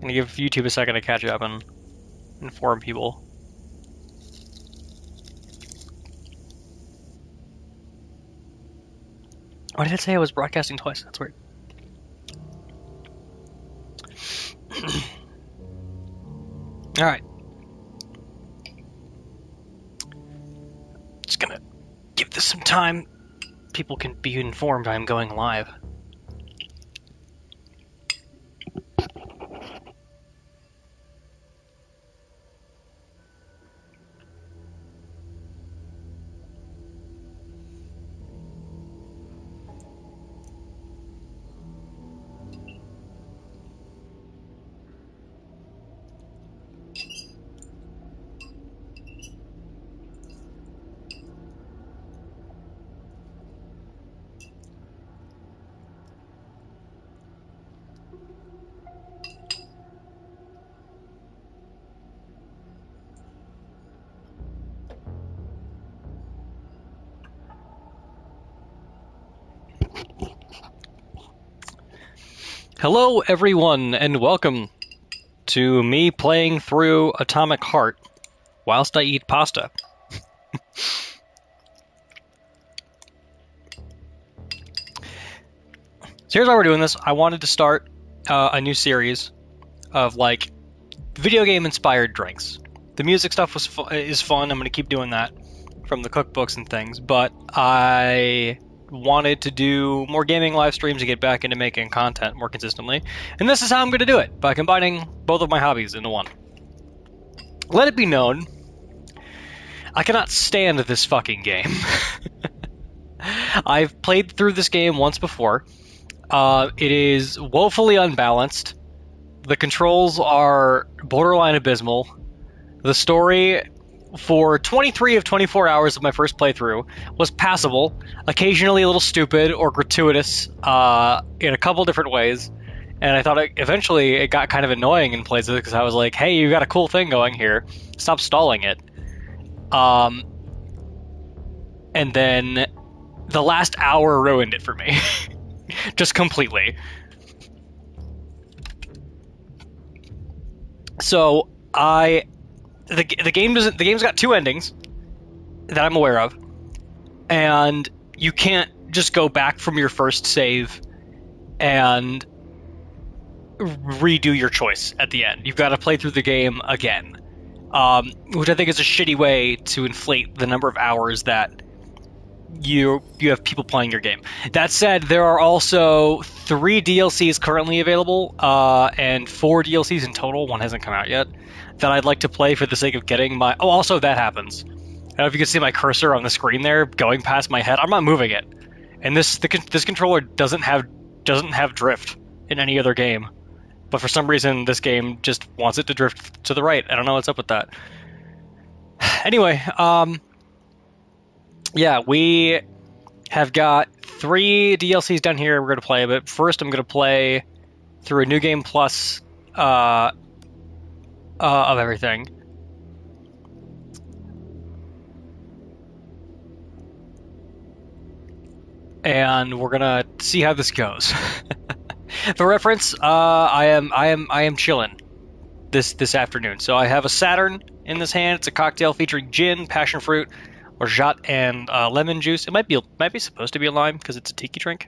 gonna give YouTube a second to catch up and inform people. Why did it say I was broadcasting twice? That's weird. Alright. Just gonna give this some time. People can be informed I'm going live. Hello everyone and welcome to me playing through Atomic Heart whilst I eat pasta. So here's why we're doing this. I wanted to start a new series of like video game inspired drinks. The music stuff is fun. I'm going to keep doing that from the cookbooks and things, but I wanted to do more gaming live streams to get back into making content more consistently. And this is how I'm going to do it, by combining both of my hobbies into one. Let it be known, I cannot stand this fucking game. I've played through this game once before. It is woefully unbalanced. The controls are borderline abysmal. The story, for 23 of 24 hours of my first playthrough, was passable, occasionally a little stupid or gratuitous in a couple different ways, and I thought eventually it got kind of annoying in places because I was like, hey, you got a cool thing going here, stop stalling it. And then the last hour ruined it for me. Just completely. So the game's got two endings that I'm aware of, and you can't just go back from your first save and redo your choice at the end. You've got to play through the game again, which I think is a shitty way to inflate the number of hours that you have people playing your game. That said, there are also 3 DLCs currently available, and 4 DLCs in total. One hasn't come out yet, that I'd like to play for the sake of getting my... Oh, also that happens. I don't know if you can see my cursor on the screen there going past my head. I'm not moving it. And this controller doesn't have drift in any other game. But for some reason, this game just wants it to drift to the right. I don't know what's up with that. Anyway, yeah, we have got 3 DLCs down here we're going to play, but first I'm going to play through a New Game Plus of everything. And we're going to see how this goes. For reference, I am chilling this afternoon. So I have a Saturn in this hand. It's a cocktail featuring gin, passion fruit, orgeat, and lemon juice. It might be supposed to be a lime because it's a tiki drink.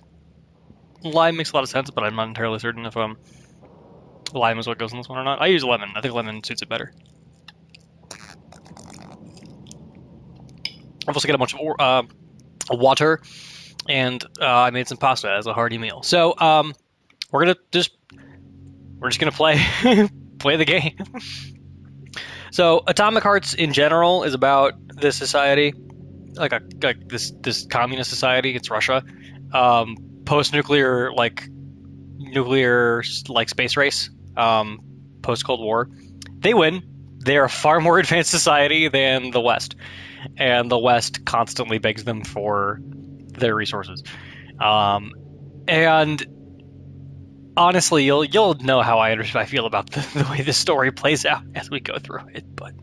Lime makes a lot of sense, but I'm not entirely certain if lime is what goes in this one or not. I use lemon. I think lemon suits it better. I've also got a bunch of water, and I made some pasta as a hearty meal. So we're just gonna play play the game. So Atomic Hearts in general is about this society, like this communist society. It's Russia, post-nuclear nuclear space race, post-Cold War. They win. They are a far more advanced society than the West, and the West constantly begs them for their resources. And honestly, you'll know how I feel about the way this story plays out as we go through it. But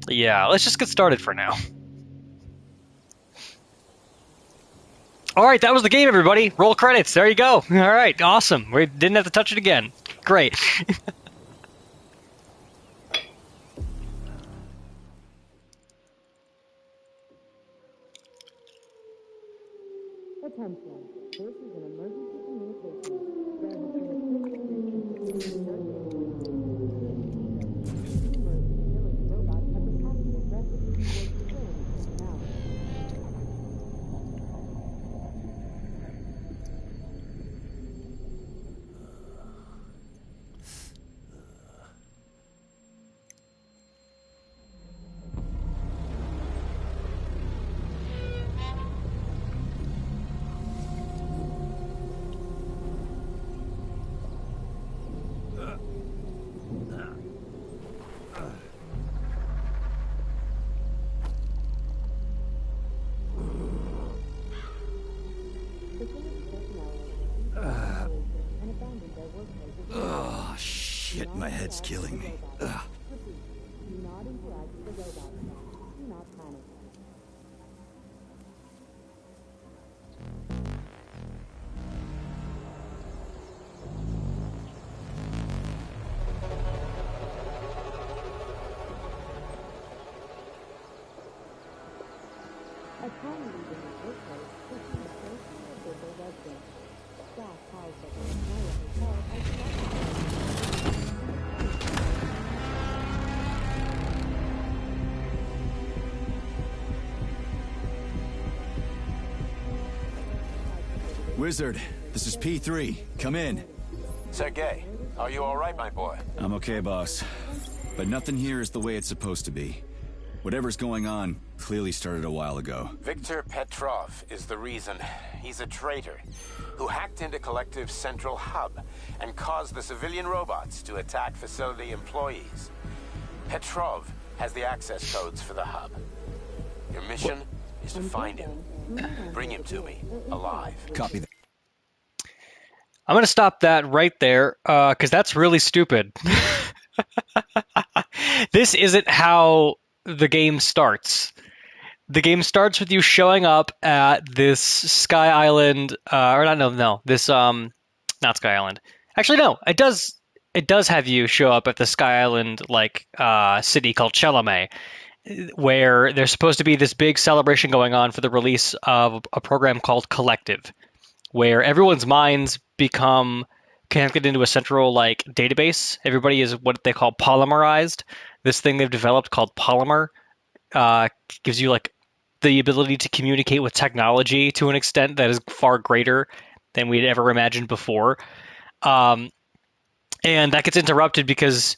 yeah, let's just get started for now. All right, that was the game, everybody. Roll credits. There you go. All right, awesome. We didn't have to touch it again. Great. Attention. This is an emergency communication. There has been a quick connection between your emergency village robots have been acting aggressively towards the village now. Oh, shit, my head's killing me. Ugh. Do not interact with the robots. Do not panic. Upon leaving the workplace, pushing the safety of the residents. Staff housed at the Maya Hotel are Wizard, this is P3. Come in. Sergey, are you all right, my boy? I'm okay, boss. But nothing here is the way it's supposed to be. Whatever's going on clearly started a while ago. Viktor Petrov is the reason. He's a traitor who hacked into Collective's central hub and caused the civilian robots to attack facility employees. Petrov has the access codes for the hub. Your mission is to find him. Bring him to me, alive. Copy that. I'm going to stop that right there, because that's really stupid. This isn't how the game starts. The game starts with you showing up at this Sky Island, this, not Sky Island. Actually, no, it does have you show up at the Sky Island, city called Chelome, where there's supposed to be this big celebration going on for the release of a program called Collective, where everyone's minds become connected into a central database. Everybody is what they call polymerized. This thing they've developed called Polymer gives you the ability to communicate with technology to an extent that is far greater than we'd ever imagined before. And that gets interrupted because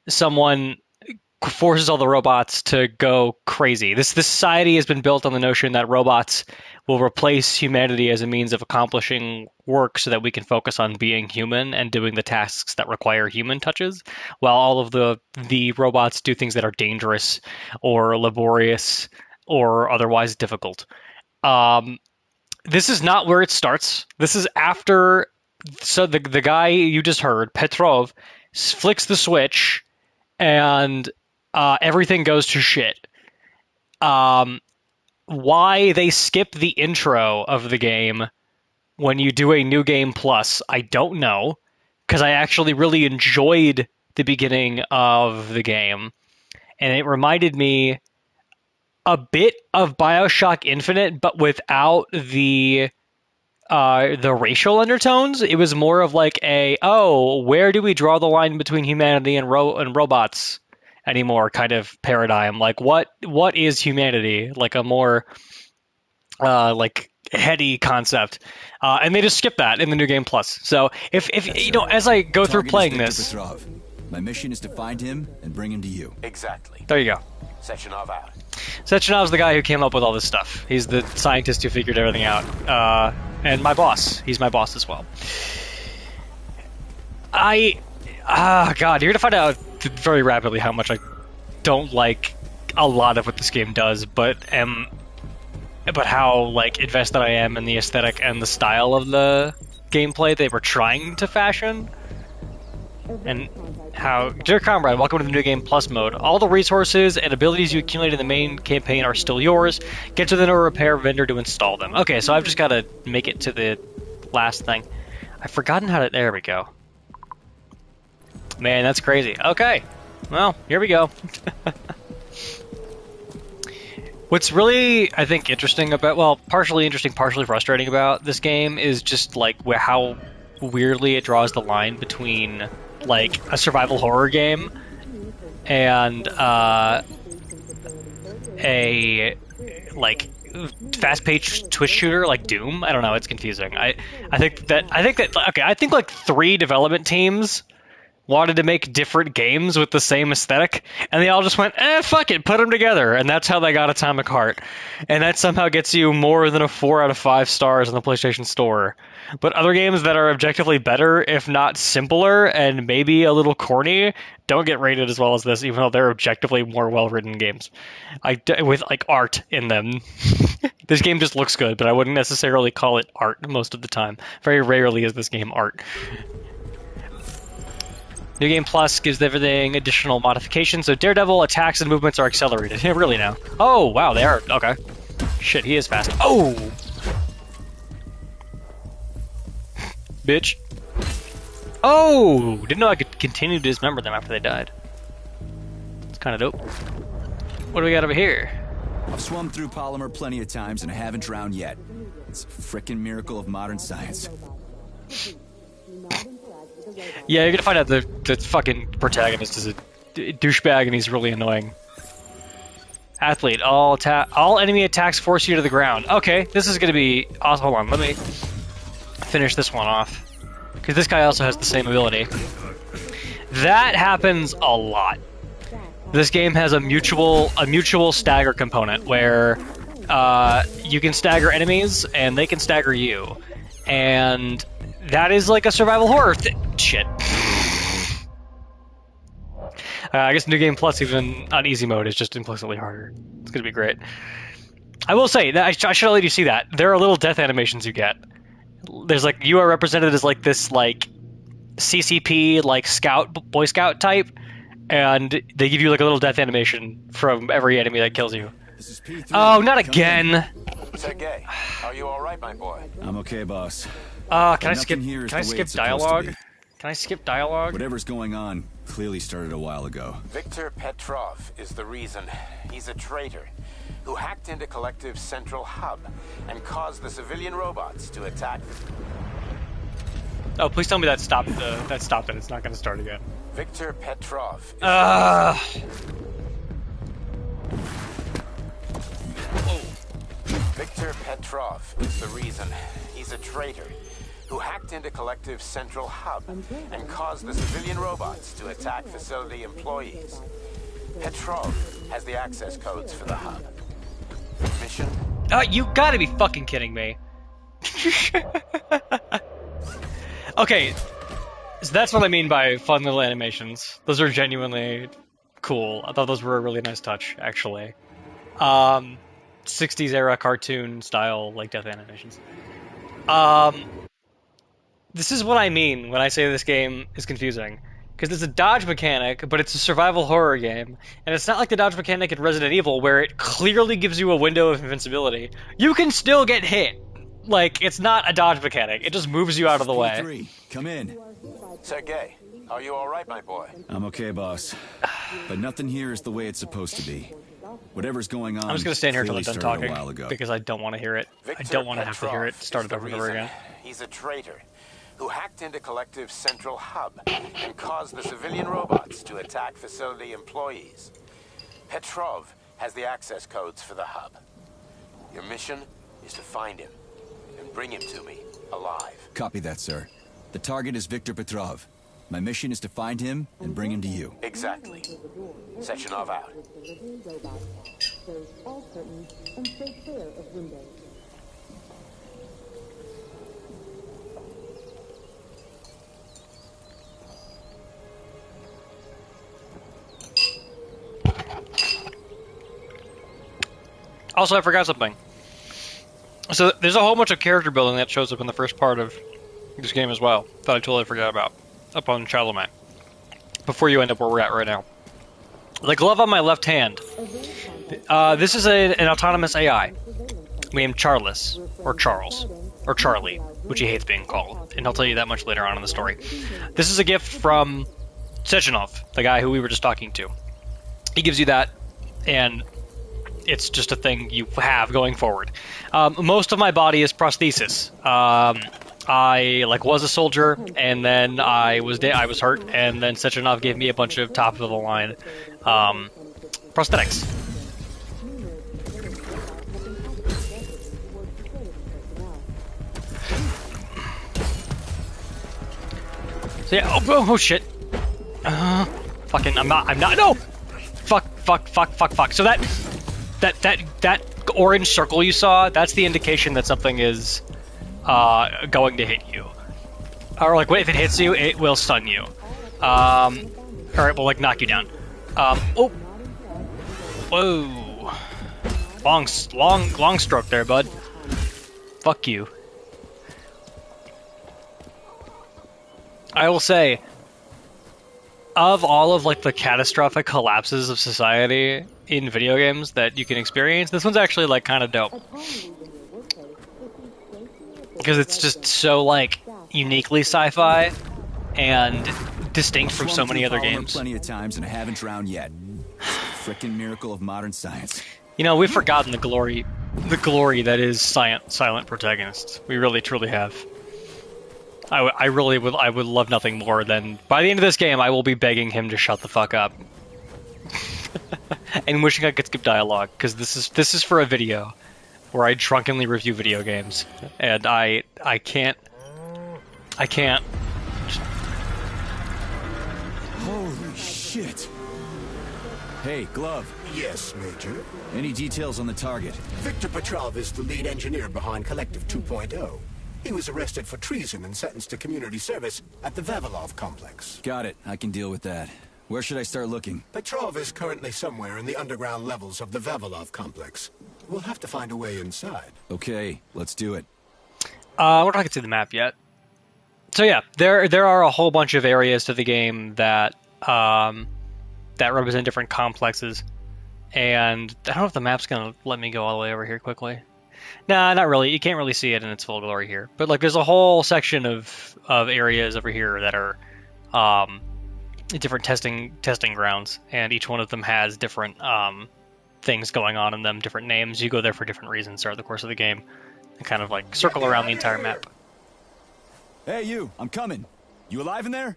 someone forces all the robots to go crazy. This society has been built on the notion that robots will replace humanity as a means of accomplishing work so that we can focus on being human and doing the tasks that require human touches, while all of the robots do things that are dangerous or laborious or otherwise difficult. This is not where it starts. This is after... So the guy you just heard, Petrov, flicks the switch and everything goes to shit. Why they skip the intro of the game when you do a New Game Plus, I don't know, because I actually really enjoyed the beginning of the game, and it reminded me a bit of BioShock Infinite, but without the racial undertones. It was more of where do we draw the line between humanity and robots anymore kind of paradigm. What is humanity? A more heady concept. And they just skip that in the New Game Plus. So if as I go through playing this, my mission is to find him and bring him to you. Exactly. There you go. Sechenov out. Sechenov's the guy who came up with all this stuff. He's the scientist who figured everything out. And my boss. He's my boss as well. God, you're gonna find out very rapidly how much I don't like a lot of what this game does, but how invested I am in the aesthetic and the style of the gameplay they were trying to fashion. And how... Dear Comrade, welcome to the New Game Plus mode. All the resources and abilities you accumulate in the main campaign are still yours. Get to the no repair vendor to install them. Okay, so I've just got to make it to the last thing. I've forgotten how to... There we go. Man, that's crazy. Okay. Well, here we go. What's really, I think, interesting about, well, partially interesting, partially frustrating about this game is just like how weirdly it draws the line between like a survival horror game and a like fast-paced twist shooter like Doom. I don't know, it's confusing. I think that okay, I think like 3 development teams wanted to make different games with the same aesthetic, and they all just went, fuck it, put them together, and that's how they got Atomic Heart. And that somehow gets you more than a 4 out of 5 stars in the PlayStation Store. But other games that are objectively better, if not simpler, and maybe a little corny, don't get rated as well as this, even though they're objectively more well-written games. With, like, art in them. This game just looks good, but I wouldn't necessarily call it art most of the time. Very rarely is this game art. New Game Plus gives everything additional modifications, so Daredevil attacks and movements are accelerated. Yeah, really now. Oh, wow, they are. Okay. Shit, he is fast. Oh! Bitch. Oh! Didn't know I could continue to dismember them after they died. It's kind of dope. What do we got over here? I've swum through polymer plenty of times and I haven't drowned yet. It's a frickin' miracle of modern science. Yeah, you're gonna find out the fucking protagonist is a douchebag and he's really annoying. Athlete, all enemy attacks force you to the ground. Okay, this is gonna be awesome. Hold on, let me finish this one off. Because this guy also has the same ability. That happens a lot. This game has a mutual stagger component where you can stagger enemies and they can stagger you. And that is like a survival horror shit. I guess New Game Plus, even on easy mode, is just implicitly harder. It's gonna be great. I will say that I should let you see that there are little death animations you get. There's like you are represented as like this like CCP like Boy Scout type, and they give you like a little death animation from every enemy that kills you. This is P3. Oh, not again! Sergey, are you all right, my boy? I'm okay, boss. Can I Nothing here is the way skip it's supposed to dialogue? be. Can I skip dialogue? Whatever's going on clearly started a while ago. Viktor Petrov is the reason. He's a traitor who hacked into Collective's central hub and caused the civilian robots to attack. Oh, please tell me that stopped it. It's not going to start again. Viktor Petrov is Viktor Petrov is the reason. He's a traitor who hacked into Collective's central hub and caused the civilian robots to attack facility employees. Petrov has the access codes for the hub. Mission? You gotta be fucking kidding me. Okay, so that's what I mean by fun little animations. Those are genuinely cool. I thought those were a really nice touch, actually. 60s era cartoon style, like, death animations. This is what I mean when I say this game is confusing. Because it's a dodge mechanic, but it's a survival horror game. And it's not like the dodge mechanic in Resident Evil, where it clearly gives you a window of invincibility. You can still get hit. Like, it's not a dodge mechanic. It just moves you out of the way. P3, come in. Sergey, are you all right, my boy? I'm okay, boss. But nothing here is the way it's supposed to be. Whatever's going on I'm just going to stand here until I'm clearly done started a talking. while ago. Because I don't want to hear it. I don't want to have to hear it started over and over again. He's a traitor who hacked into Collective's central hub and caused the civilian robots to attack facility employees. Petrov has the access codes for the hub. Your mission is to find him and bring him to me alive. Copy that, sir. The target is Viktor Petrov. My mission is to find him and bring him to you. Exactly. Sectionov out. Close all curtains and stay clear of windows. Also, I forgot something. So there's a whole bunch of character building that shows up in the first part of this game as well that I totally forgot about up on Charlemagne. Before you end up where we're at right now. The glove on my left hand. This is an autonomous AI named Charles, or Charles, or Charlie, which he hates being called, and I'll tell you that much later on in the story. This is a gift from Sechenov, the guy who we were just talking to. He gives you that, and It's just a thing you have going forward. Most of my body is prosthesis. I was a soldier, and then I was hurt, and then Sechenov gave me a bunch of top of the line prosthetics. So yeah, oh shit. Fucking, I'm not, no! Fuck. So that orange circle you saw, that's the indication that something is, going to hit you. Or, like, if it hits you, it will stun you. Or it will, like, knock you down. Oh! Whoa. Long stroke there, bud. Fuck you. I will say, of all of like the catastrophic collapses of society in video games that you can experience, this one's actually like kind of dope. Because it's just so like uniquely sci-fi and distinct from so many other games. Plenty of times and I haven't drowned yet. Frickin' miracle of modern science. You know, we've forgotten the glory that is silent protagonists. We really truly have. I would love nothing more than, by the end of this game, I will be begging him to shut the fuck up. And wishing I could skip dialogue, because this is for a video where I drunkenly review video games. And I can't. Holy shit. Hey, Glove. Yes, Major. Any details on the target? Victor Petrov is the lead engineer behind Collective 2.0. He was arrested for treason and sentenced to community service at the Vavilov complex. Got it. I can deal with that. Where should I start looking? Petrov is currently somewhere in the underground levels of the Vavilov complex. We'll have to find a way inside. Okay, let's do it. We're not going to see the map yet. So yeah, there are a whole bunch of areas to the game that that represent different complexes. And I don't know if the map's going to let me go all the way over here quickly. Nah, not really. You can't really see it in its full glory here. But like, there's a whole section of areas over here that are different testing grounds, and each one of them has different things going on in them, different names. You go there for different reasons throughout the course of the game, and kind of like circle around the entire map. Hey, you! I'm coming. You alive in there?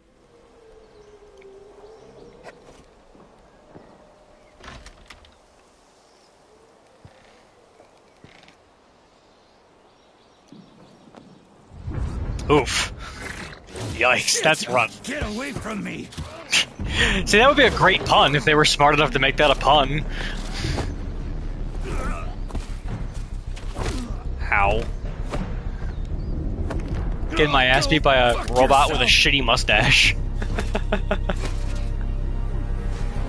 Oof. Yikes, that's rough. Get away from me! See, that would be a great pun if they were smart enough to make that a pun. Ow. Getting my ass beat by a robot with a shitty mustache.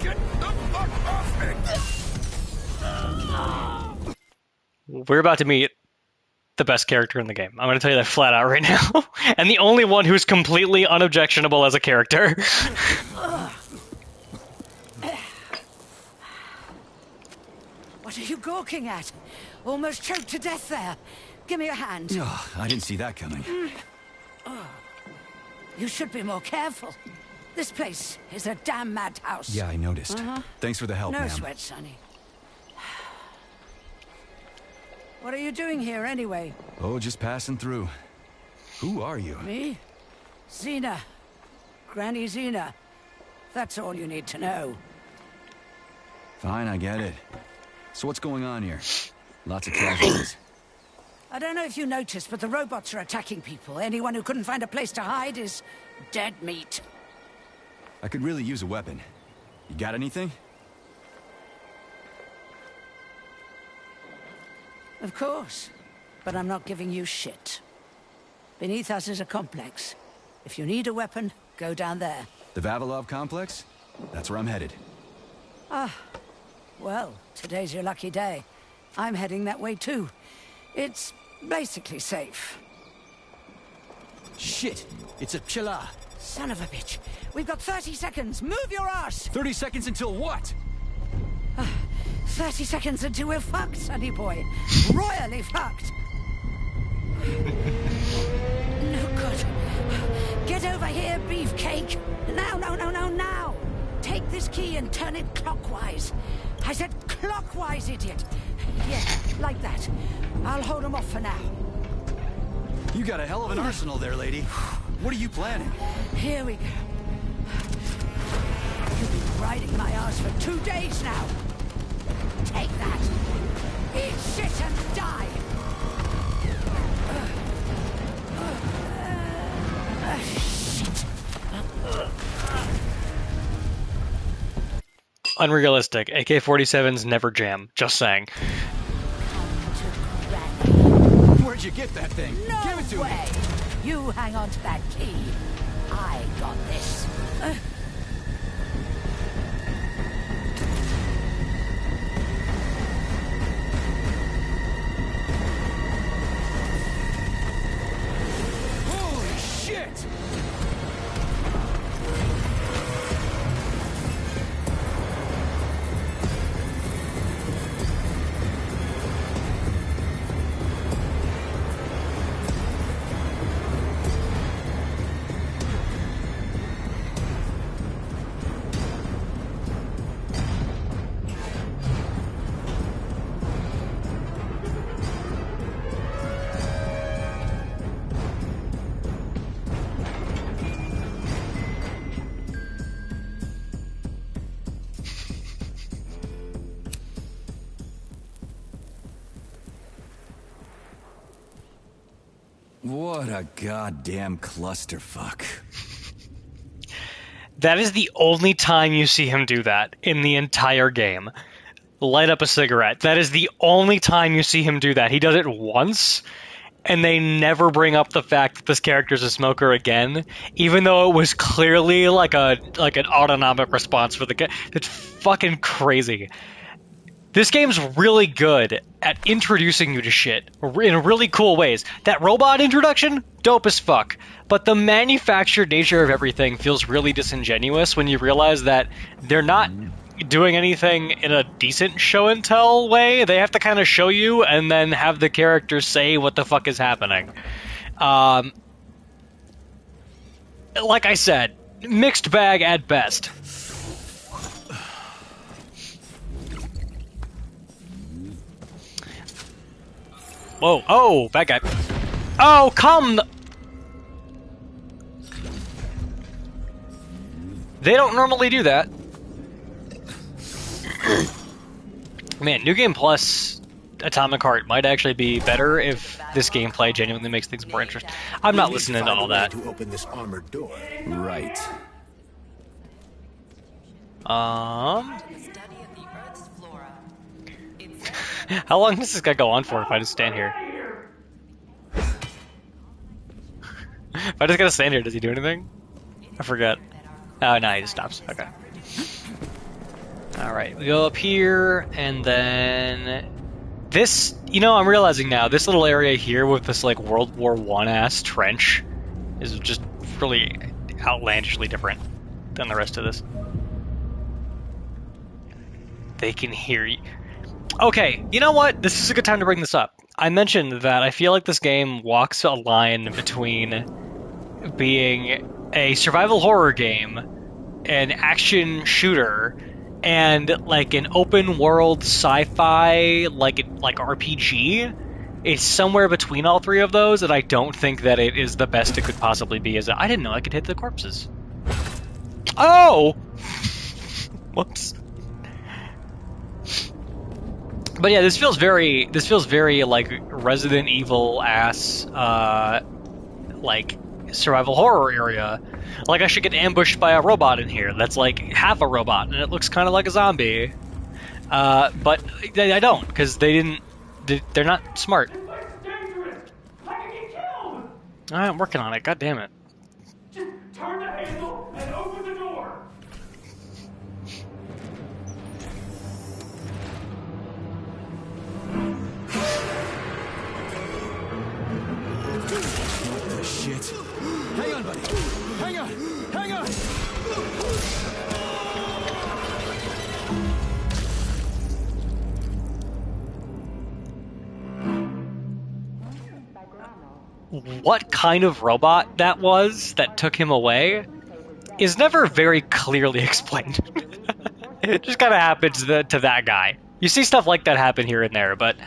Get the fuck off me! We're about to meet the best character in the game. I'm going to tell you that flat out right now. And the only one who's completely unobjectionable as a character. What are you gawking at? Almost choked to death there. Give me a hand. Oh, I didn't see that coming. You should be more careful. This place is a damn madhouse. Yeah, I noticed. Thanks for the help, No ma'am. sweat, Sonny. What are you doing here, anyway? Oh, just passing through. Who are you? Me? Xena. Granny Xena. That's all you need to know. Fine, I get it. So what's going on here? Lots of casualties. I don't know if you noticed, but the robots are attacking people. Anyone who couldn't find a place to hide is dead meat. I could really use a weapon. You got anything? Of course. But I'm not giving you shit. Beneath us is a complex. If you need a weapon, go down there. The Vavilov complex? That's where I'm headed. Well, today's your lucky day. I'm heading that way too. It's basically safe. Shit! It's a Pchela! Son of a bitch. We've got 30 seconds. Move your ass! 30 seconds until what? 30 seconds until we're fucked, sonny boy. Royally fucked. No good. Get over here, beefcake. Now. Take this key and turn it clockwise. I said Clockwise, idiot. Yeah, like that. I'll hold him off for now. You got a hell of an arsenal there, lady. What are you planning? Here we go. You've been riding my ass for 2 days now. Take that. Eat shit and die. Shit. Unrealistic. AK-47s never jam. Just saying. Where'd you get that thing? No Give it to way. me. You hang on to that key. I got this. Holy shit! What a goddamn clusterfuck. That is the only time you see him do that in the entire game. Light up a cigarette. That is the only time you see him do that. He does it once, and they never bring up the fact that this character's a smoker again, even though it was clearly like an autonomic response for the guy. It's fucking crazy. This game's really good at introducing you to shit in really cool ways. That robot introduction, dope as fuck. But the manufactured nature of everything feels really disingenuous when you realize that they're not doing anything in a decent show and tell way. They have to kind of show you and then have the characters say what the fuck is happening. Like I said, mixed bag at best. Whoa, oh, bad guy. Oh, come! They don't normally do that. Man, New Game Plus Atomic Heart might actually be better if this gameplay genuinely makes things more interesting. I'm not listening to all that. To open this armored door. Right. How long does this guy go on for if I just stand here? If I just gotta stand here, does he do anything? I forget. Oh, no, he just stops. Okay. Alright, we go up here, and then... This, you know, I'm realizing now, this little area here with this, like, World War I-ass trench is just really outlandishly different than the rest of this. They can hear you. Okay, you know what? This is a good time to bring this up. I mentioned that I feel like this game walks a line between being a survival horror game, an action shooter, and like an open world sci-fi like RPG. It's somewhere between all three of those, and I don't think that it is the best it could possibly be. I didn't know I could hit the corpses. Oh! Whoops. But yeah, this feels very like Resident Evil ass like survival horror area. Like I should get ambushed by a robot in here that's like half a robot and it looks kind of like a zombie. But I don't, because they're not smart. I'm working on it. God damn it. Just turn the handle and open the door. What the shit? Hang on, buddy. Hang on. Hang on. What kind of robot that was that took him away is never very clearly explained. It just kind of happens to that guy. You see stuff like that happen here and there, but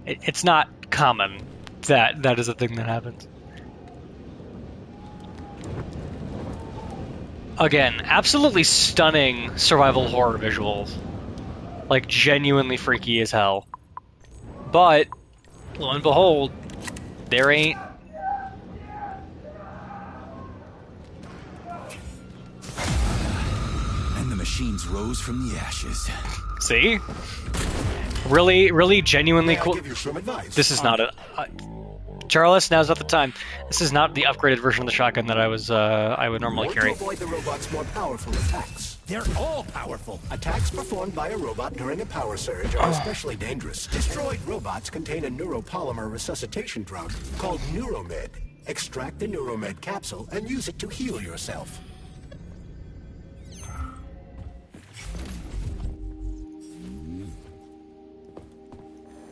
it's not common that that is a thing that happens. Again, absolutely stunning survival horror visuals. Like, genuinely freaky as hell. But, lo and behold, there ain't... And the machines rose from the ashes. See? Really, really genuinely May I cool. give you some advice? This is not a... Charles, now's not the time. This is not the upgraded version of the shotgun that I would normally Want carry. to avoid the robot's more powerful attacks. They're all powerful. Attacks performed by a robot during a power surge are especially dangerous. Destroyed robots contain a neuropolymer resuscitation drug called Neuromed. Extract the Neuromed capsule and use it to heal yourself.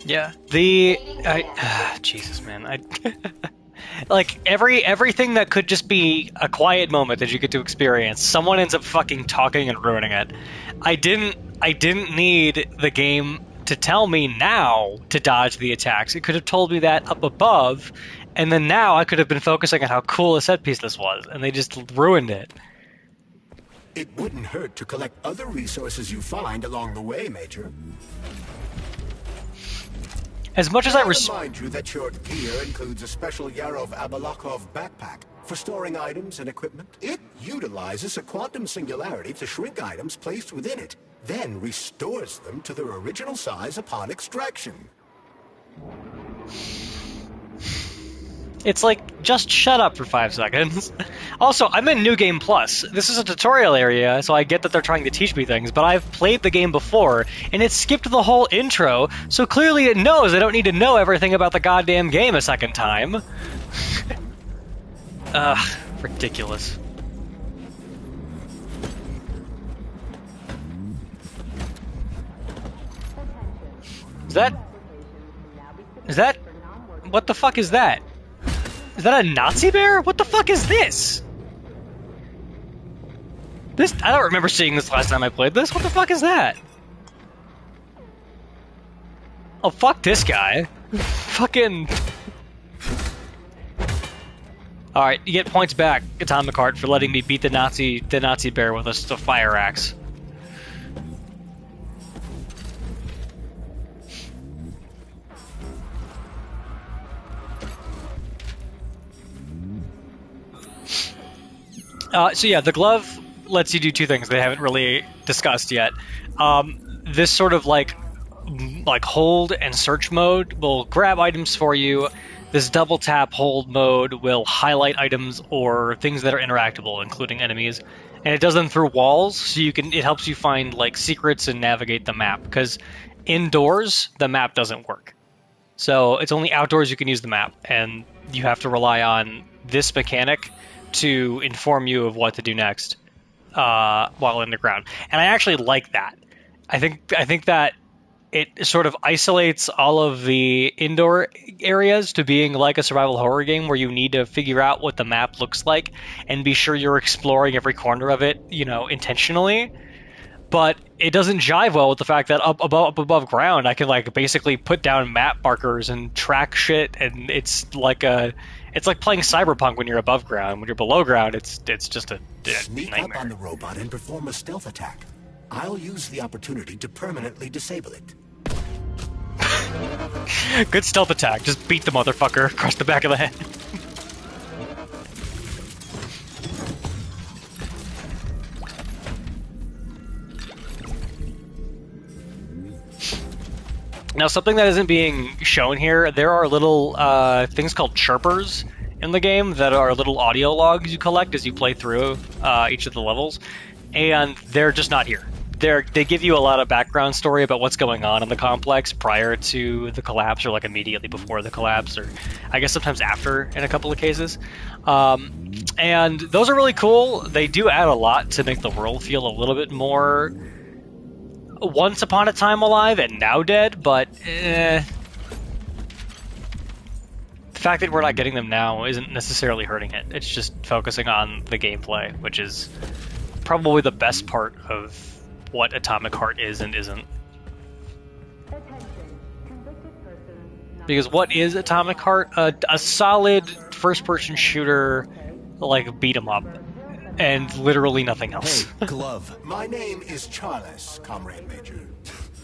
Yeah, Jesus, man, like everything that could just be a quiet moment that you get to experience, someone ends up fucking talking and ruining it. I didn't need the game to tell me now to dodge the attacks. It could have told me that up above, and then now I could have been focusing on how cool a set piece this was, and they just ruined it. It wouldn't hurt to collect other resources you find along the way, Major. As much as I I'll res- remind you that your gear includes a special Yarov Abalakov backpack for storing items and equipment. It utilizes a quantum singularity to shrink items placed within it, then restores them to their original size upon extraction. It's like, just shut up for 5 seconds. Also, I'm in New Game Plus. This is a tutorial area, so I get that they're trying to teach me things, but I've played the game before, and it skipped the whole intro, so clearly it knows I don't need to know everything about the goddamn game a second time. Ugh, ridiculous. Is that... What the fuck is that? Is that a Nazi bear? What the fuck is this? I don't remember seeing this last time I played this. What the fuck is that? Oh, fuck this guy. Fucking... Alright, you get points back, Atomic Heart, for letting me beat the Nazi bear with a fire axe. So yeah, the glove lets you do 2 things they haven't really discussed yet. This sort of like hold and search mode will grab items for you. This double tap hold mode will highlight items or things that are interactable, including enemies, and it does them through walls. So it helps you find like secrets and navigate the map, because indoors the map doesn't work. So it's only outdoors you can use the map, and you have to rely on this mechanic to inform you of what to do next while in the ground. And I actually like that. I think that it sort of isolates all of the indoor areas to being like a survival horror game where you need to figure out what the map looks like and be sure you're exploring every corner of it, intentionally. But it doesn't jive well with the fact that up above ground, I can like basically put down map markers and track shit, and it's like playing Cyberpunk when you're above ground. When you're below ground, it's just a Sneak nightmare. up on the robot and perform a stealth attack. I'll use the opportunity to permanently disable it. Good stealth attack. Just beat the motherfucker across the back of the head. Now, something that isn't being shown here, there are little things called chirpers in the game that are little audio logs you collect as you play through each of the levels, and they're just not here. They give you a lot of background story about what's going on in the complex prior to the collapse, or like immediately before the collapse, or I guess sometimes after in a couple of cases. And those are really cool. They do add a lot to make the world feel a little bit more once upon a time alive and now dead, but the fact that we're not getting them now isn't necessarily hurting it. It's just focusing on the gameplay, which is probably the best part of what Atomic Heart is and isn't. Because what is Atomic Heart? A solid first-person shooter, like beat 'em up, and literally nothing else. Hey, Glove. My name is Charles, Comrade Major.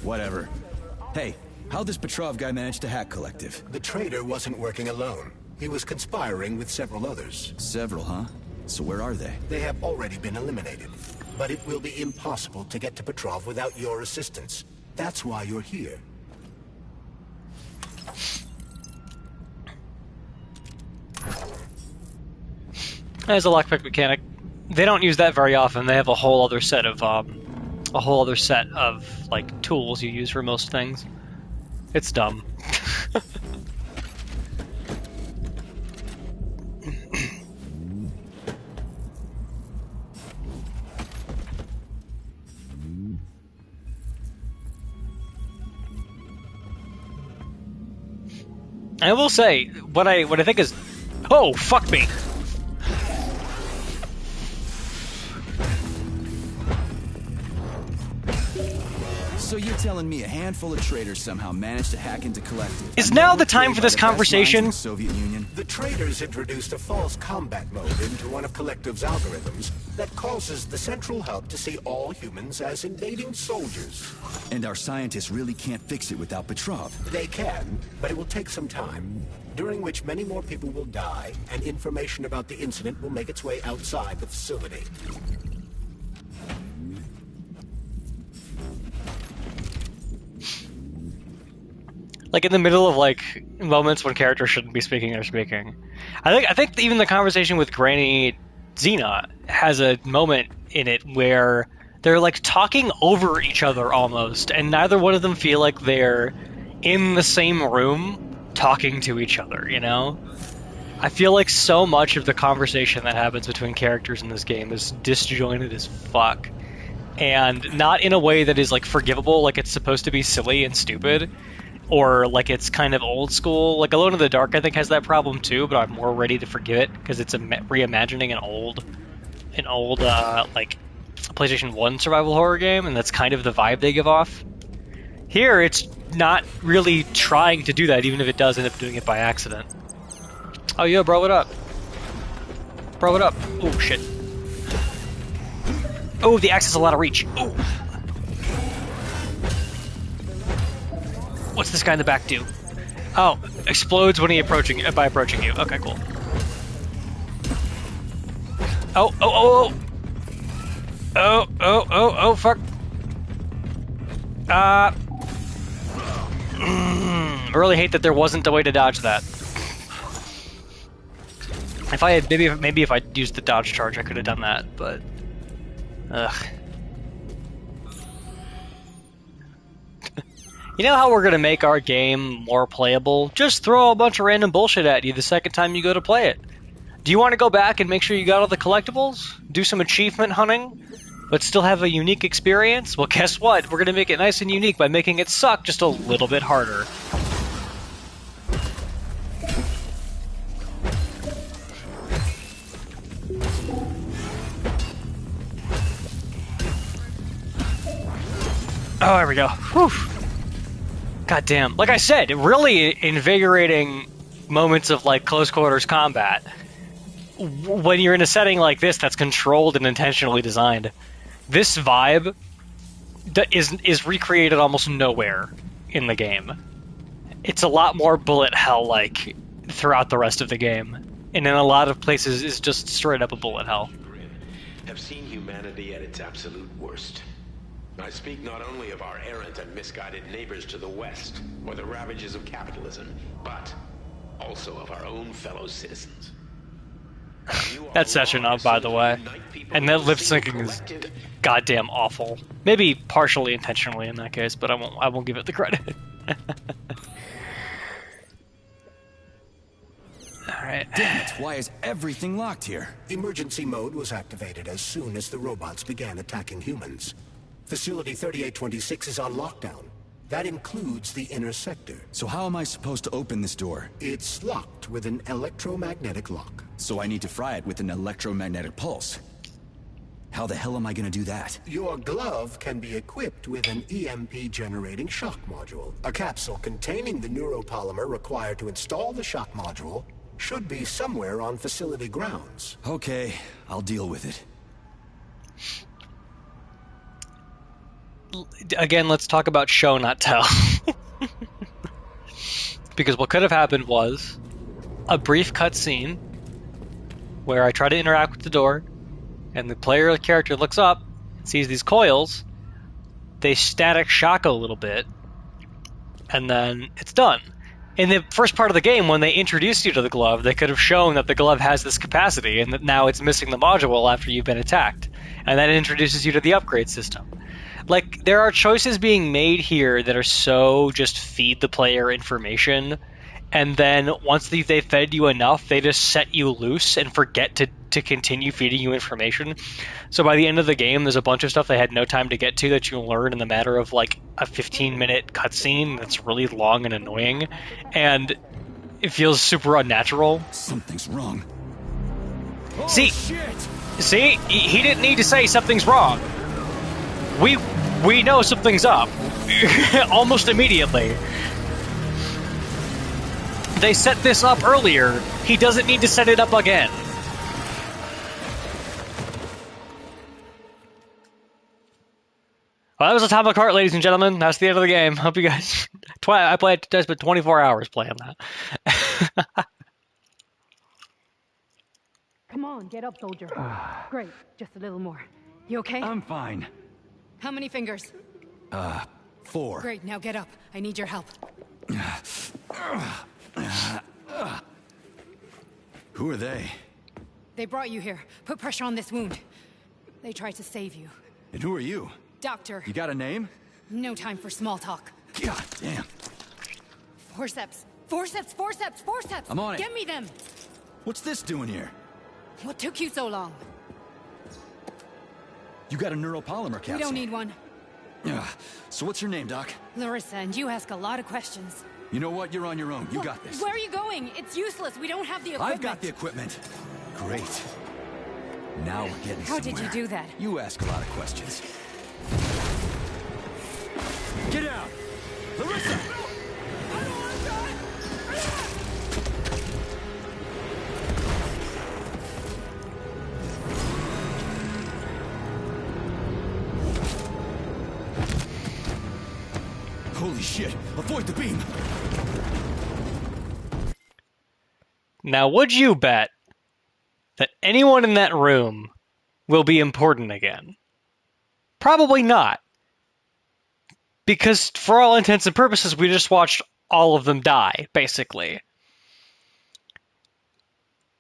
Whatever. Hey, how'd this Petrov guy manage to hack Collective? The traitor wasn't working alone. He was conspiring with several others. Several, huh? So where are they? They have already been eliminated. But it will be impossible to get to Petrov without your assistance. That's why you're here. As a lockpick mechanic, they don't use that very often. They have a whole other set of like tools you use for most things. It's dumb. I will say what I think is, oh fuck me. So you're telling me a handful of traitors somehow managed to hack into Collective? Is now the time for this conversation? The Soviet Union? The traitors introduced a false combat mode into one of Collective's algorithms that causes the central hub to see all humans as invading soldiers. And our scientists really can't fix it without Petrov. They can, but it will take some time, during which many more people will die, and information about the incident will make its way outside the facility. Like in the middle of like moments when characters shouldn't be speaking, they're speaking. I think even the conversation with Granny Xena has a moment in it where they're like talking over each other almost, and neither one of them feel like they're in the same room talking to each other, you know? I feel like so much of the conversation that happens between characters in this game is disjointed as fuck. And not in a way that is like forgivable, like it's supposed to be silly and stupid, or like it's kind of old school. Like Alone in the Dark I think has that problem too, but I'm more ready to forgive it because it's a reimagining an old like PlayStation 1 survival horror game, and that's kind of the vibe they give off. Here it's not really trying to do that, even if it does end up doing it by accident. Oh yeah, bro, what up? Bro, what up? Oh shit. Oh, the axe has a lot of reach. Oh. What's this guy in the back do? Oh, explodes when by approaching you. Okay, cool. Oh, fuck. I really hate that there wasn't a way to dodge that. If I had, maybe if I used the dodge charge, I could have done that, but... Ugh. You know how we're going to make our game more playable? Just throw a bunch of random bullshit at you the second time you go to play it. Do you want to go back and make sure you got all the collectibles? Do some achievement hunting? But still have a unique experience? Well, guess what? We're going to make it nice and unique by making it suck just a little bit harder. Oh, there we go. Whew. God damn. Like I said, really invigorating moments of like close quarters combat. When you're in a setting like this that's controlled and intentionally designed, this vibe is recreated almost nowhere in the game. It's a lot more bullet hell-like throughout the rest of the game, and in a lot of places it's just straight up a bullet hell. Have seen humanity at its absolute worst. I speak not only of our errant and misguided neighbors to the west, or the ravages of capitalism, but also of our own fellow citizens. That's Sechenov, by the way. And that lip syncing is goddamn awful. Maybe partially intentionally in that case, but I won't give it the credit. Alright. Damn it, why is everything locked here? Emergency mode was activated as soon as the robots began attacking humans. Facility 3826 is on lockdown. That includes the inner sector. So how am I supposed to open this door? It's locked with an electromagnetic lock. So I need to fry it with an electromagnetic pulse. How the hell am I gonna do that? Your glove can be equipped with an EMP-generating shock module. A capsule containing the neuropolymer required to install the shock module should be somewhere on facility grounds. Okay, I'll deal with it. Again, let's talk about show, not tell. Because what could have happened was a brief cutscene where I try to interact with the door, and the player character looks up and sees these coils. They static shock a little bit, and then it's done. In the first part of the game, when they introduced you to the glove, they could have shown that the glove has this capacity and that now it's missing the module after you've been attacked. And that introduces you to the upgrade system. Like, there are choices being made here that are so just feed the player information, and then once they've fed you enough, they just set you loose and forget to continue feeding you information. So by the end of the game, there's a bunch of stuff they had no time to get to that you'll learn in the matter of like a 15-minute cutscene that's really long and annoying, and it feels super unnatural. Something's wrong. See, Shit! see, he didn't need to say something's wrong. We know something's up almost immediately. They set this up earlier. He doesn't need to set it up again. Well, that was Atomic Heart, ladies and gentlemen. That's the end of the game. Hope you guys... I spent 24 hours playing that. Come on, get up, soldier. Great, just a little more. You okay? I'm fine. How many fingers? 4. Great, now get up. I need your help. Who are they? They brought you here. Put pressure on this wound. They tried to save you. And who are you? Doctor. You got a name? No time for small talk. God damn. Forceps. Forceps, forceps, forceps! I'm on it. Get me them! What's this doing here? What took you so long? You got a neuropolymer capsule. We don't need one. So what's your name, Doc? Larissa, and you ask a lot of questions. You know what? You're on your own. You got this. Where are you going? It's useless. We don't have the equipment. I've got the equipment. Great. Now we're getting How somewhere. did you do that? You ask a lot of questions. Get out! Larissa! I don't want to die! Holy shit! Avoid the beam! Now, would you bet that anyone in that room will be important again? Probably not. Because for all intents and purposes, we just watched all of them die, basically.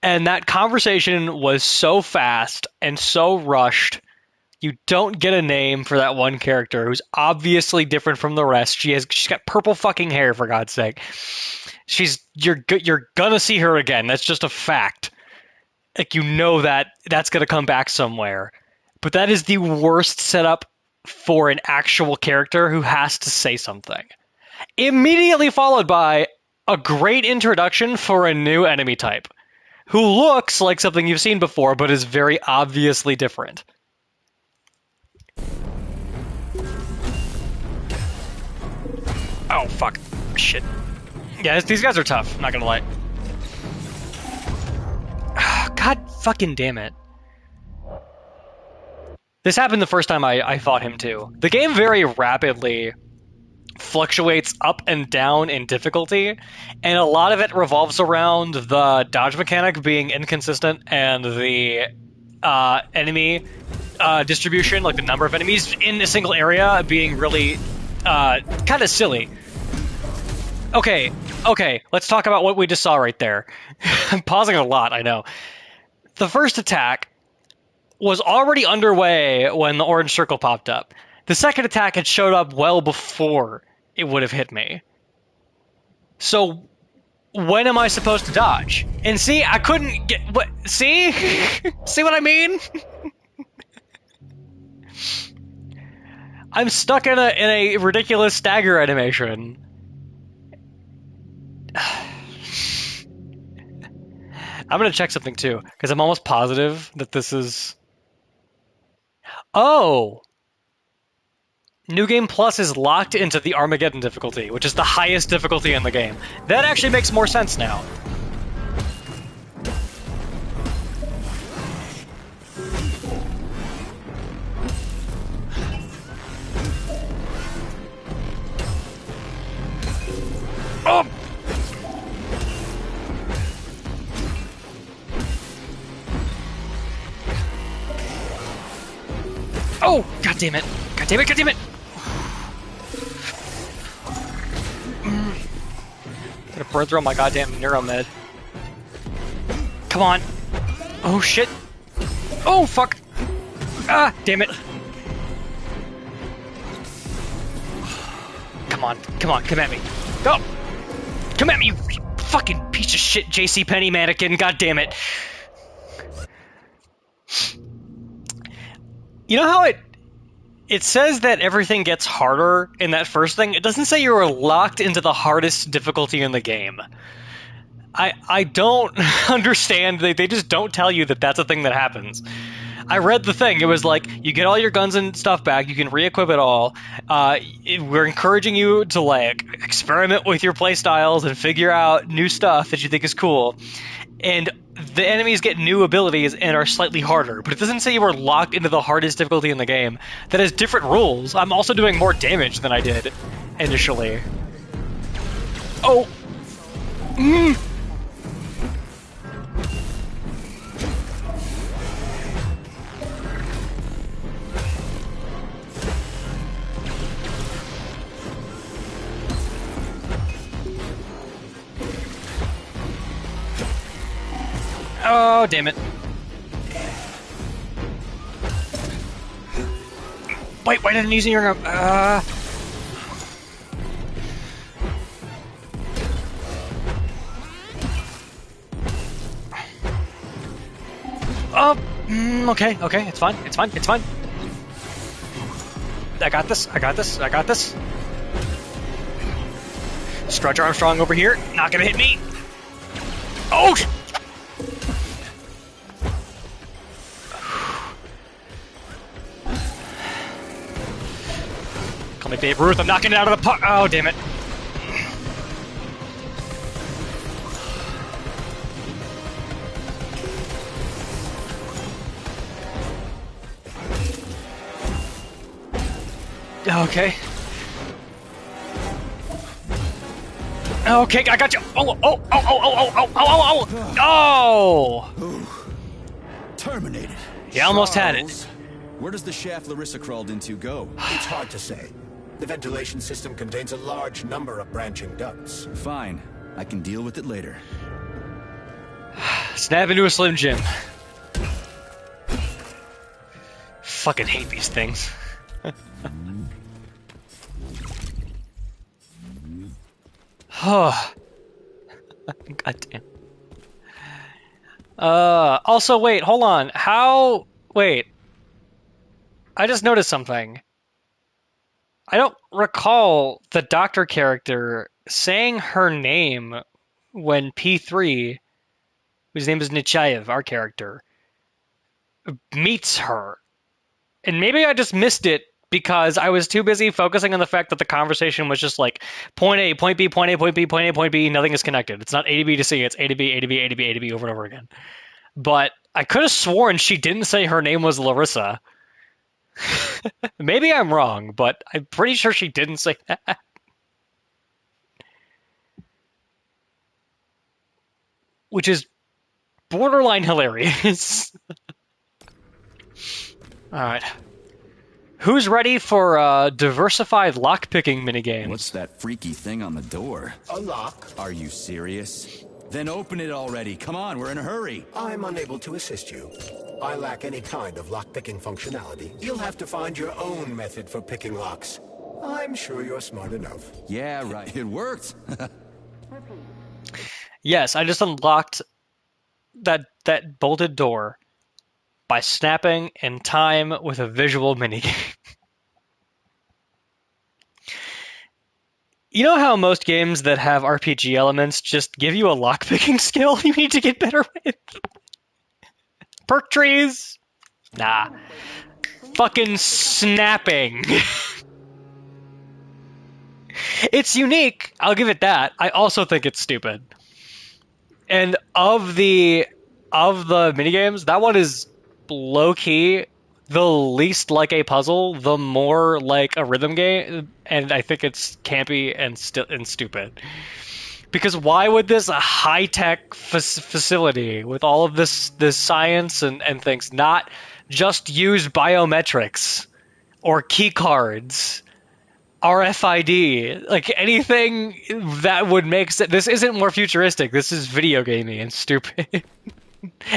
And that conversation was so fast and so rushed. You don't get a name for that one character who's obviously different from the rest. She's got purple fucking hair, for God's sake. You're gonna see her again. That's just a fact. Like, you know that's gonna come back somewhere. But that is the worst setup for an actual character who has to say something. Immediately followed by a great introduction for a new enemy type, who looks like something you've seen before, but is very obviously different. Oh, fuck. Shit. Yeah, these guys are tough, I'm not gonna lie. God fucking damn it. This happened the first time I fought him, too. The game very rapidly fluctuates up and down in difficulty, and a lot of it revolves around the dodge mechanic being inconsistent and the enemy distribution, like the number of enemies in a single area, being really kind of silly. Okay, let's talk about what we just saw right there. I'm pausing a lot, I know. The first attack was already underway when the orange circle popped up. The second attack had showed up well before it would have hit me. So, when am I supposed to dodge? And see, I couldn't get... What? See? See what I mean? I'm stuck in a ridiculous stagger animation. I'm gonna check something too, because I'm almost positive that this is Oh! New Game Plus is locked into the Armageddon difficulty, which is the highest difficulty in the game. That actually makes more sense now. Oh! Oh! God damn it! God damn it! God damn it! Gonna burn through all my goddamn Neuromed. Come on! Oh shit! Oh fuck! Ah! Damn it! Come on! Come on! Come at me! Go! Come at me, you fucking piece of shit, JCPenney mannequin! God damn it! You know how it says that everything gets harder in that first thing? It doesn't say you're locked into the hardest difficulty in the game. I don't understand. They just don't tell you that that's a thing that happens. I read the thing. It was like, you get all your guns and stuff back, you can re-equip it all. We're encouraging you to like experiment with your playstyles and figure out new stuff that you think is cool. And the enemies get new abilities and are slightly harder, but it doesn't say you were locked into the hardest difficulty in the game. That has different rules. I'm also doing more damage than I did initially. Oh! Oh, damn it. Wait, why didn't I use your... Okay, it's fine, it's fine, it's fine. I got this, I got this, I got this. Stretch Armstrong over here, not gonna hit me. Oh! Call me Babe Ruth, I'm knocking it out of the puck. Oh, damn it. Okay. Okay, I got you. Oh! Terminated. You almost had it. Where does the shaft Larissa crawled into go? It's hard to say. The ventilation system contains a large number of branching ducts. Fine. I can deal with it later. Snap into a Slim Jim. Fucking hate these things. Oh. God damn. Also, wait, hold on. Wait. I just noticed something. I don't recall the doctor character saying her name when P3, whose name is Nechayev, our character, meets her. And maybe I just missed it because I was too busy focusing on the fact that the conversation was just like point A, point B, point A, point B, point A, point B, nothing is connected. It's not A to B to C, it's A to B, A to B, A to B, A to B over and over again. But I could have sworn she didn't say her name was Larissa. Maybe I'm wrong, but I'm pretty sure she didn't say that. Which is borderline hilarious. Alright. Who's ready for a diversified lockpicking minigame? What's that freaky thing on the door? A lock. Are you serious? Then open it already. Come on, we're in a hurry. I'm unable to assist you. I lack any kind of lock-picking functionality. You'll have to find your own method for picking locks. I'm sure you're smart enough. Yeah, right. It worked. Yes, I just unlocked that bolted door by snapping in time with a visual minigame. You know how most games that have RPG elements just give you a lockpicking skill you need to get better with? Perk trees? Nah. fucking snapping. It's unique, I'll give it that. I also think it's stupid. And of the minigames, that one is low-key the least like a puzzle, the more like a rhythm game, and I think it's campy and stupid. Because why would this high-tech facility with all of this science and things not just use biometrics or key cards, RFID, like anything that would make sense? This isn't more futuristic. This is video gamey and stupid.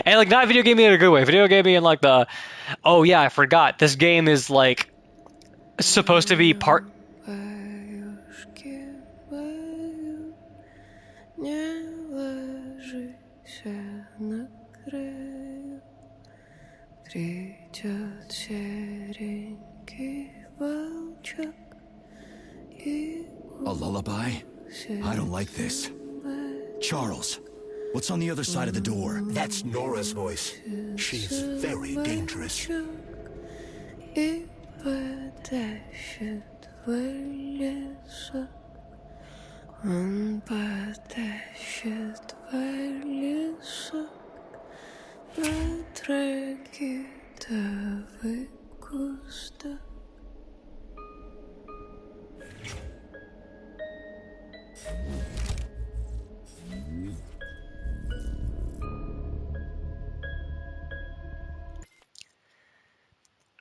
And like not video gaming in a good way. Video gaming in like the, oh yeah, I forgot. This game is like supposed to be part. A lullaby? I don't like this. Charles, what's on the other side of the door? That's Nora's voice. She's very dangerous.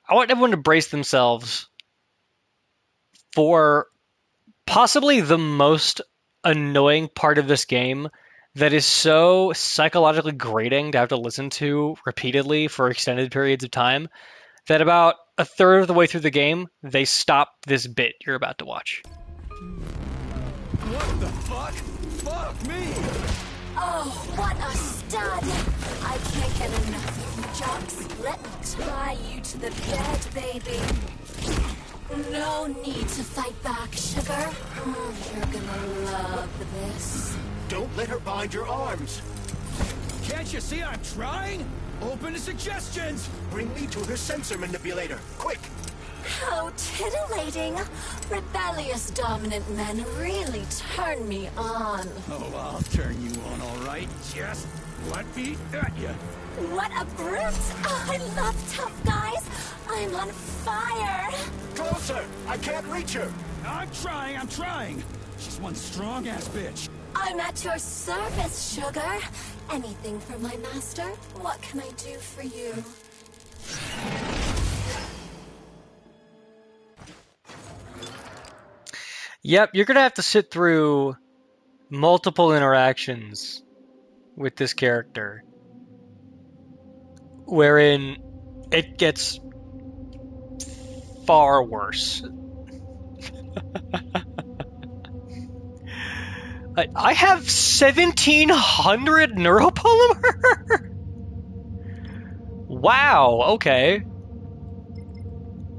I want everyone to brace themselves for possibly the most annoying part of this game that is so psychologically grating to have to listen to repeatedly for extended periods of time that about a third of the way through the game, they stop this bit you're about to watch. What the fuck? Fuck me! Oh, what a stud! I can't get enough of you, Jocks. Let me tie you to the bed, baby. No need to fight back, sugar. You're gonna love this. Don't let her bind your arms. Can't you see I'm trying? Open to suggestions! Bring me to her sensor manipulator, quick! How titillating. Rebellious dominant men really turn me on. Oh, I'll turn you on, all right. Just let me at you. What a brute! Oh, I love tough guys. I'm on fire. Closer! I can't reach her! I'm trying. She's one strong-ass bitch. I'm at your service, sugar. Anything for my master? What can I do for you? Yep, you're going to have to sit through multiple interactions with this character, wherein it gets far worse. I have 1,700 neuropolymer? Wow, okay.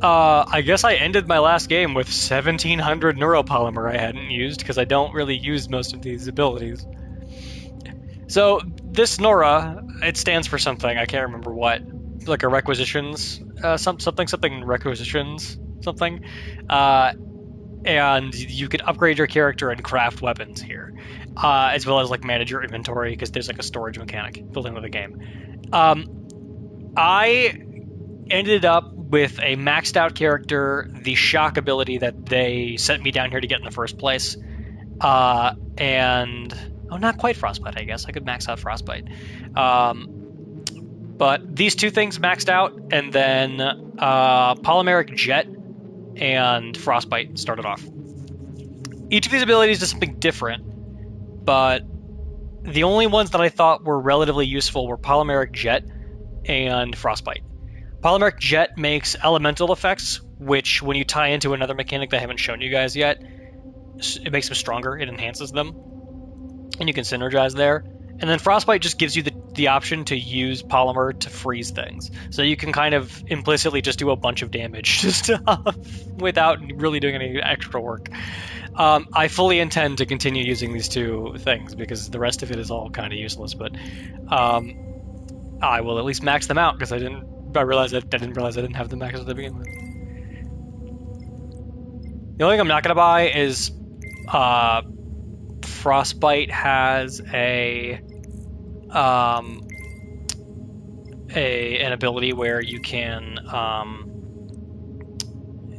I guess I ended my last game with 1,700 neuropolymer I hadn't used, because I don't really use most of these abilities. So, this Nora, it stands for something, I can't remember what. Like a requisitions, something requisitions, something. And you can upgrade your character and craft weapons here, as well as like manage your inventory, because there's like a storage mechanic built into the game. I ended up with a maxed out character, the shock ability that they sent me down here to get in the first place, and not quite frostbite. I guess I could max out frostbite, but these two things maxed out, and then polymeric jet and frostbite started off. Each of these abilities does something different, but the only ones that I thought were relatively useful were polymeric jet and frostbite. Polymeric jet makes elemental effects, which when you tie into another mechanic that I haven't shown you guys yet, it makes them stronger, it enhances them, and you can synergize there. And then frostbite just gives you the option to use polymer to freeze things. So you can kind of implicitly just do a bunch of damage to stuff without really doing any extra work. I fully intend to continue using these two things because the rest of it is all kind of useless, but I will at least max them out because I didn't realized I didn't realize I didn't have the max at the beginning with. The only thing I'm not gonna buy is Frostbite has an ability where you can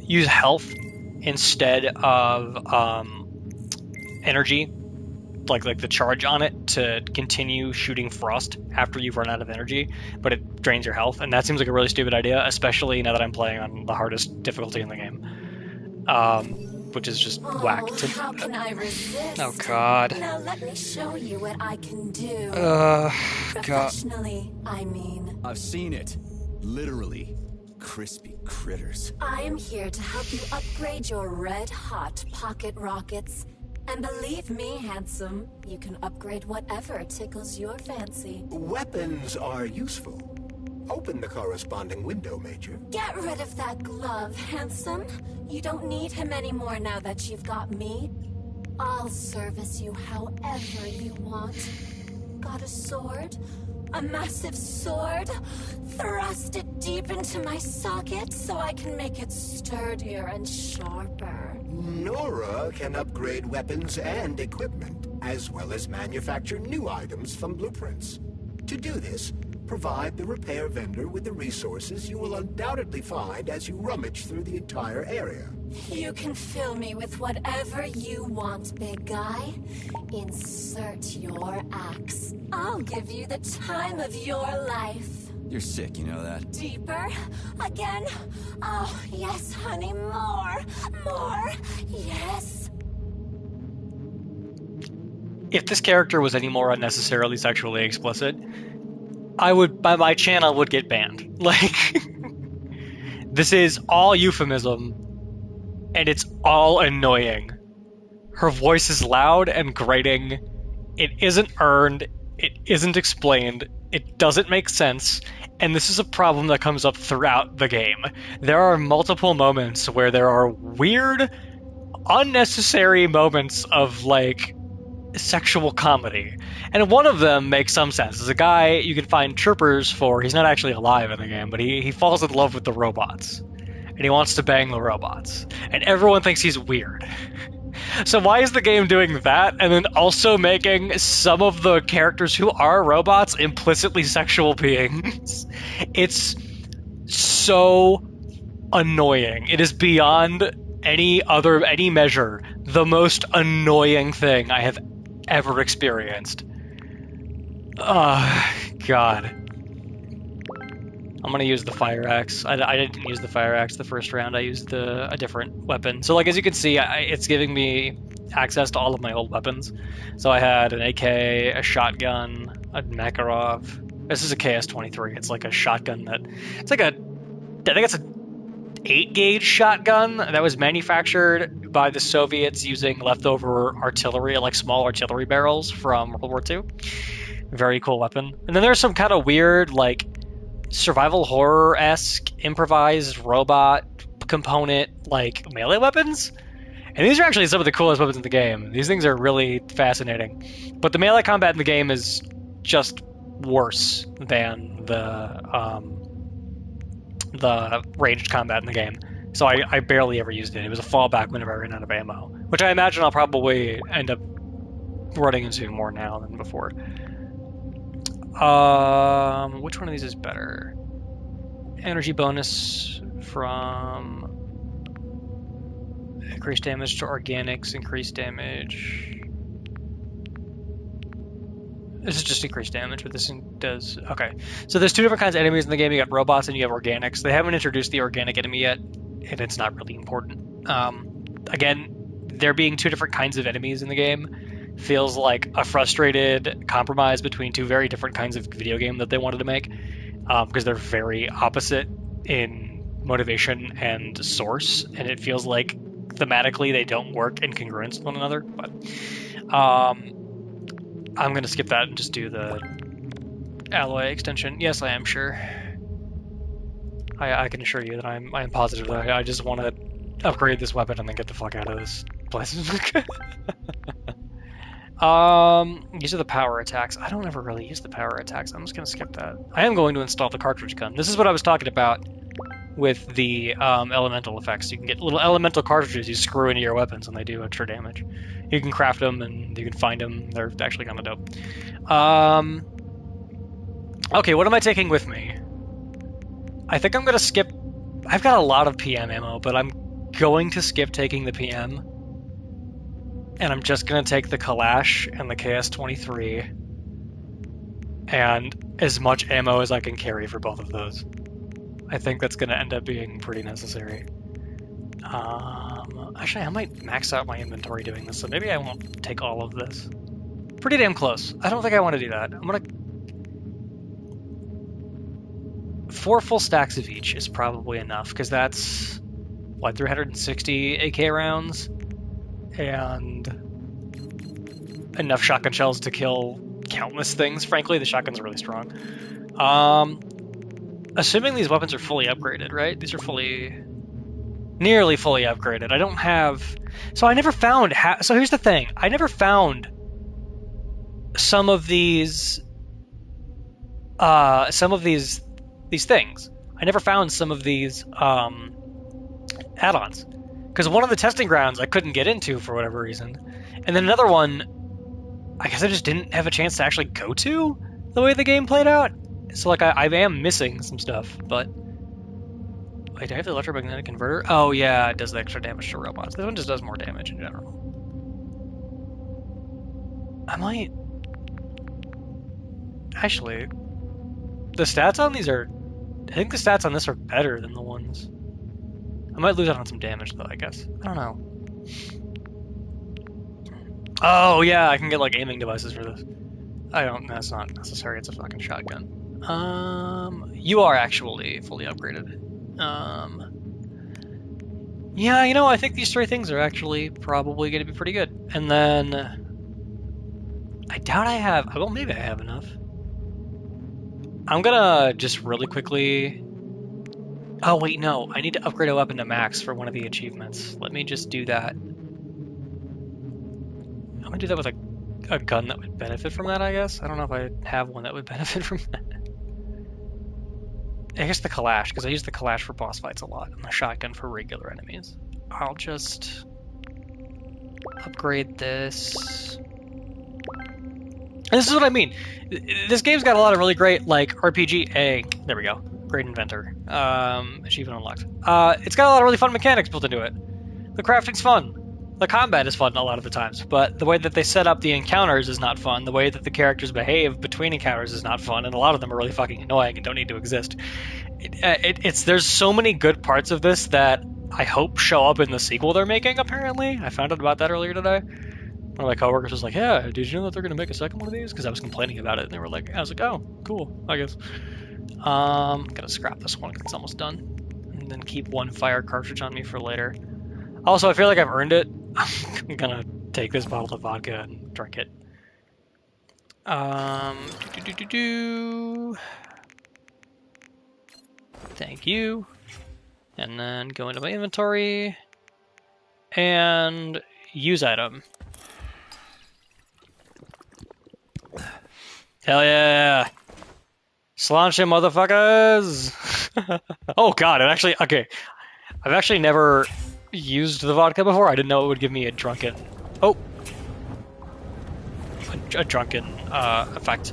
use health instead of energy, like the charge on it, to continue shooting frost after you've run out of energy, but it drains your health, and that seems like a really stupid idea, especially now that I'm playing on the hardest difficulty in the game, which is just whack. How can I resist? Oh God. Now let me show you what I can do. God. Professionally, I mean. I've seen it. Literally. Crispy critters. I am here to help you upgrade your red-hot pocket rockets. And believe me, handsome, you can upgrade whatever tickles your fancy. Weapons are useful. Open the corresponding window, Major. Get rid of that glove, handsome. You don't need him anymore now that you've got me. I'll service you however you want. Got a sword? A massive sword? Thrust it deep into my socket so I can make it sturdier and sharper. Nora can upgrade weapons and equipment, as well as manufacture new items from blueprints. To do this, provide the repair vendor with the resources you will undoubtedly find as you rummage through the entire area. You can fill me with whatever you want, big guy. Insert your axe. I'll give you the time of your life. You're sick, you know that? Deeper? Again? Oh, yes, honey, more. More. Yes. If this character was any more unnecessarily sexually explicit, my channel would get banned. Like, this is all euphemism, and it's all annoying. Her voice is loud and grating. It isn't earned. It isn't explained. It doesn't make sense. And this is a problem that comes up throughout the game. There are multiple moments where there are weird, unnecessary moments of, like, sexual comedy. And one of them makes some sense. There's a guy you can find troopers for. He's not actually alive in the game, but he falls in love with the robots. And he wants to bang the robots. And everyone thinks he's weird. So why is the game doing that and then also making some of the characters who are robots implicitly sexual beings? It's so annoying. It is beyond any measure the most annoying thing I have ever experienced. Oh, God. I'm gonna use the fire axe. I didn't use the fire axe the first round. I used a different weapon. So, like, as you can see, it's giving me access to all of my old weapons. So I had an AK, a shotgun, a Makarov. This is a KS-23. It's like a shotgun I think it's an 8-gauge shotgun that was manufactured by the Soviets using leftover artillery, like small artillery barrels from World War II. Very cool weapon. And then there's some kind of weird, like, survival horror-esque improvised robot component, like, melee weapons. And these are actually some of the coolest weapons in the game. These things are really fascinating. But the melee combat in the game is just worse than the ranged combat in the game. So I barely ever used it. It was a fallback whenever I ran out of ammo, which I imagine I'll probably end up running into more now than before. Which one of these is better? Energy bonus from increased damage to organics, increased damage. This is just increased damage, but this does... Okay. So there's two different kinds of enemies in the game. You got robots and you have organics. They haven't introduced the organic enemy yet, and it's not really important. Again, there being two different kinds of enemies in the game feels like a frustrated compromise between two very different kinds of video game that they wanted to make, because they're very opposite in motivation and source, and it feels like thematically they don't work in congruence with one another. But I'm going to skip that and just do the alloy extension. Yes, I am sure. I can assure you that I am positive that I just want to upgrade this weapon and then get the fuck out of this place. These are the power attacks. I don't ever really use the power attacks. I'm just gonna skip that. I am going to install the cartridge gun. This is what I was talking about with the elemental effects. You can get little elemental cartridges you screw into your weapons and they do extra damage. You can craft them and you can find them. They're actually kind of dope. Okay, what am I taking with me? I think I'm gonna skip... I've got a lot of PM ammo, but I'm going to skip taking the PM. And I'm just gonna take the Kalash and the KS-23. And as much ammo as I can carry for both of those. I think that's gonna end up being pretty necessary. Actually, I might max out my inventory doing this, so maybe I won't take all of this. Pretty damn close. I don't think I want to do that. I'm gonna... 4 full stacks of each is probably enough, because that's, what, 360 AK rounds? And enough shotgun shells to kill countless things. Frankly, the shotgun's are really strong. Assuming these weapons are fully upgraded, right? These are nearly fully upgraded. I don't have... So I never found... So here's the thing. I never found some of these things. I never found some of these add-ons. Because one of the testing grounds I couldn't get into for whatever reason. And then another one, I guess I just didn't have a chance to actually go to the way the game played out. So like I am missing some stuff, but... Wait, do I have the electromagnetic converter? Oh yeah, it does the extra damage to robots. This one just does more damage in general. I might... Actually, the stats on these are... I think the stats on this are better than the ones... I might lose out on some damage though, I guess. I don't know. Oh yeah, I can get like aiming devices for this. That's not necessary, it's a fucking shotgun. You are actually fully upgraded. Yeah, you know, I think these 3 things are actually probably going to be pretty good. And then... I doubt I have... Well, maybe I have enough. I'm gonna just really quickly... Oh, wait, no. I need to upgrade a weapon to max for one of the achievements. Let me just do that. I'm gonna do that with a gun that would benefit from that, I guess. I don't know if I have one that would benefit from that. I guess the Kalash, because I use the Kalash for boss fights a lot, and the shotgun for regular enemies. I'll just upgrade this. And this is what I mean. This game's got a lot of really great, like, RPG. There we go. Great inventor. Achievement unlocked. It's got a lot of really fun mechanics built into it. The crafting's fun. The combat is fun a lot of the times, but the way that they set up the encounters is not fun. The way that the characters behave between encounters is not fun, and a lot of them are really fucking annoying and don't need to exist. There's so many good parts of this that I hope show up in the sequel they're making, apparently. I found out about that earlier today. One of my coworkers was like, yeah, did you know that they're going to make a second one of these? Because I was complaining about it, and they were like, I was like, oh, cool, I guess. I'm going to scrap this one because it's almost done. And then keep one fire cartridge on me for later. Also, I feel like I've earned it. I'm gonna take this bottle of vodka and drink it. Thank you. And then go into my inventory and use item. Hell yeah! Sláinte, motherfuckers! Oh god, it actually... Okay. I've actually never used the vodka before. I didn't know it would give me a drunken... Oh! A drunken effect.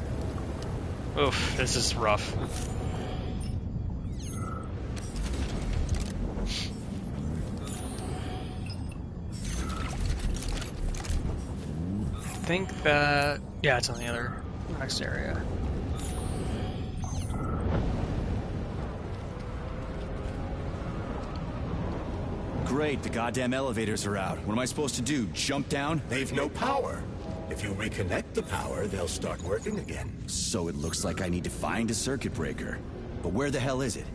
Oof, this is rough. I think that... Yeah, it's on the next area. Great, the goddamn elevators are out. What am I supposed to do, jump down? They've no power. If you reconnect the power, they'll start working again. So it looks like I need to find a circuit breaker. But where the hell is it?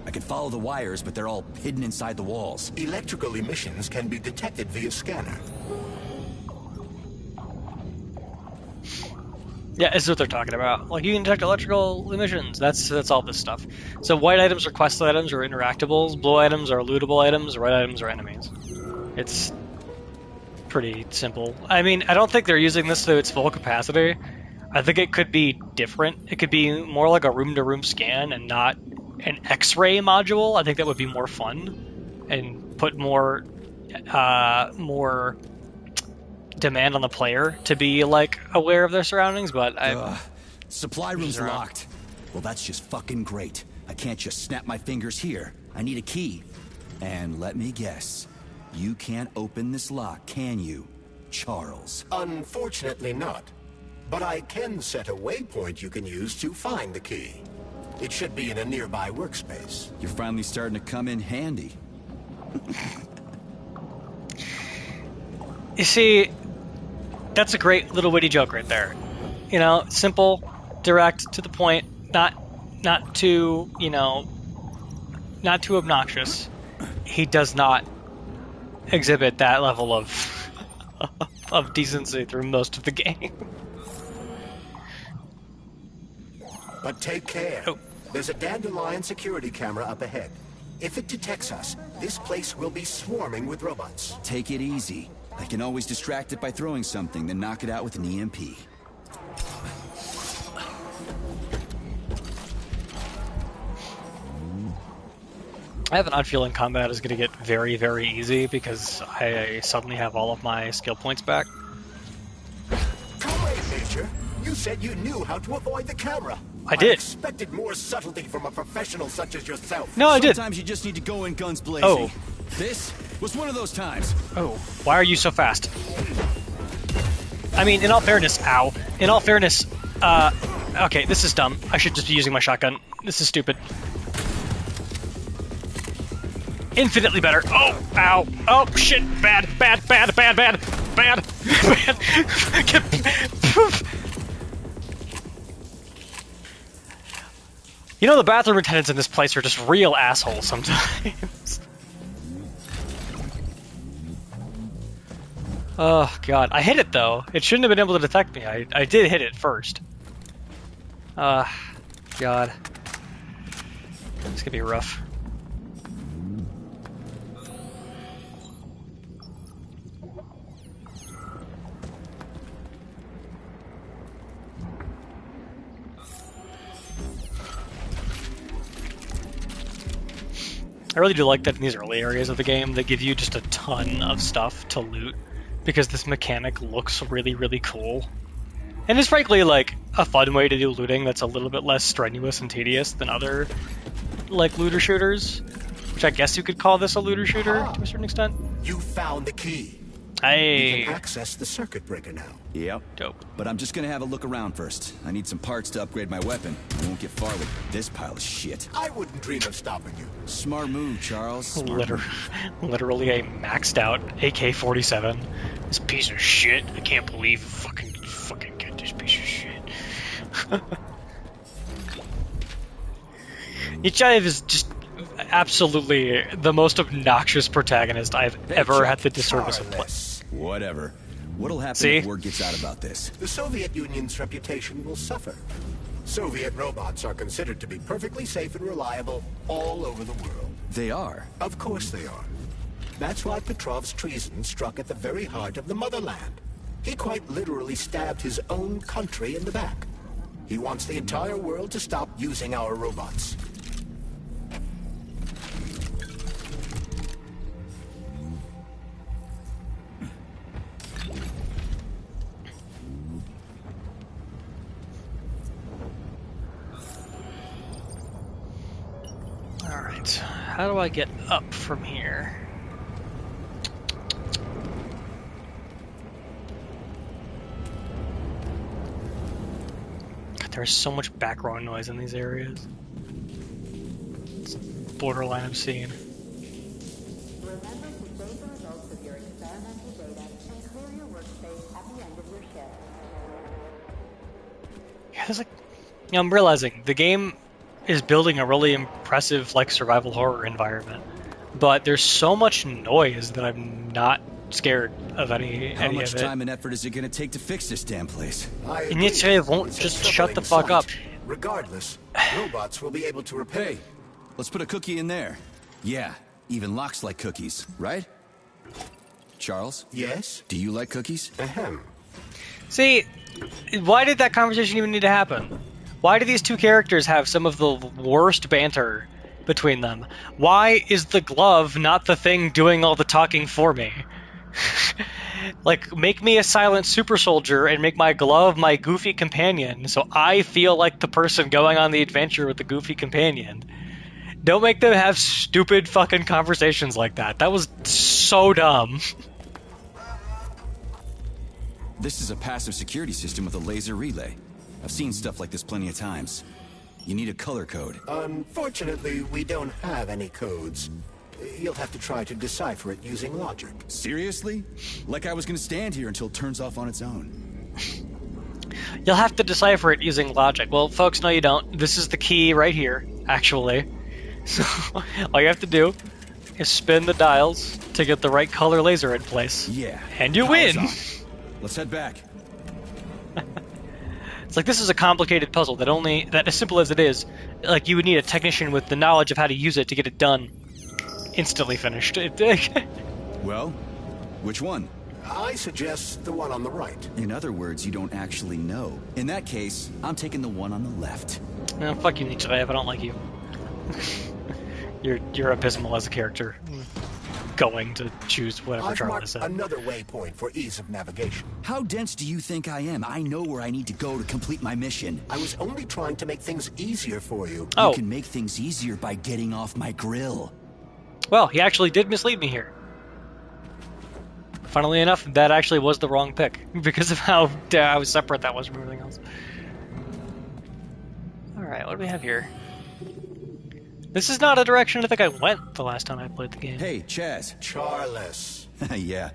I can follow the wires, but they're all hidden inside the walls. Electrical emissions can be detected via scanner. Yeah, this is what they're talking about. Like, you can detect electrical emissions. That's all this stuff. So white items are quest items or interactables. Blue items are lootable items. Red items are enemies. It's pretty simple. I mean, I don't think they're using this to its full capacity. I think it could be different. It could be more like a room-to-room scan and not an X-ray module. I think that would be more fun and put more demand on the player to be like aware of their surroundings. But supply room's locked. Well, that's just fucking great. I can't just snap my fingers here. I need a key. And let me guess, you can't open this lock, can you, Charles? Unfortunately not. But I can set a waypoint you can use to find the key. It should be in a nearby workspace. You're finally starting to come in handy. You see, that's a great little witty joke right there. You know, simple, direct, to the point, not too, you know, not too obnoxious. He does not exhibit that level of decency through most of the game. But take care. Oh. There's a Dandelion security camera up ahead. If it detects us, this place will be swarming with robots. Take it easy. I can always distract it by throwing something, then knock it out with an EMP. I have an odd feeling combat is going to get very, very easy because I suddenly have all of my skill points back. Come away, Major. You said you knew how to avoid the camera. I did. Expected more subtlety from a professional such as yourself. No, I did. Sometimes you just need to go in guns blazing. Oh. This was one of those times. Oh, why are you so fast? I mean, in all fairness, ow. In all fairness, okay, this is dumb. I should just be using my shotgun. This is stupid. Infinitely better. Oh, ow. Oh, shit. Bad, bad, bad, bad, bad, bad, bad. You know, the bathroom attendants in this place are just real assholes sometimes. Oh, God. I hit it, though. It shouldn't have been able to detect me. I did hit it first. God. It's gonna be rough. I really do like that in these early areas of the game, they give you just a ton of stuff to loot, because this mechanic looks really, really cool. And it's frankly, like, a fun way to do looting that's a little bit less strenuous and tedious than other, like, looter shooters. Which I guess you could call this a looter shooter, to a certain extent. You found the key. Hey. You can access the circuit breaker now. Yep. Dope. But I'm just gonna have a look around first. I need some parts to upgrade my weapon. I won't get far with this pile of shit. I wouldn't dream of stopping you. Smart move, Charles. Smart move. Literally a maxed out AK-47. This piece of shit. I can't believe fucking get this piece of shit. Ichaev is just absolutely the most obnoxious protagonist I've ever had the disservice of playing. Whatever. What'll happen See? if word gets out about this? The Soviet Union's reputation will suffer. Soviet robots are considered to be perfectly safe and reliable all over the world. They are? Of course they are. That's why Petrov's treason struck at the very heart of the motherland. He quite literally stabbed his own country in the back. He wants the entire world to stop using our robots. Alright, how do I get up from here? God, there's so much background noise in these areas. It's borderline obscene. Remember to save the results of your experimental data and clear your workspace at the end of your shift. Yeah, there's like, you know, I'm realizing the game is building a really impressive, like, survival horror environment, but there's so much noise that I'm not scared of any How much of it. time and effort is it gonna take to fix this damn place? And yet they won't It's a just shut the troubling fuck up. sight. Regardless, robots will be able to repair. Hey, let's put a cookie in there. Yeah, even locks like cookies, right? Charles? Yes? Do you like cookies? Ahem. See, why did that conversation even need to happen? Why do these two characters have some of the worst banter between them? Why is the glove not the thing doing all the talking for me? Like, make me a silent super soldier and make my glove my goofy companion, so I feel like the person going on the adventure with the goofy companion. Don't make them have stupid fucking conversations like that. That was so dumb. This is a passive security system with a laser relay. I've seen stuff like this plenty of times. You need a color code. Unfortunately, we don't have any codes. You'll have to try to decipher it using logic. Seriously? Like I was gonna stand here until it turns off on its own. You'll have to decipher it using logic. Well, folks, no you don't. This is the key right here, actually. So, all you have to do is spin the dials to get the right color laser in place. Yeah. And you Power's win! on. Let's head back. It's like this is a complicated puzzle that as simple as it is, like you would need a technician with the knowledge of how to use it to get it done. Instantly finished. Well, which one? I suggest the one on the right. In other words, you don't actually know. In that case, I'm taking the one on the left. Oh, fuck you, Nichirev, I don't like you. You're abysmal as a character. Going to choose whatever I've Charlie marked said. another waypoint for ease of navigation. How dense do you think I am? I know where I need to go to complete my mission. I was only trying to make things easier for you. Oh. You can make things easier by getting off my grill. Well, he actually did mislead me here. Funnily enough, that actually was the wrong pick because of how separate that was from everything else. Alright, what do we have here? This is not a direction I think I went the last time I played the game. Hey, Chaz. Charles. Yeah.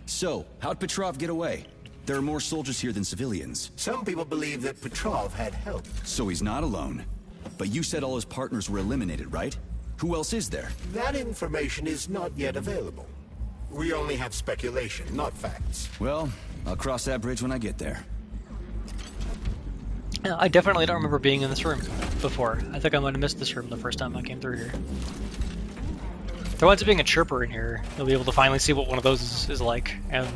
So, how'd Petrov get away? There are more soldiers here than civilians. Some people believe that Petrov had help. So he's not alone. But you said all his partners were eliminated, right? Who else is there? That information is not yet available. We only have speculation, not facts. Well, I'll cross that bridge when I get there. Yeah, I definitely don't remember being in this room before. I think I might have missed this room the first time I came through here. There winds up being a chirper in here. You'll be able to finally see what one of those is like, and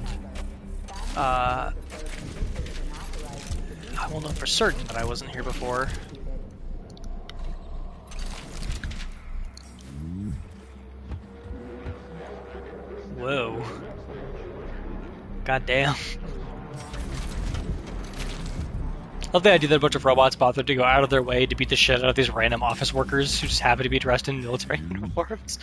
I will know for certain that I wasn't here before. Whoa. Goddamn. I love the idea that a bunch of robots bothered to go out of their way to beat the shit out of these random office workers who just happen to be dressed in military uniforms.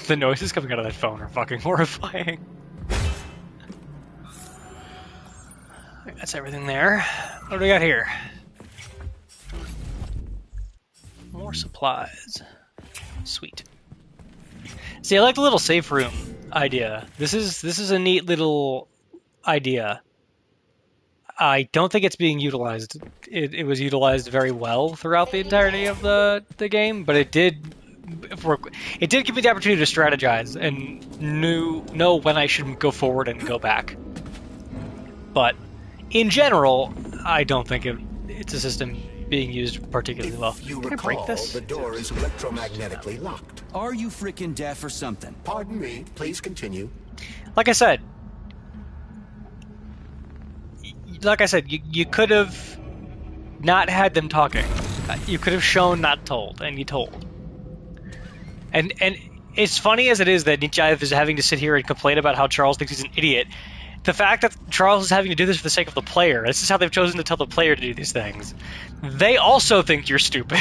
The noises coming out of that phone are fucking horrifying. That's everything there. What do we got here? More supplies. Sweet. See, I like the little safe room idea. This is a neat little idea. I don't think it's being utilized. It was utilized very well throughout the entirety of the game, but it did give me the opportunity to strategize and know when I should go forward and go back. But in general, I don't think it's a system being used particularly well. If you Can I recall, break this? the door is electromagnetically locked. Are you freaking deaf or something? Pardon me, please continue. Like I said, you could have not had them talking. You could have shown, not told, and you told. And as funny as it is that Nichirev is having to sit here and complain about how Charles thinks he's an idiot, the fact that Charles is having to do this for the sake of the player, this is how they've chosen to tell the player to do these things. They also think you're stupid.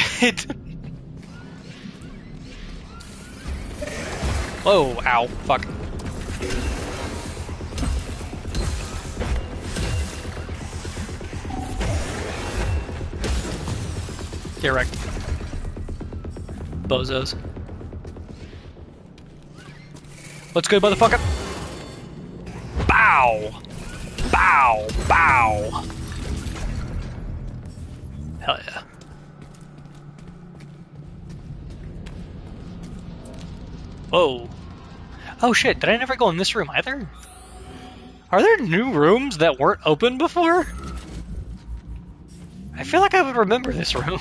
Whoa, ow, fuck. Get wrecked. Bozos. What's good, motherfucker? Bow! Bow! Bow! Hell yeah. Whoa. Oh shit, did I never go in this room either? Are there new rooms that weren't open before? I feel like I would remember this room.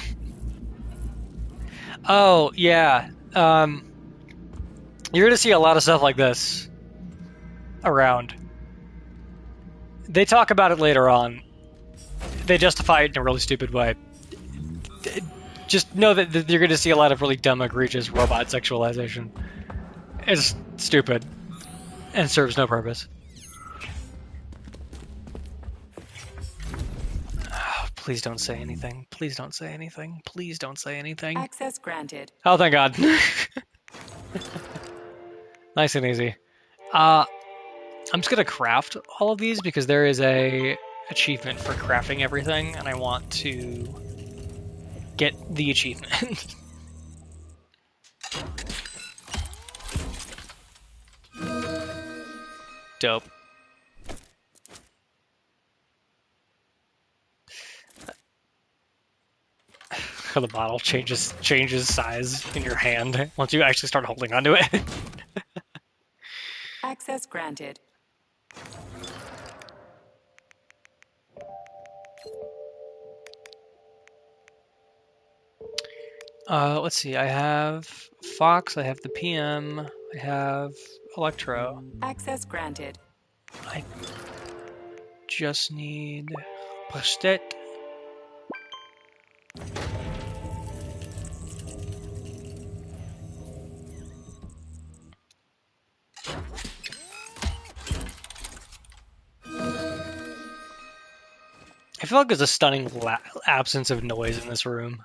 Oh, yeah. You're gonna see a lot of stuff like this around. They talk about it later on. They justify it in a really stupid way. Just know that you're gonna see a lot of really dumb, egregious robot sexualization. It's stupid and serves no purpose. Oh, please don't say anything. Please don't say anything. Please don't say anything. Access granted. Oh, thank God. Nice and easy. I'm just gonna craft all of these because there is a achievement for crafting everything, and I want to get the achievement. Dope. How the bottle changes size in your hand once you actually start holding onto it. Access granted. Let's see. I have Fox. I have the PM. I have Electro. Access granted. I just need Post-it. I feel like there's a stunning absence of noise in this room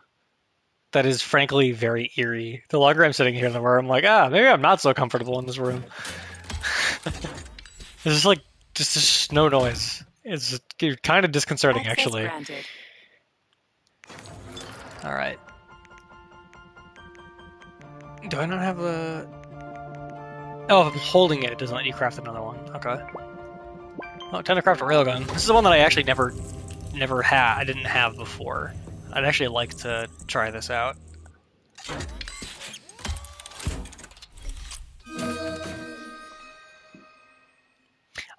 that is frankly very eerie. The longer I'm sitting here in the room, I'm like, maybe I'm not so comfortable in this room. There's just no noise. It's kind of disconcerting, Access actually. granted. All right. Do I not have a... Oh, if I'm holding it, it doesn't let you craft another one. Okay. Oh, time to craft a railgun. This is the one that I actually never had. I didn't have before. I'd actually like to try this out. I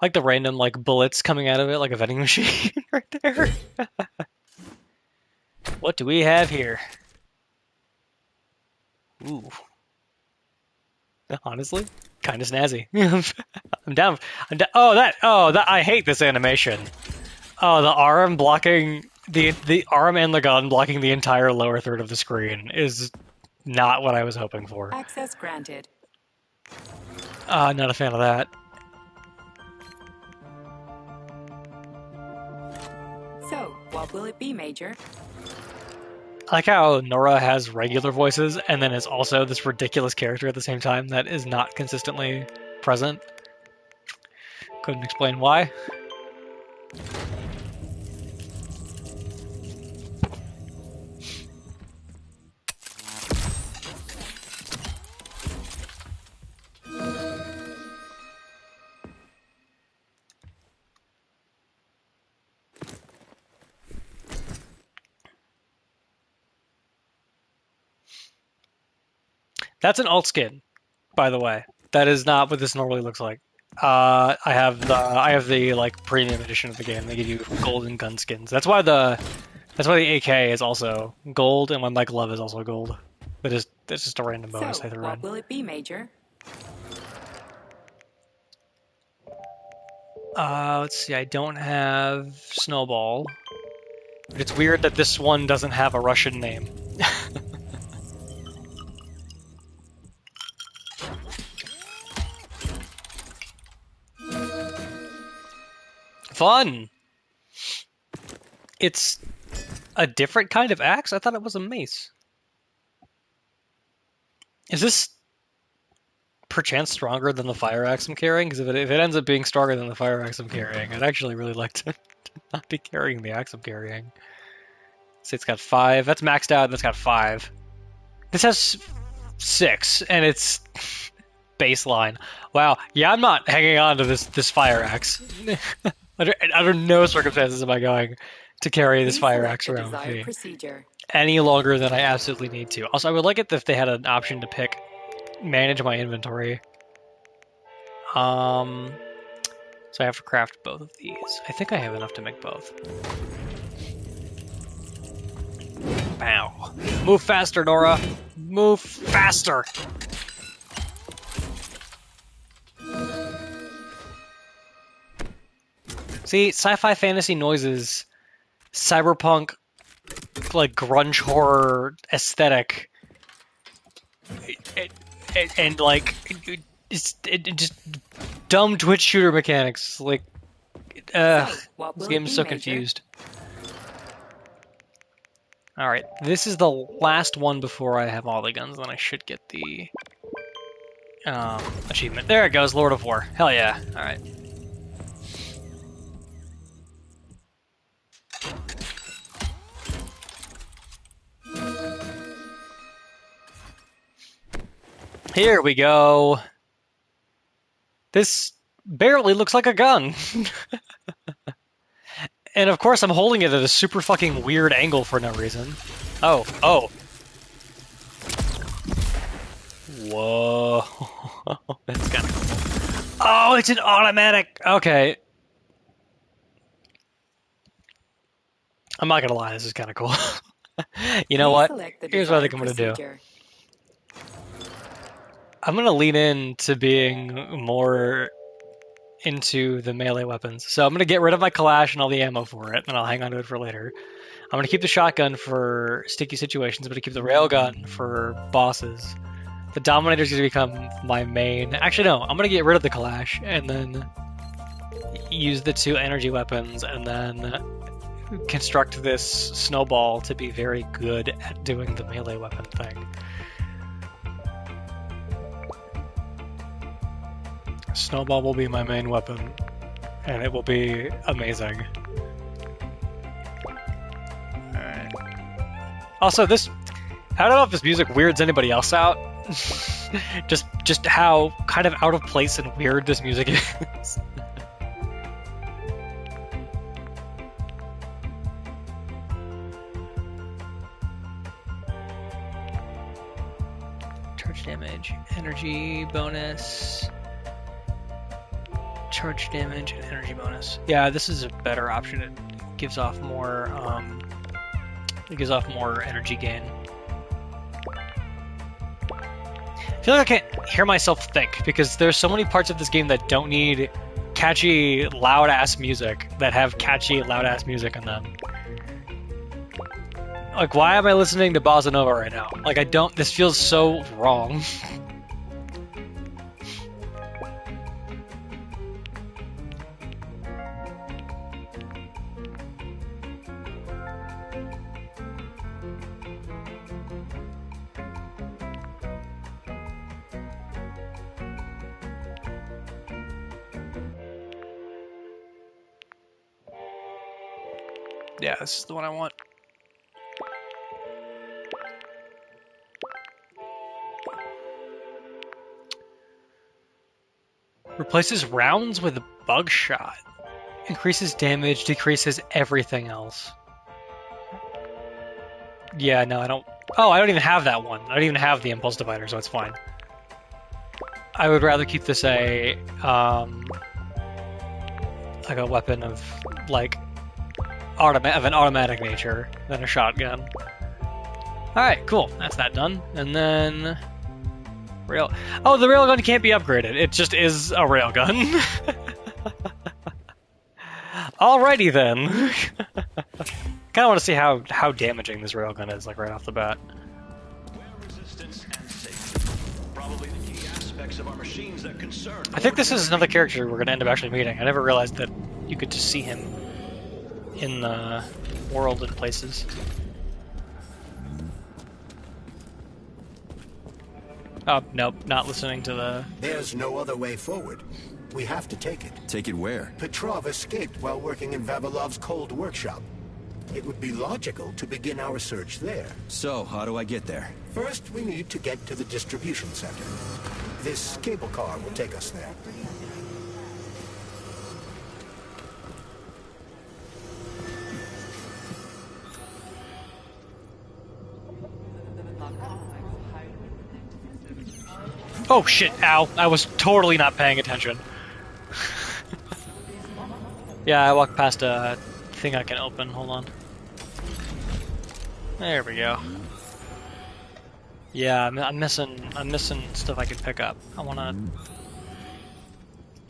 like the random bullets coming out of it like a vending machine right there. What do we have here? Ooh. Honestly, kind of snazzy. I'm down. Oh, that. I hate this animation. Oh, the arm blocking the arm and the gun blocking the entire lower third of the screen is not what I was hoping for. Access granted. Not a fan of that. So, what will it be, Major? I like how Nora has regular voices and then is also this ridiculous character at the same time that is not consistently present. Couldn't explain why. That's an alt skin, by the way. That is not what this normally looks like. I have the premium edition of the game. They give you golden gun skins. That's why the AK is also gold, and my glove is also gold. It's just a random bonus I threw in. What will it be, Major? Let's see. I don't have Snowball. But it's weird that this one doesn't have a Russian name. Fun! It's a different kind of axe? I thought it was a mace. Is this perchance stronger than the fire axe I'm carrying? Because if it ends up being stronger than the fire axe I'm carrying, I'd actually really like to not be carrying the axe I'm carrying. See, it's got 5. That's maxed out. That's got 5. This has 6, and it's baseline. Wow. Yeah, I'm not hanging on to this fire axe. Under no circumstances am I going to carry this fire axe around with me any longer than I absolutely need to. Also, I would like it if they had an option to manage my inventory. So I have to craft both of these. I think I have enough to make both. Pow. Move faster, Nora. Move faster. See, sci-fi fantasy noises, cyberpunk, like grunge horror aesthetic, and like just dumb Twitch shooter mechanics. Like, this game is so confused. All right, this is the last one before I have all the guns. Then I should get the achievement. There it goes, Lord of War. Hell yeah! All right. Here we go. This barely looks like a gun. And of course I'm holding it at a super fucking weird angle for no reason. Oh. Whoa. That's kind of cool. Oh, it's an automatic. Okay. I'm not gonna lie, this is kind of cool. You know what? Here's what I think I'm gonna do. I'm gonna lean into being more into the melee weapons. So I'm gonna get rid of my Kalash and all the ammo for it, and I'll hang on to it for later. I'm gonna keep the shotgun for sticky situations, but to keep the railgun for bosses. The Dominator's gonna become my main. Actually, no. I'm gonna get rid of the Kalash and then use the 2 energy weapons, and then construct this snowball to be very good at doing the melee weapon thing. Snowball will be my main weapon, and it will be amazing. Alright. Also, this... I don't know if this music weirds anybody else out. just how kind of out of place and weird this music is. Charge damage, energy bonus... Charge damage and energy bonus. Yeah, this is a better option. It gives off more. It gives off more energy gain. I feel like I can't hear myself think because there's so many parts of this game that don't need catchy, loud-ass music that have catchy, loud-ass music in them. Like, why am I listening to Bossa Nova right now? Like, I don't. This feels so wrong. Yeah, this is the one I want. Replaces rounds with a bug shot. Increases damage, decreases everything else. Yeah, no, I don't... Oh, I don't even have that one. I don't even have the Impulse Divider, so it's fine. I would rather keep this a... like a weapon of, like... of an automatic nature than a shotgun. Alright, cool. That's that done. And then... Oh, the railgun can't be upgraded. It just is a railgun. Alrighty then. Kind of want to see how damaging this railgun is, like right off the bat. I think this is another character we're going to end up actually meeting. I never realized that you could just see him in the world and places. Oh, nope, not listening to the... There's no other way forward. We have to take it. Take it where? Petrov escaped while working in Vavilov's cold workshop. It would be logical to begin our search there. So, how do I get there? First, we need to get to the distribution center. This cable car will take us there. Oh shit, ow. I was totally not paying attention. Yeah, I walked past a thing I can open. Hold on. There we go. Yeah, I'm missing stuff I could pick up. I wanna...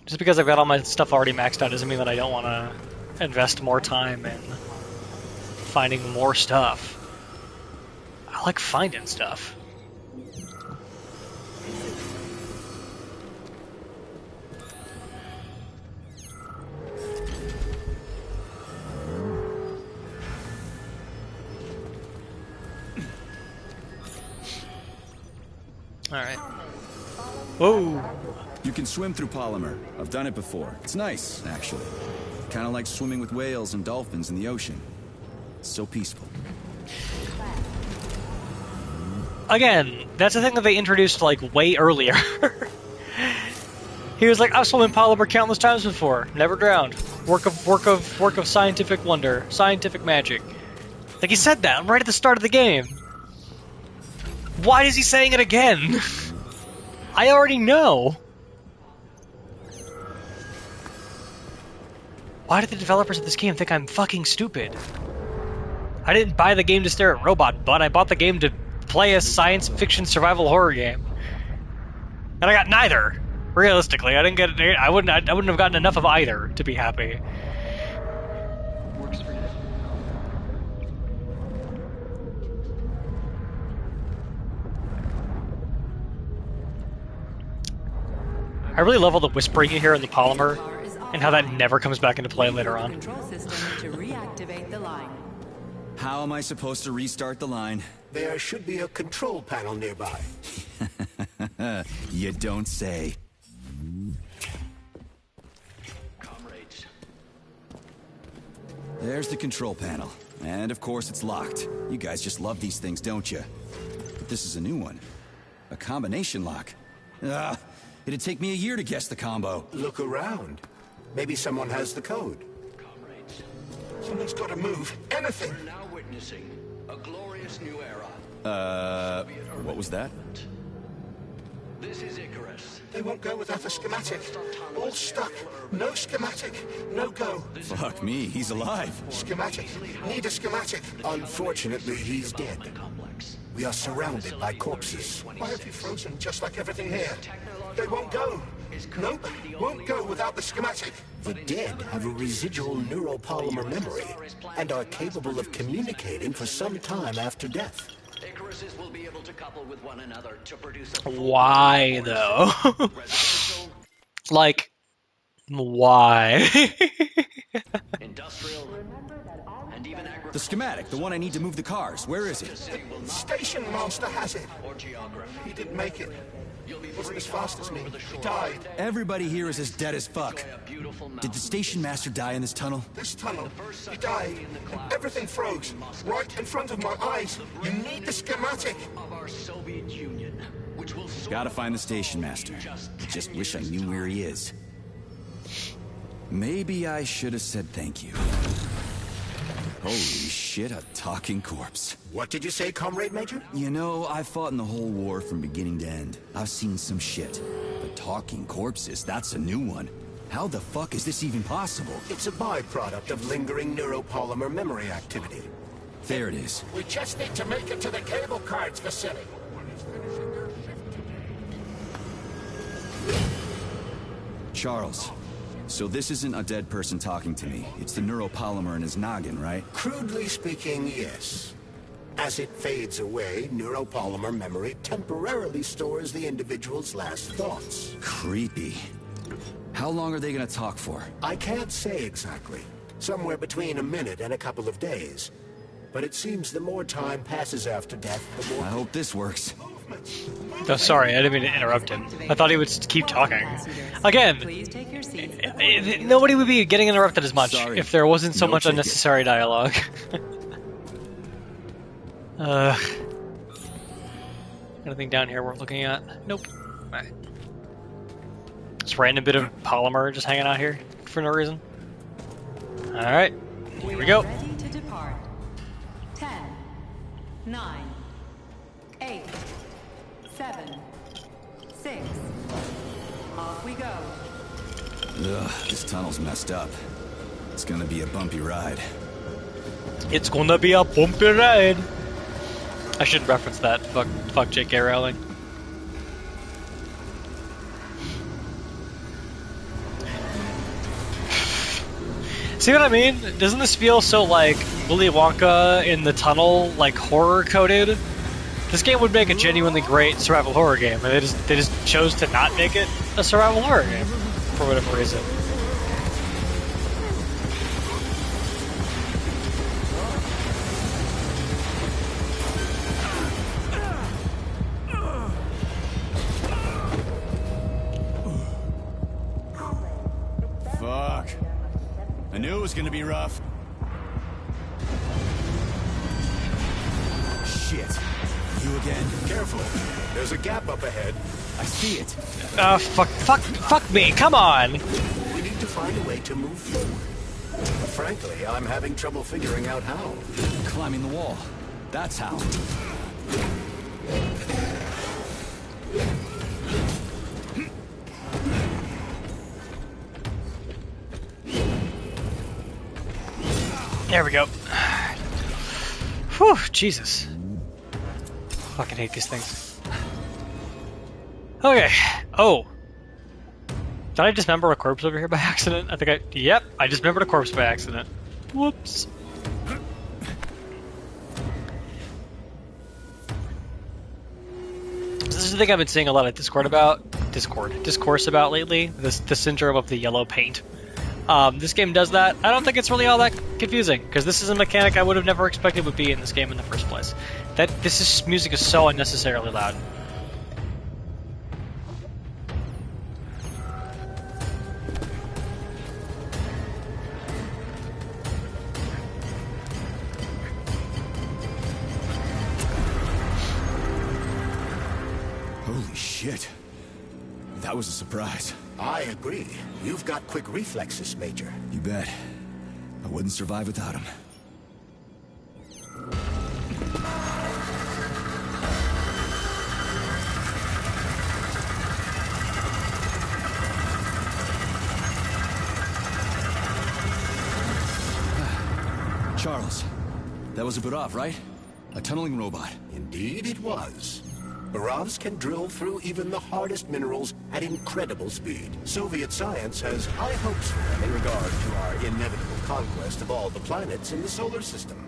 Just because I've got all my stuff already maxed out doesn't mean that I don't wanna invest more time in finding more stuff. I like finding stuff. Alright. Whoa! You can swim through polymer. I've done it before. It's nice, actually. Kind of like swimming with whales and dolphins in the ocean. It's so peaceful. Again, that's the thing that they introduced like way earlier. He was like, I've swum in polymer countless times before, never drowned. Work of scientific wonder, scientific magic. Like he said that right at the start of the game. Why is he saying it again? I already know. Why did the developers of this game think I'm fucking stupid? I didn't buy the game to stare at robot butt. I bought the game to play a science fiction survival horror game, and I got neither. Realistically, I didn't get. I wouldn't have gotten enough of either to be happy. Works for you. I really love all the whispering you hear in the polymer, and how that never comes back into play later on. Control system to reactivate the line. How am I supposed to restart the line? There should be a control panel nearby. You don't say. Comrades. There's the control panel. And of course it's locked. You guys just love these things, don't you? But this is a new one. A combination lock. It'd take me a year to guess the combo. Look around. Maybe someone has the code. Comrades. Someone's got to move. Anything. We're now witnessing a glorious new era. What was that? This is Icarus. They won't go without a schematic. All stuck. No schematic. No go. Fuck me, he's alive. Schematic. Need a schematic. Unfortunately, he's dead. We are surrounded by corpses. Why have you frozen just like everything here? They won't go. Nope, won't go without the schematic. The dead have a residual neuropolymer memory and are capable of communicating for some time after death. Icaruses will be able to couple with one another to produce a Why though? Like, why? industrial and even The schematic, the one I need to move the cars. Where is it? Station master has it. or geography. He didn't make it. He wasn't as fast as me. He died. Everybody here is as dead as fuck. Did the station master die in this tunnel? This tunnel. He died. And everything froze. Right in front of my eyes. You need the schematic. Of our Soviet Union, which will Gotta find the station master. Just wish I knew where he is. Maybe I should have said thank you. Holy shit, a talking corpse. What did you say, Comrade Major? You know, I've fought in the whole war from beginning to end. I've seen some shit. But talking corpses, that's a new one. How the fuck is this even possible? It's a byproduct of lingering neuropolymer memory activity. There it is. We just need to make it to the cable cards facility. Charles, so this isn't a dead person talking to me. It's the neuropolymer in his noggin, right? Crudely speaking, yes. As it fades away, neuropolymer memory temporarily stores the individual's last thoughts. Creepy. How long are they gonna talk for? I can't say exactly. Somewhere between a minute and a couple of days. But it seems the more time passes after death, the more... I hope this works. Oh, sorry, I didn't mean to interrupt him. I thought he would keep talking. Again, Please take your seats. nobody would be getting interrupted as much Sorry. if there wasn't so No much ticket. unnecessary dialogue. Anything down here worth looking at? Nope. Alright. This random bit of polymer just hanging out here for no reason. Alright, here we go. Ready to depart. 10, 9, 8, 7, 6. Off we go. Ugh, this tunnel's messed up. It's gonna be a bumpy ride. It's gonna be a bumpy ride. I shouldn't reference that. Fuck J.K. Rowling. See what I mean? Doesn't this feel so like Willy Wonka in the tunnel, like horror coded? This game would make a genuinely great survival horror game, and they just chose to not make it a survival horror game for whatever reason. Fuck. I knew it was gonna be rough. Shit. You again? Careful. There's a gap up ahead. I see it. Fuck me, come on! We need to find a way to move forward. Frankly, I'm having trouble figuring out how. Climbing the wall. That's how. There we go. Whew, Jesus. Fucking hate these things. Okay. Oh. Did I dismember a corpse over here by accident? Yep, I dismembered a corpse by accident. Whoops. This is the thing I've been seeing a lot of discourse about lately. The syndrome of the yellow paint. This game does that. I don't think it's really all that confusing, because this is a mechanic I would have never expected would be in this game in the first place. Music is so unnecessarily loud. Holy shit. That was a surprise. I agree. You've got quick reflexes, Major. You bet. I wouldn't survive without him. Charles, that was a Barav, right? A tunneling robot. Indeed it was. Baravs can drill through even the hardest minerals at incredible speed. Soviet science has high hopes for them in regard to our inevitable conquest of all the planets in the solar system.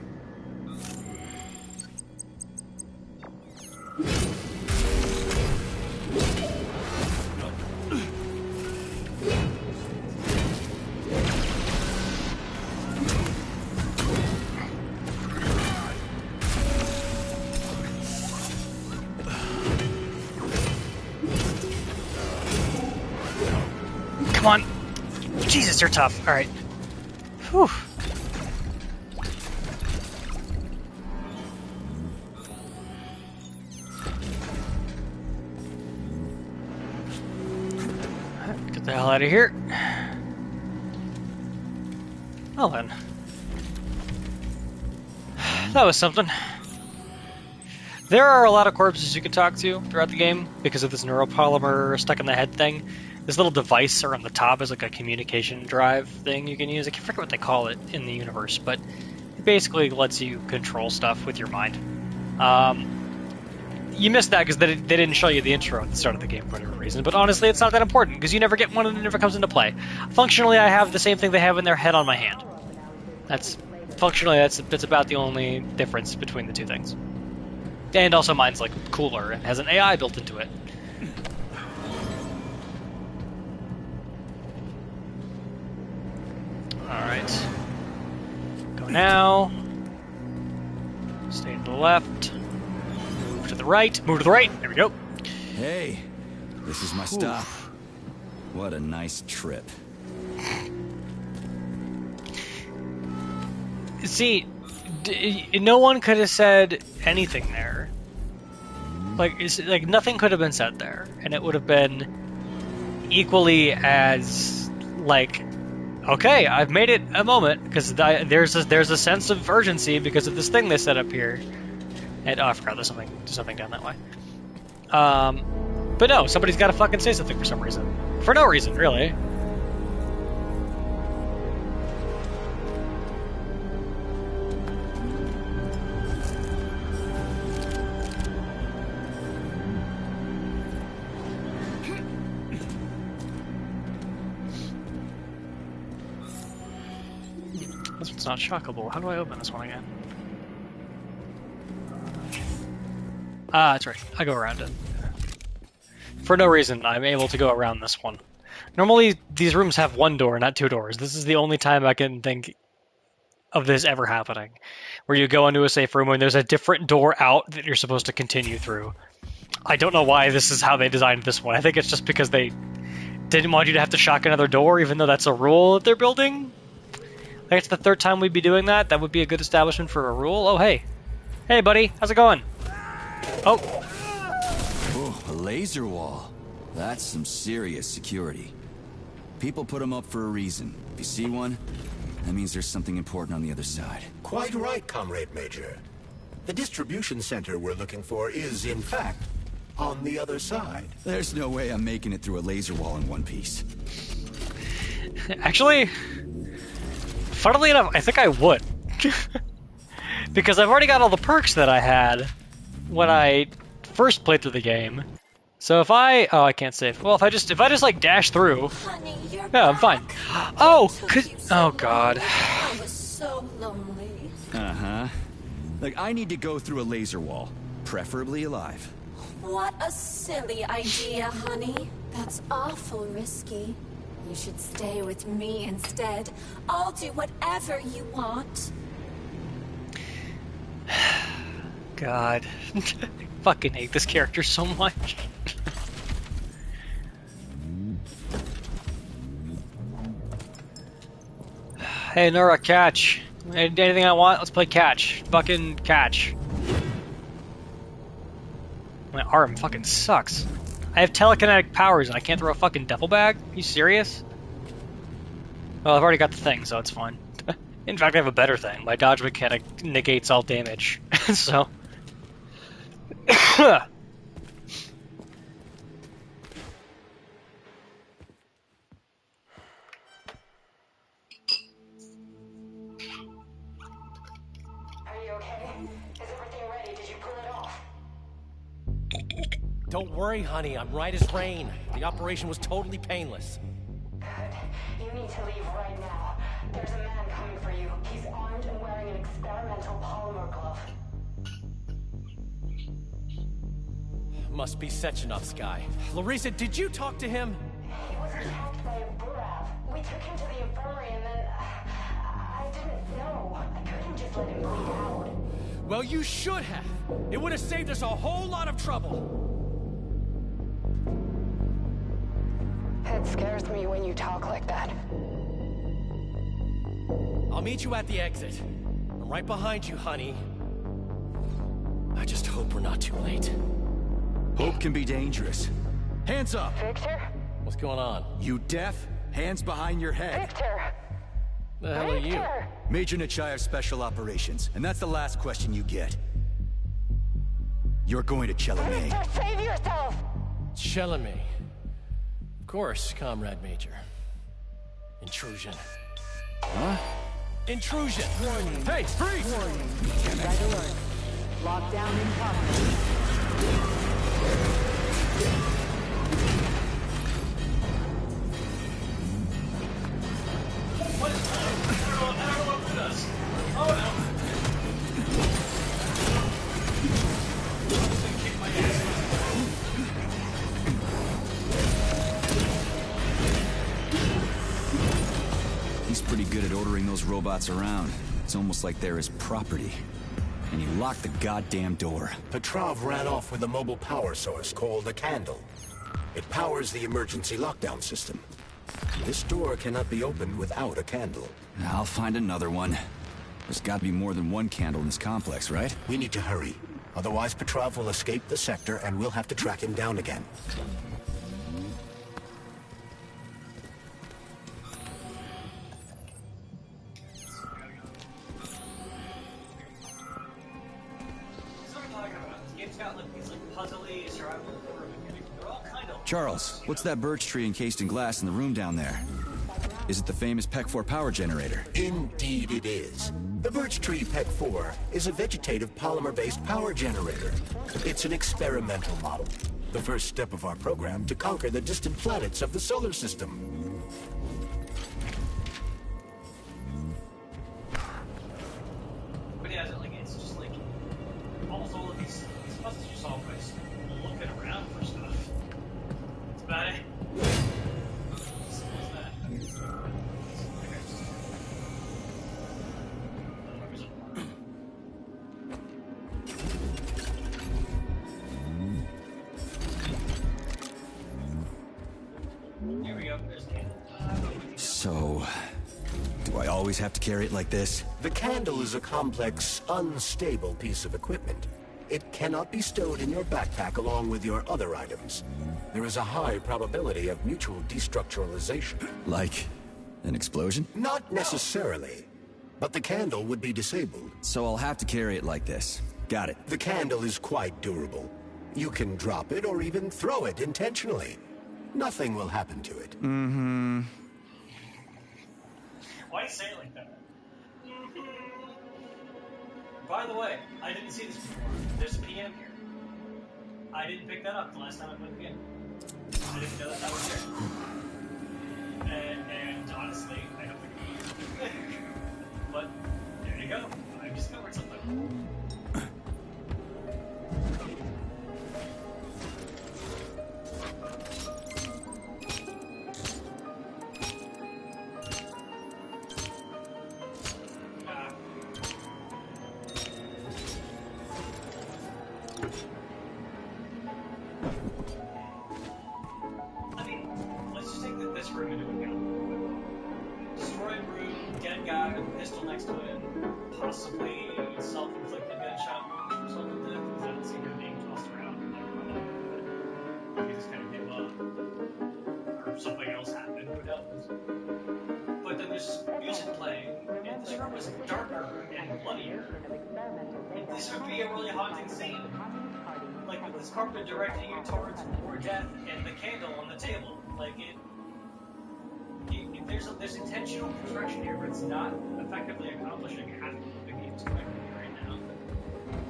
Come on. Jesus, you're tough. Alright. Whew. Get the hell out of here. Well then. That was something. There are a lot of corpses you can talk to throughout the game because of this neuropolymer stuck in the head thing. This little device around the top is like a communication drive thing you can use. I can't forget what they call it in the universe, but it basically lets you control stuff with your mind. You missed that because they didn't show you the intro at the start of the game for whatever reason, but honestly it's not that important because you never get one and it never comes into play. Functionally, I have the same thing they have in their head on my hand. That's about the only difference between the two things. And also mine's like cooler and has an AI built into it. Alright. Go now. Stay to the left. Move to the right. Move to the right. There we go. Hey, this is my stop. What a nice trip. See, no one could have said anything there. Like nothing could have been said there, and it would have been equally as like, okay, I've made it a moment because there's a sense of urgency because of this thing they set up here. And oh, I forgot there's something down that way. But no, somebody's got to fucking say something for some reason, for no reason really. It's not shockable. How do I open this one again? Ah, that's right. I go around it. For no reason, I'm able to go around this one. Normally, these rooms have one door, not two doors. This is the only time I can think of this ever happening. Where you go into a safe room and there's a different door out that you're supposed to continue through. I don't know why this is how they designed this one. I think it's just because they didn't want you to have to shock another door, even though that's a rule that they're building. Like, it's the third time we'd be doing that. That would be a good establishment for a rule. Oh, hey. Hey, buddy. How's it going? Oh. Oh, a laser wall. That's some serious security. People put them up for a reason. If you see one, that means there's something important on the other side. Quite right, Comrade Major. The distribution center we're looking for is, in fact, on the other side. There's no way I'm making it through a laser wall in one piece. Actually, funnily enough, I think I would. Because I've already got all the perks that I had when I first played through the game. So if I... Oh, I can't save. Well, if I just like dash through... Honey, you're Yeah, I'm fine. Oh! Oh, God. I was so lonely. Uh-huh. Like, I need to go through a laser wall. Preferably alive. What a silly idea, honey. That's awful risky. You should stay with me instead. I'll do whatever you want. God. I fucking hate this character so much. Hey, Nora, catch. Anything I want? Let's play catch. Fucking catch. My arm fucking sucks. I have telekinetic powers and I can't throw a fucking duffel bag? Are you serious? Well, I've already got the thing, so it's fine. In fact, I have a better thing. My dodge mechanic negates all damage. So... Don't worry, honey. I'm right as rain. The operation was totally painless. Good. You need to leave right now. There's a man coming for you. He's armed and wearing an experimental polymer glove. Must be Sechenov's guy. Larissa, did you talk to him? He was attacked by a Burav. We took him to the infirmary and then... I didn't know. I couldn't just let him bleed out. Well, you should have. It would have saved us a whole lot of trouble. It scares me when you talk like that. I'll meet you at the exit. I'm right behind you, honey. I just hope we're not too late. Hope can be dangerous. Hands up! Victor? What's going on? You deaf? Hands behind your head. Victor! The hell are you? Major Nechayev Special Operations, and that's the last question you get. You're going to Chelomey. Victor, save yourself! Chelomey. Of course, Comrade Major. Intrusion. Huh? Intrusion! Warning. Hey, freeze! Warning. Red alert. Lockdown in progress. What is that? I don't know what it does. Oh no. He's pretty good at ordering those robots around. It's almost like they're his property. And he locked the goddamn door. Petrov ran off with a mobile power source called a candle. It powers the emergency lockdown system. This door cannot be opened without a candle. I'll find another one. There's got to be more than one candle in this complex, right? We need to hurry. Otherwise, Petrov will escape the sector and we'll have to track him down again. Charles, what's that birch tree encased in glass in the room down there? Is it the famous PEC-4 power generator? Indeed it is. The birch tree PEC-4 is a vegetative polymer-based power generator. It's an experimental model. The first step of our program to conquer the distant planets of the solar system. solves all of these puzzles you solve by just looking around for stuff. That's about it. Here we go. There's the candle. So, do I always have to carry it like this? The candle is a complex, unstable piece of equipment. It cannot be stowed in your backpack along with your other items. There is a high probability of mutual destructuralization. Like an explosion? Not necessarily, but the candle would be disabled. So I'll have to carry it like this. Got it. The candle is quite durable. You can drop it or even throw it intentionally. Nothing will happen to it. Mm-hmm. Why say it like that? By the way, I didn't see this before. There's a PM here. I didn't pick that up the last time I played the game. I didn't know that was there. And honestly, I don't think it was. But there you go. I discovered something. I mean, let's just take this room into account. Destroyed room, dead guy with a pistol next to him, possibly self-inflicted gunshot wound or something like that, because I don't see him being tossed around like running. He just kind of gave up. Or something else happened, who knows. But then there's music playing, and this room is darker and bloodier. And this would be a really haunting scene. Like with this carpet directing you towards more death and the candle on the table. Like there's intentional construction here, but it's not effectively accomplishing half of what the game's trying to do right now.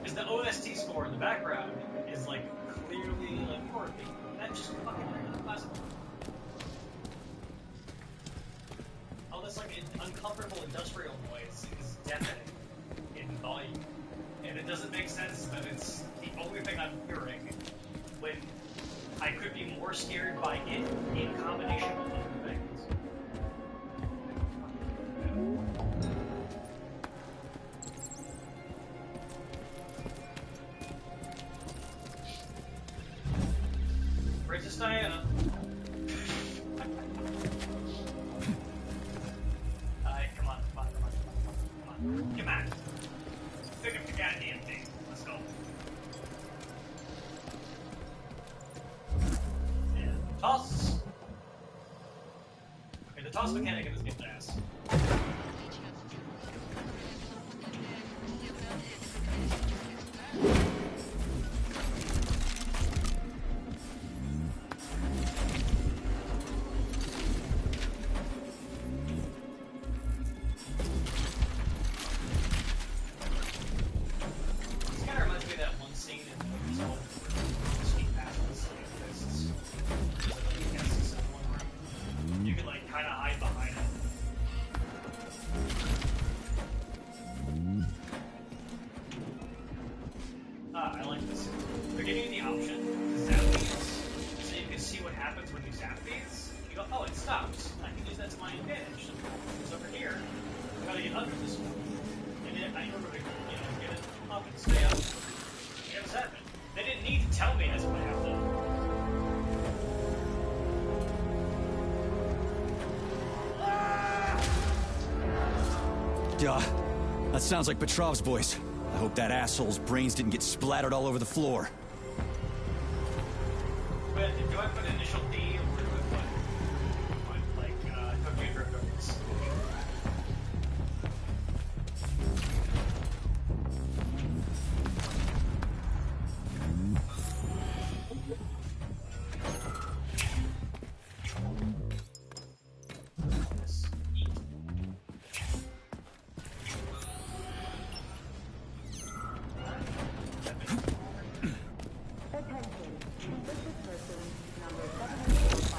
Because the OST score in the background is like clearly like horror theme. That's just fucking unpleasant. All this like uncomfortable industrial noise is deafening in volume. And it doesn't make sense that it's the only thing I'm hearing when I could be more scared by it in combination with other things. Princess Diana. Come on. Come on. Pick up the goddamn thing. Let's go. Yeah. Toss! Okay, the toss mechanic in this game's ass. I like this. They're giving you the option to zap these, so you can see what happens when you zap these. You go, oh, it stops. I can use that to my advantage. So over here, I gotta get under this one. And then I remember to, get it up and stay up. You gotta zap it. They didn't need to tell me that's what I have to. Yeah, that sounds like Petrov's voice. I hope that asshole's brains didn't get splattered all over the floor. But do I put initial D or do I put Tokyo Drift over this? Attention. Suspicious person number 7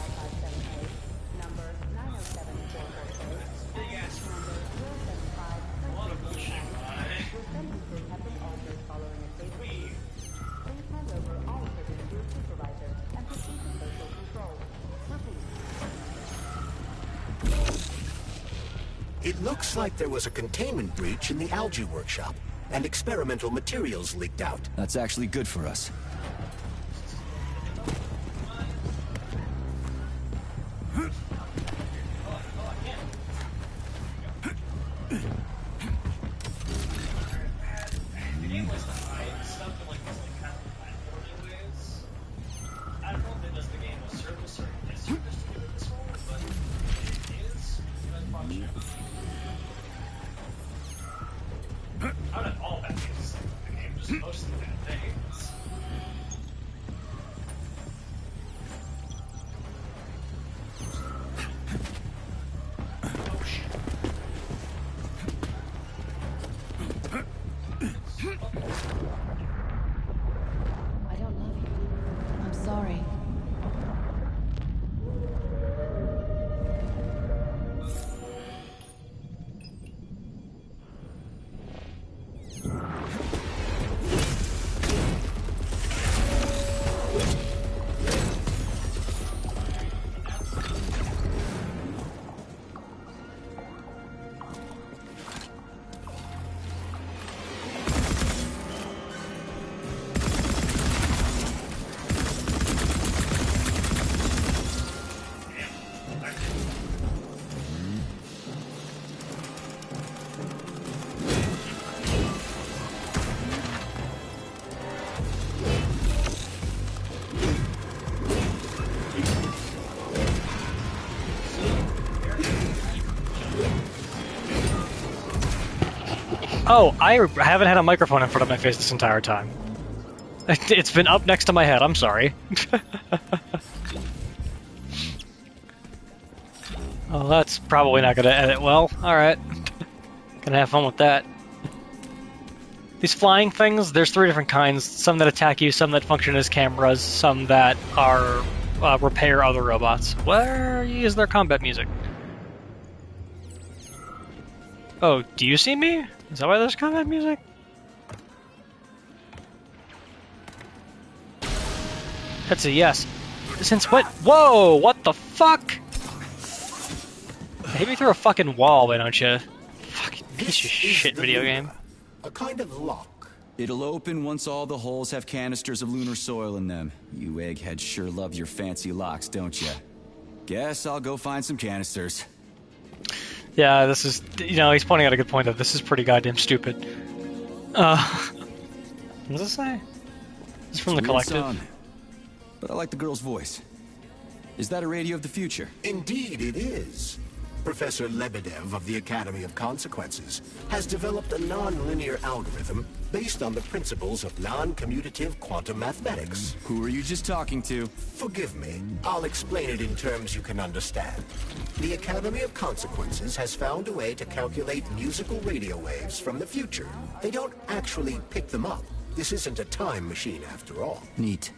It looks like there was a containment breach in the algae workshop, and experimental materials leaked out. That's actually good for us. I don't love you. I'm sorry. Oh, I haven't had a microphone in front of my face this entire time. It's been up next to my head, I'm sorry. Oh, that's probably not gonna edit well. Alright. Gonna have fun with that. These flying things, there's 3 different kinds. Some that attack you, some that function as cameras, some that are repair other robots. Where is their combat music? Oh, do you see me? Is that why there's combat music? That's a yes. Since what? Whoa! What the fuck? Hit me through a fucking wall, why don't you? Fucking piece of shit video game. A kind of lock. It'll open once all the holes have canisters of lunar soil in them. You eggheads sure love your fancy locks, don't you? Guess I'll go find some canisters. Yeah, this is, you know, he's pointing out a good point that this is pretty goddamn stupid. What does it say? It's from the Collective. Song, but I like the girl's voice. Is that a radio of the future? Indeed it is. Professor Lebedev of the Academy of Consequences has developed a non-linear algorithm based on the principles of non-commutative quantum mathematics. Who are you just talking to? Forgive me, I'll explain it in terms you can understand. The Academy of Consequences has found a way to calculate musical radio waves from the future. They don't actually pick them up. This isn't a time machine after all. Neat.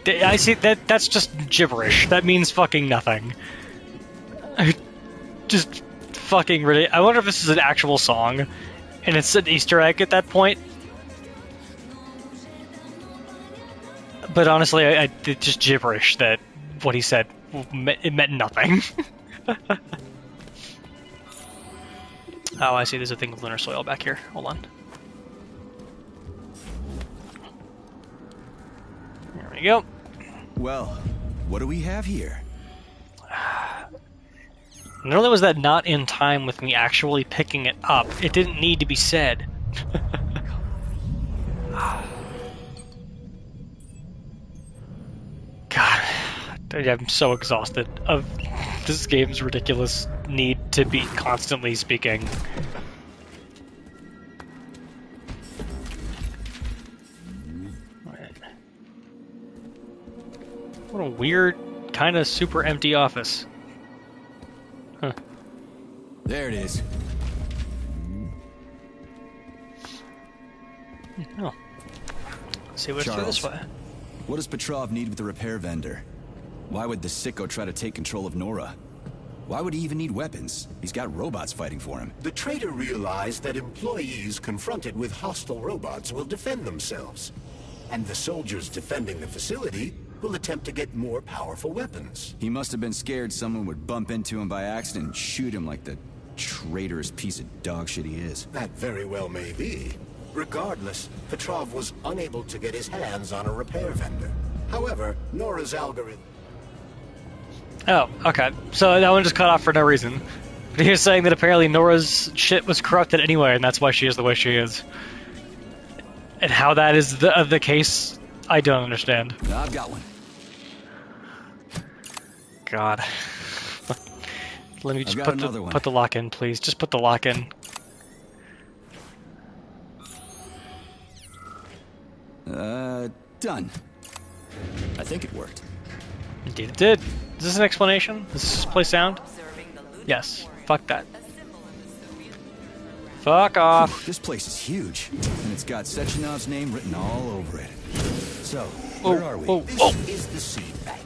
I see, that's just gibberish. That means fucking nothing. Just fucking really. I wonder if this is an actual song, and it's an Easter egg at that point. But honestly, it's just gibberish. That what he said, it meant nothing. Oh, I see. There's a thing with lunar soil back here. Hold on. There we go. Well, what do we have here? Not only was that not in time with me actually picking it up, it didn't need to be said. God, I'm so exhausted of this game's ridiculous need to be constantly speaking. What a weird, kind of super empty office. Huh. There it is. Oh. Let's see what's through this way. What does Petrov need with the repair vendor? Why would the sicko try to take control of Nora? Why would he even need weapons? He's got robots fighting for him. The traitor realized that employees confronted with hostile robots will defend themselves. And the soldiers defending the facility who'll attempt to get more powerful weapons. He must have been scared someone would bump into him by accident and shoot him like the traitorous piece of dog shit he is. That very well may be. Regardless, Petrov was unable to get his hands on a repair vendor. However, Nora's algorithm... Oh, okay. So that one just cut off for no reason. But he was saying that apparently Nora's shit was corrupted anyway, and that's why she is the way she is. And how that is the case, I don't understand. I've got one. God. Let me just put the lock in, please. Just put the lock in. Done. I think it worked. Indeed it did. Is this an explanation? Does this play sound? Yes. Fuck that. Fuck off. This place is huge, and it's got Sechenov's name written all over it. So, where are we? This is the seed bank,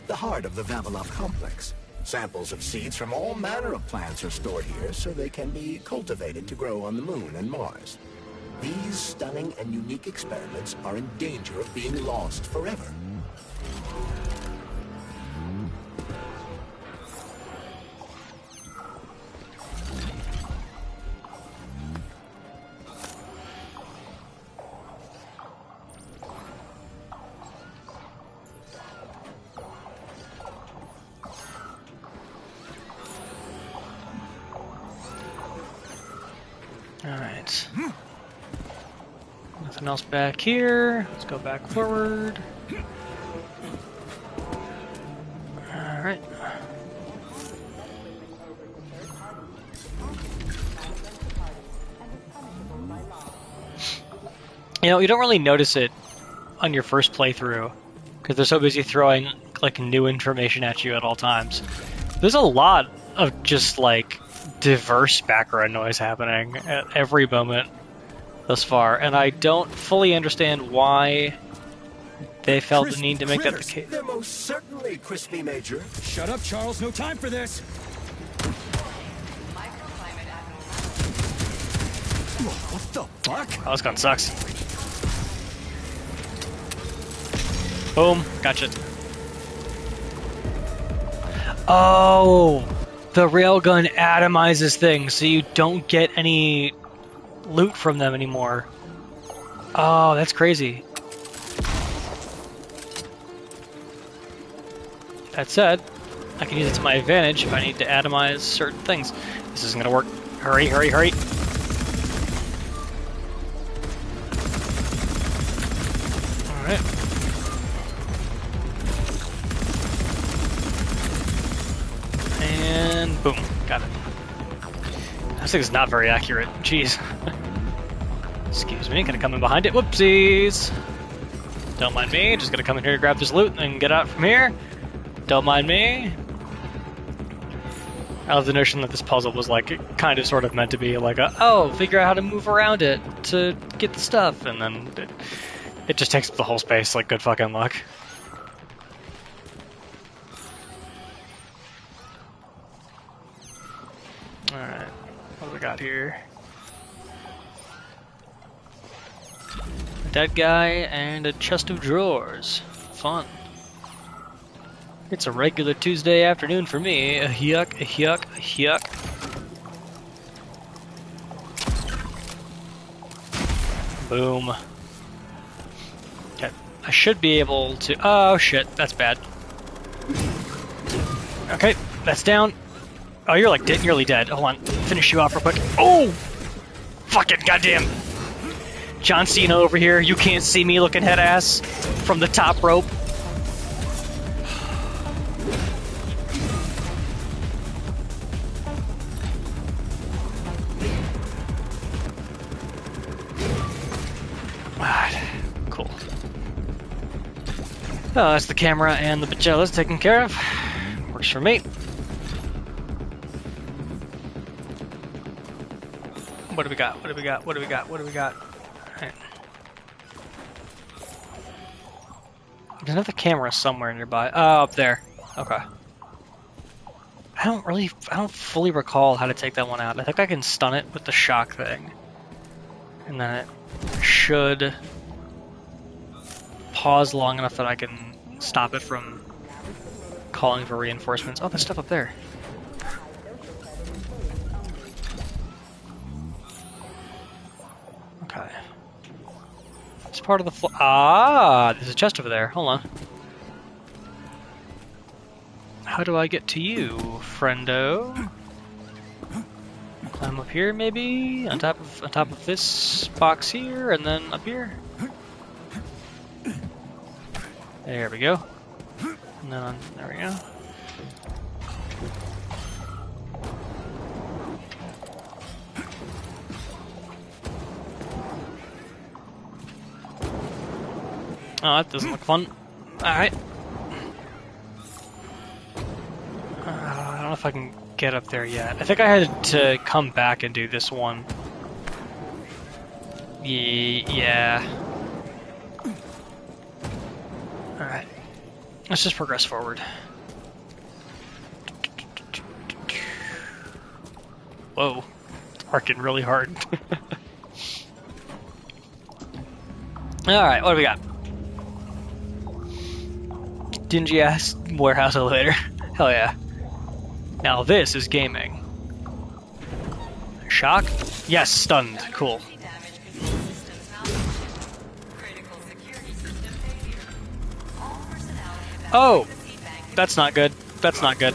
the heart of the Vavilov complex. Samples of seeds from all manner of plants are stored here so they can be cultivated to grow on the Moon and Mars. These stunning and unique experiments are in danger of being lost forever. Alright. Nothing else back here. Let's go back forward. Alright. You know, you don't really notice it on your first playthrough because they're so busy throwing like new information at you at all times. There's a lot of just like diverse background noise happening at every moment thus far, and I don't fully understand why they felt the need to make that the case. They're most certainly crispy, Major. Shut up, Charles. No time for this. What the fuck? Oh, this gun sucks. Boom. Gotcha. Oh! The railgun atomizes things, so you don't get any loot from them anymore. Oh, that's crazy. That said, I can use it to my advantage if I need to atomize certain things. This isn't gonna work. Hurry, hurry, hurry. Alright. And boom, got it. This thing is not very accurate. Jeez. Excuse me, gonna come in behind it. Whoopsies! Don't mind me, just gonna come in here to grab this loot and get out from here. Don't mind me. I love the notion that this puzzle was like kind of sort of meant to be like a, oh, figure out how to move around it to get the stuff, and then it just takes up the whole space like good fucking luck. Alright, what do we got here? A dead guy and a chest of drawers. Fun. It's a regular Tuesday afternoon for me. Yuck, yuck, yuck. Boom. Okay, I should be able to... Oh shit, that's bad. Okay, that's down. Oh, you're like nearly dead. Hold on, finish you off real quick. Oh! Fucking goddamn! John Cena over here, you can't see me looking head ass from the top rope. Cool. Oh, that's the camera and the pajellas taken care of. Works for me. What do we got? What do we got? What do we got? What do we got? Right. There's another camera somewhere nearby. Oh, up there. Okay. I don't fully recall how to take that one out. I think I can stun it with the shock thing. And then it should pause long enough that I can stop it from calling for reinforcements. Oh, there's stuff up there. Okay. It's part of the there's a chest over there. Hold on. How do I get to you, friendo? Climb up here, maybe? On top of this box here, and then up here? There we go. And then there we go. Oh, that doesn't look fun. Alright. I don't know if I can get up there yet. I think I had to come back and do this one. Yeah. Alright. Let's just progress forward. Whoa. It's working really hard. Alright, what do we got? Dingy ass warehouse elevator. Hell yeah. Now this is gaming. Shock? Yes, stunned. Cool. Oh! That's not good. That's not good.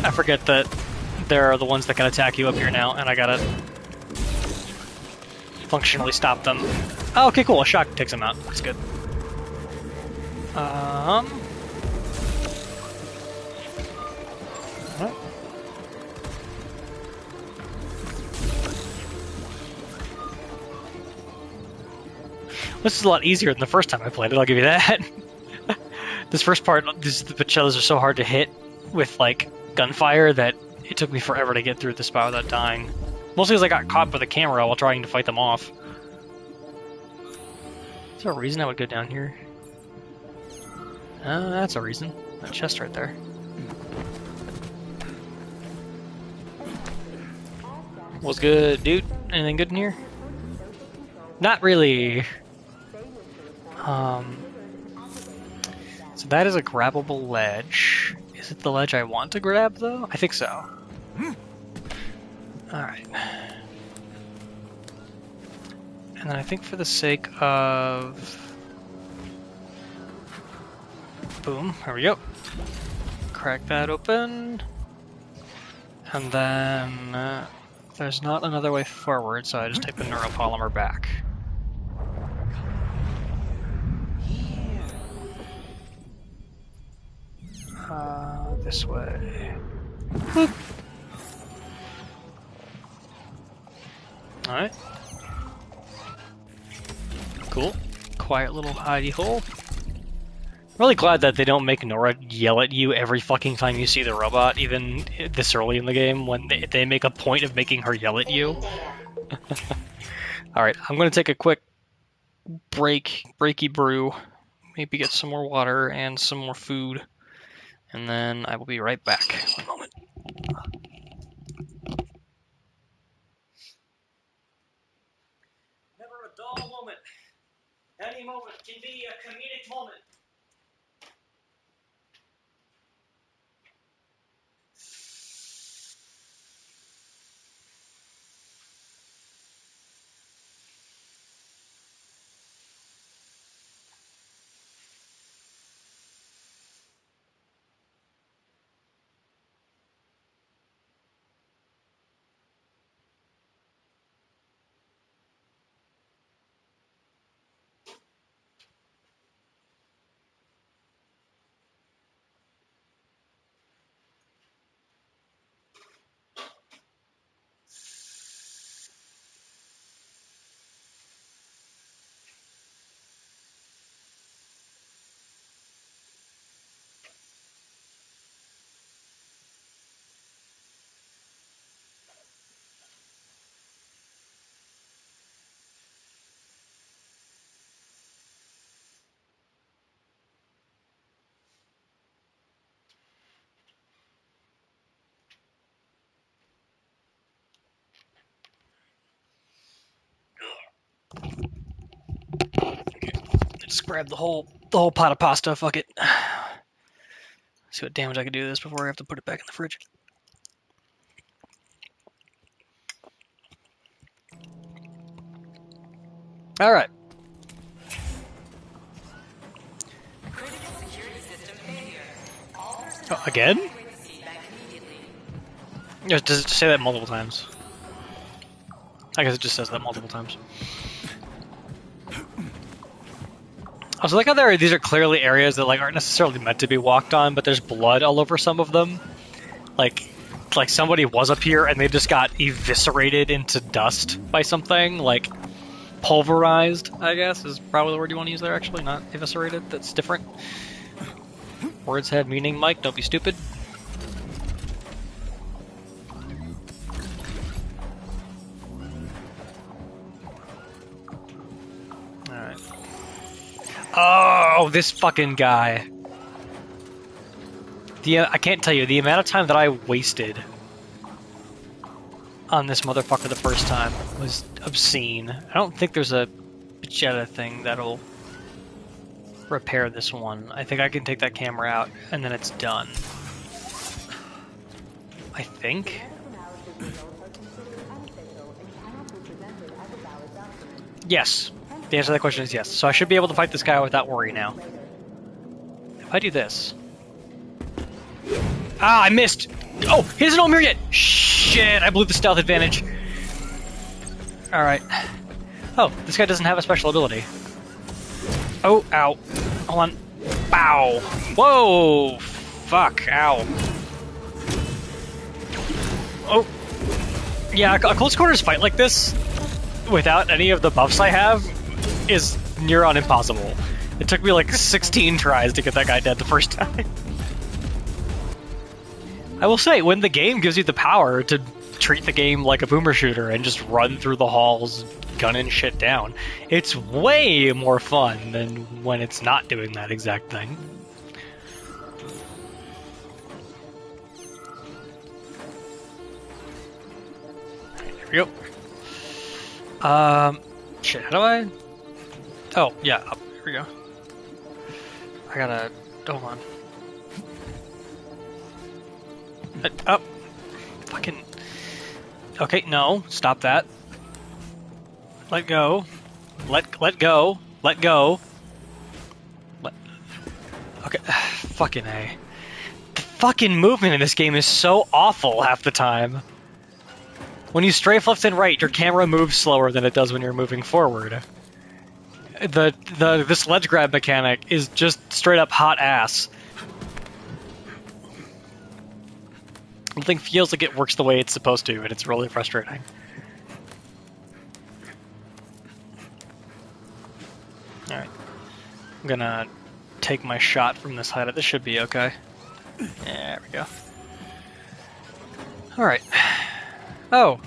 I forget that there are the ones that can attack you up here now, and I gotta functionally stop them. Oh, okay, cool. A shock takes them out. That's good. This is a lot easier than the first time I played it, I'll give you that. This first part, the Bachellas are so hard to hit with, like, gunfire that it took me forever to get through the spot without dying. Mostly because I got caught by the camera while trying to fight them off. Is there a reason I would go down here? That's a reason. That chest right there. What's good, dude? Anything good in here? Not really. So that is a grabbable ledge. Is it the ledge I want to grab, though? I think so. Alright. And then I think for the sake of... Boom, there we go. Crack that open. And then there's not another way forward, so I just take the neuropolymer back. This way. Boop. Alright. Cool. Quiet little hidey hole. Really glad that they don't make Nora yell at you every fucking time you see the robot, even this early in the game, when they make a point of making her yell at you. Alright, I'm gonna take a quick breaky brew, maybe get some more water and some more food, and then I will be right back. One moment. Never a dull moment. Any moment can be a comedic moment. Just grab the whole pot of pasta. Fuck it. See what damage I can do to this before I have to put it back in the fridge. All right. Oh, again? Yeah, does it say that multiple times? I guess it just says that multiple times. I was like, how these are clearly areas that like aren't necessarily meant to be walked on, but there's blood all over some of them. Like somebody was up here and they just got eviscerated into dust by something, like pulverized, I guess, is probably the word you want to use there, actually, not eviscerated. That's different. Words have meaning, Mike, don't be stupid. Alright. Oh, this fucking guy. I can't tell you, the amount of time that I wasted on this motherfucker the first time was obscene. I don't think there's a Jetta thing that'll repair this one. I think I can take that camera out and then it's done. I think? Yes. The answer to that question is yes. So I should be able to fight this guy without worry now. If I do this... Ah, I missed! Oh, he doesn't know I'm here yet! Shit, I blew the stealth advantage. Alright. Oh, this guy doesn't have a special ability. Oh, ow. Hold on. Bow! Whoa! Fuck, ow. Oh. Yeah, a close quarters fight like this, without any of the buffs I have, is near on impossible. It took me like 16 tries to get that guy dead the first time. I will say, when the game gives you the power to treat the game like a boomer shooter and just run through the halls gunning shit down, it's way more fun than when it's not doing that exact thing. There we go. Shit, how do I... Oh, yeah, up. Here we go. I gotta... Hold on. Up. Fucking... Okay, no. Stop that. Let go. Let go. Let go. Okay. Fucking A. The fucking movement in this game is so awful half the time. When you strafe left and right, your camera moves slower than it does when you're moving forward. This ledge grab mechanic is just straight up hot ass. The thing feels like it works the way it's supposed to, and it's really frustrating. Alright. I'm gonna take my shot from this height. This should be okay. There we go. Alright. Oh.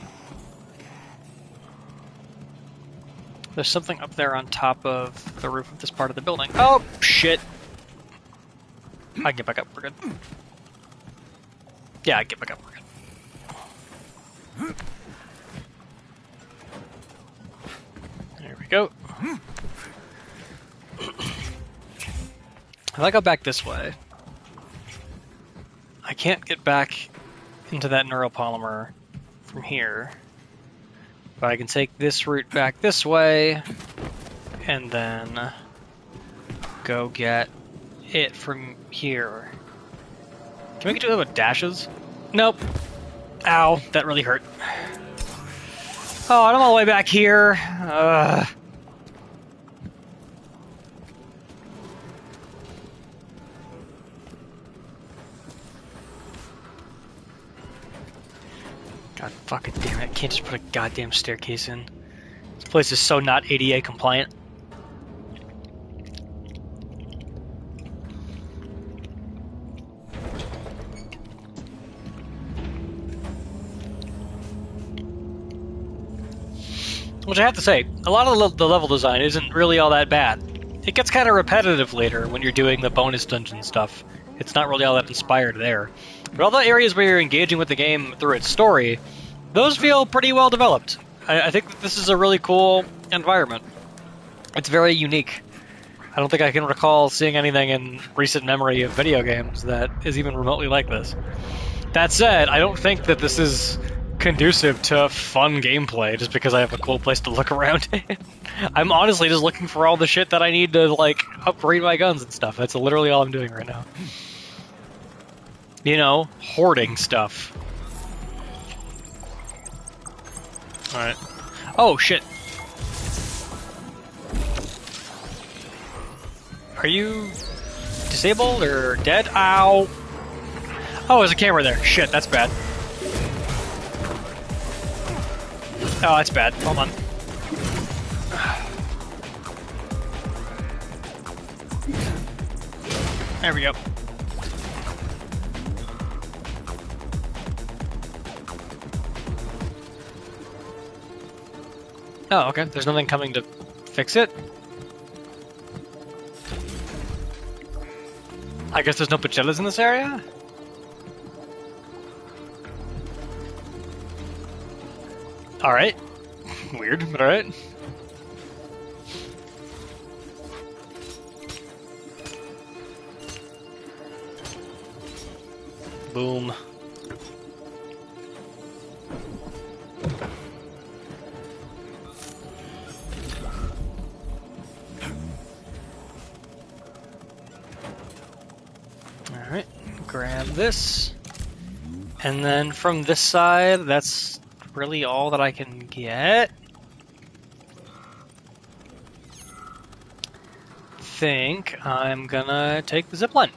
There's something up there on top of the roof of this part of the building. Oh, shit. I can get back up. We're good. Yeah, I can get back up. We're good. There we go. If I go back this way, I can't get back into that neuropolymer from here, but I can take this route back this way and then go get it from here. Can we get to it with dashes? Nope. Ow, that really hurt. Oh, I'm all the way back here. God fucking damn it, I can't just put a goddamn staircase in. This place is so not ADA compliant. Which I have to say, a lot of the level design isn't really all that bad. It gets kind of repetitive later when you're doing the bonus dungeon stuff. It's not really all that inspired there. But all the areas where you're engaging with the game through its story, those feel pretty well developed. I think that this is a really cool environment. It's very unique. I don't think I can recall seeing anything in recent memory of video games that is even remotely like this. That said, I don't think that this is conducive to fun gameplay just because I have a cool place to look around in. I'm honestly just looking for all the shit that I need to, like, upgrade my guns and stuff. That's literally all I'm doing right now. You know, hoarding stuff. Alright. Oh, shit. Are you disabled or dead? Ow! Oh, there's a camera there. Shit, that's bad. Oh, that's bad. Hold on. There we go. Oh, okay. There's nothing coming to fix it. I guess there's no Pachellas in this area? Alright. Weird, but alright. Boom. Alright, grab this. And then from this side, that's really all that I can get. Think I'm gonna take the zipline.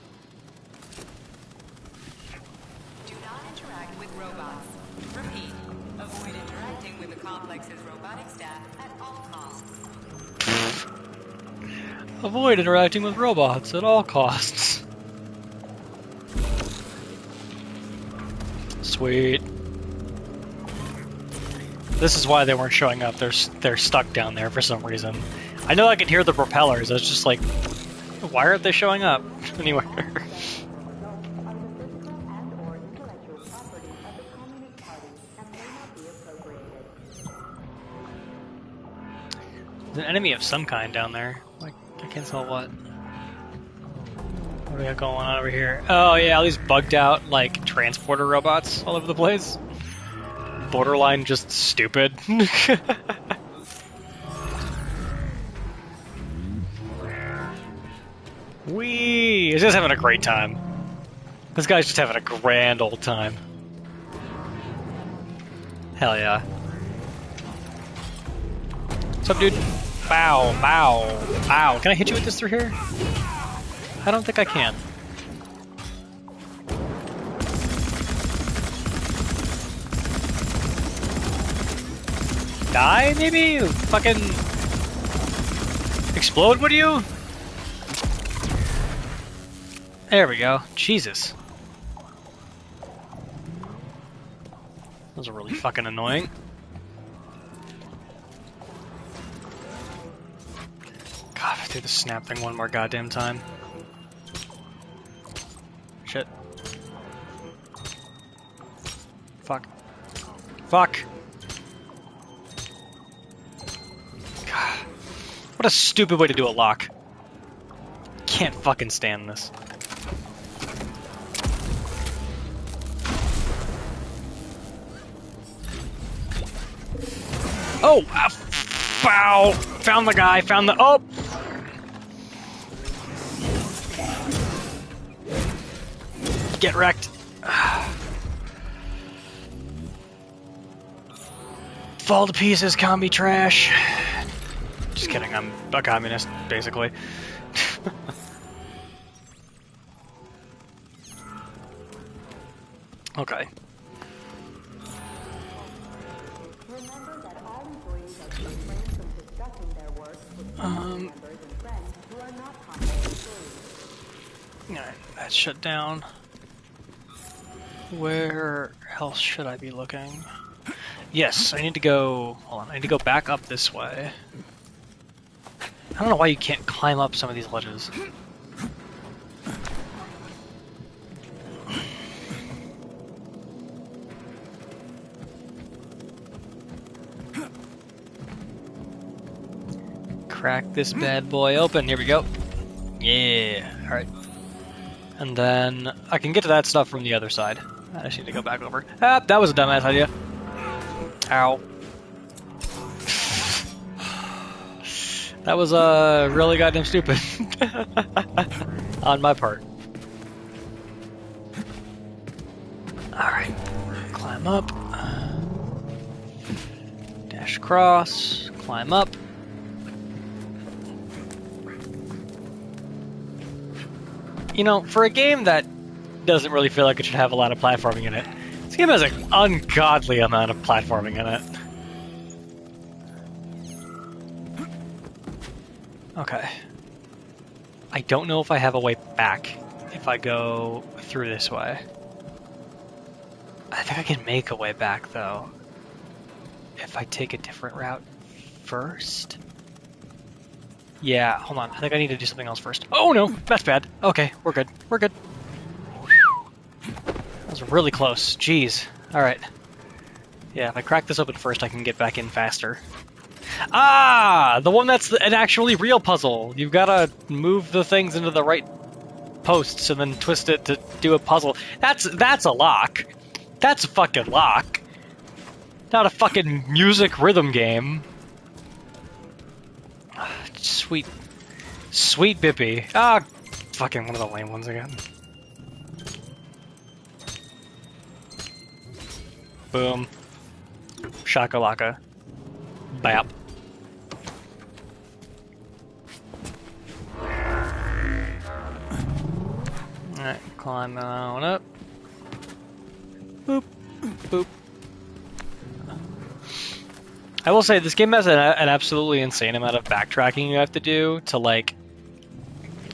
Do not interact with robots. Repeat, avoid interacting with the complex's robotic staff at all costs. Avoid interacting with robots at all costs. Sweet. This is why they weren't showing up. They're stuck down there for some reason. I know I could hear the propellers. I was just like, why aren't they showing up anywhere? There's an enemy of some kind down there. Like, I can't tell what. What do we got going on over here? Oh yeah, all these bugged out, like, transporter robots all over the place. Borderline just stupid. Whee! He's just having a great time. This guy's just having a grand old time. Hell yeah. What's up, dude? Bow, bow, bow. Can I hit you with this through here? I don't think I can. Die, maybe? Fucking explode, would you? There we go. Jesus. Those are really fucking annoying. God, if I do the snap thing one more goddamn time. Shit. Fuck. Fuck. God. What a stupid way to do a lock. Can't fucking stand this. Oh! Bow! Found the guy, found the... Oh! Get wrecked. Fall to pieces, combi trash. Just kidding, I'm a communist, basically. Okay. Remember that all employees are to refrain from discussing their work with family members and friends who are not Complex employees. Alright, that's shut down. Where else should I be looking? Yes, I need to go... Hold on, I need to go back up this way. I don't know why you can't climb up some of these ledges. Crack this bad boy open. Here we go. Yeah. Alright. And then I can get to that stuff from the other side. I just need to go back over. Ah, that was a dumbass idea. Ow. That was really goddamn stupid. On my part. Alright. Climb up. Dash across. Climb up. You know, for a game that doesn't really feel like it should have a lot of platforming in it, this game has an ungodly amount of platforming in it. Okay. I don't know if I have a way back if I go through this way. I think I can make a way back, though, if I take a different route first. Yeah, hold on. I think I need to do something else first. Oh no, that's bad. Okay, we're good. We're good. That was really close. Jeez. Alright. Yeah, if I crack this open first, I can get back in faster. Ah! The one that's an actually real puzzle. You've gotta move the things into the right posts and then twist it to do a puzzle. That's a lock. That's a fucking lock. Not a fucking music rhythm game. Sweet. Sweet Bippy. Ah, fucking one of the lame ones again. Boom. Shakalaka. Bap. Alright, climb on up. Boop. Boop. I will say, this game has an absolutely insane amount of backtracking you have to do to, like,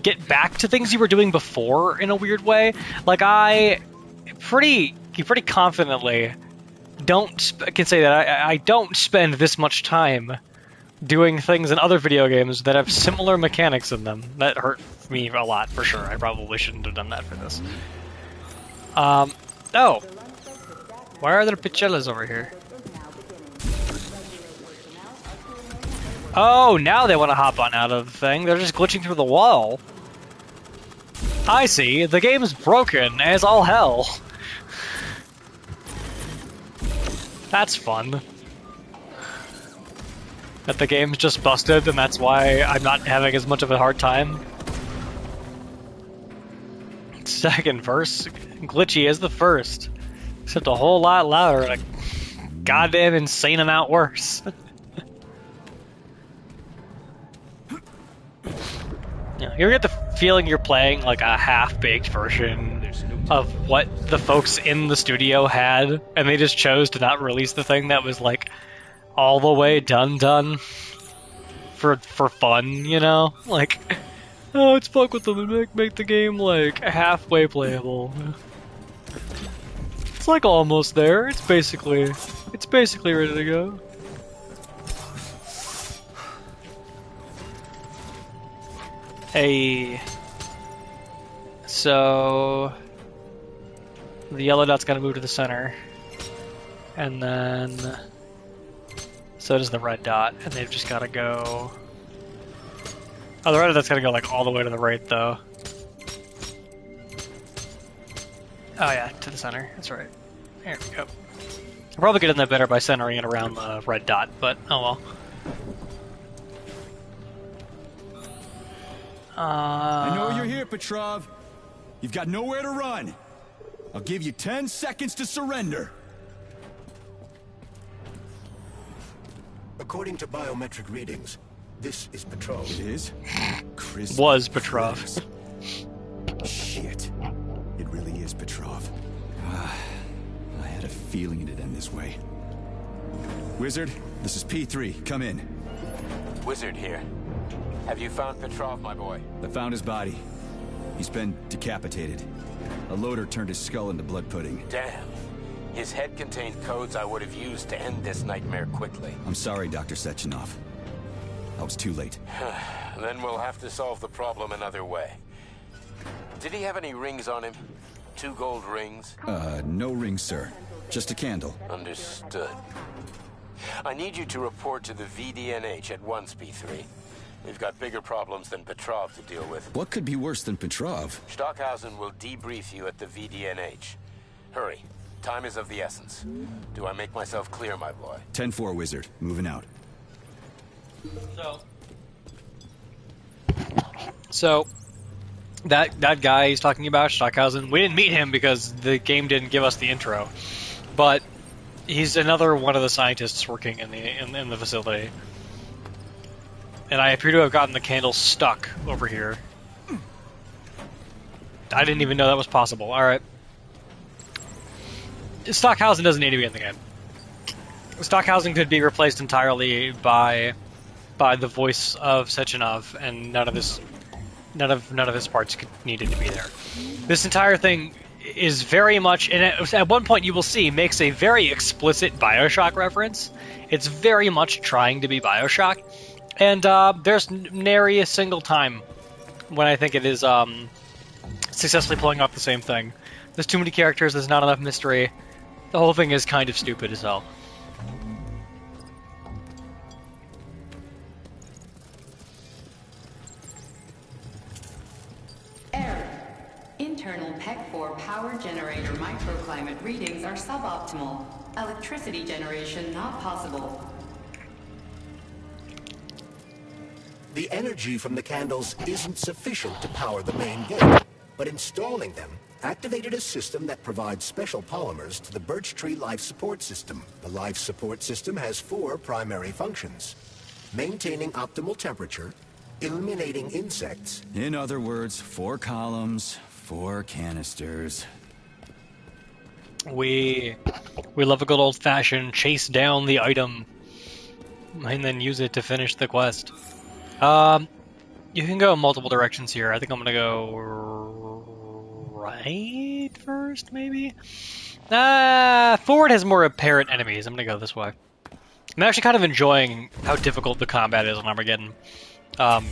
get back to things you were doing before in a weird way. Like, I pretty confidently can say that I don't spend this much time doing things in other video games that have similar mechanics in them. That hurt me a lot, for sure. I probably shouldn't have done that for this. Oh. Why are there pichelas over here? Oh, now they want to hop on out of the thing. They're just glitching through the wall. I see. The game's broken as all hell. That's fun. That the game's just busted, and that's why I'm not having as much of a hard time. Second verse, glitchy as the first. Except a whole lot louder and a goddamn insane amount worse. Yeah, you ever get the feeling you're playing like a half-baked version of what the folks in the studio had, and they just chose to not release the thing that was like all the way done for fun, you know? Like, oh, let's fuck with them and make the game like halfway playable. It's like almost there. It's basically ready to go. Hey, so the yellow dot's gotta move to the center, and then so does the red dot, and they've just gotta go. Oh, the red dot's gotta go like all the way to the right, though. Oh yeah, to the center. That's right. There we go. I'll probably get in there better by centering it around the red dot, but oh well. I know you're here, Petrov. You've got nowhere to run. I'll give you 10 seconds to surrender. According to biometric readings, this is Petrov. It is? Chris was Petrov. Shit. It really is Petrov. I had a feeling it'd end this way. Wizard, this is P3. Come in. Wizard here. Have you found Petrov, my boy? I found his body. He's been decapitated. A loader turned his skull into blood pudding. Damn. His head contained codes I would have used to end this nightmare quickly. I'm sorry, Dr. Sechenov. I was too late. Then we'll have to solve the problem another way. Did he have any rings on him? 2 gold rings? No rings, sir. Just a candle. Understood. I need you to report to the VDNH at once, P3. We've got bigger problems than Petrov to deal with. What could be worse than Petrov? Stockhausen will debrief you at the VDNH. Hurry. Time is of the essence. Do I make myself clear, my boy? 10-4, Wizard. Moving out. So that guy he's talking about, Stockhausen, we didn't meet him because the game didn't give us the intro, but he's another one of the scientists working in the facility. And I appear to have gotten the candle stuck over here. I didn't even know that was possible. Alright. Stockhausen doesn't need to be in the game. Stockhausen could be replaced entirely by the voice of Sechenov, and none of his parts needed to be there. This entire thing is very much, and at one point you will see, makes a very explicit Bioshock reference. It's very much trying to be Bioshock. And there's nary a single time when I think it is successfully pulling off the same thing. There's too many characters, there's not enough mystery. The whole thing is kind of stupid as hell. Error. Internal PEC-4 power generator microclimate readings are suboptimal. Electricity generation not possible. The energy from the candles isn't sufficient to power the main gate, but installing them activated a system that provides special polymers to the Birch Tree Life Support System. The Life Support System has 4 primary functions: maintaining optimal temperature, eliminating insects. In other words, 4 columns, 4 canisters. We love a good old-fashioned chase down the item and then use it to finish the quest. You can go multiple directions here. I think I'm gonna go right first, maybe? Forward has more apparent enemies. I'm gonna go this way. I'm actually kind of enjoying how difficult the combat is on Armageddon. And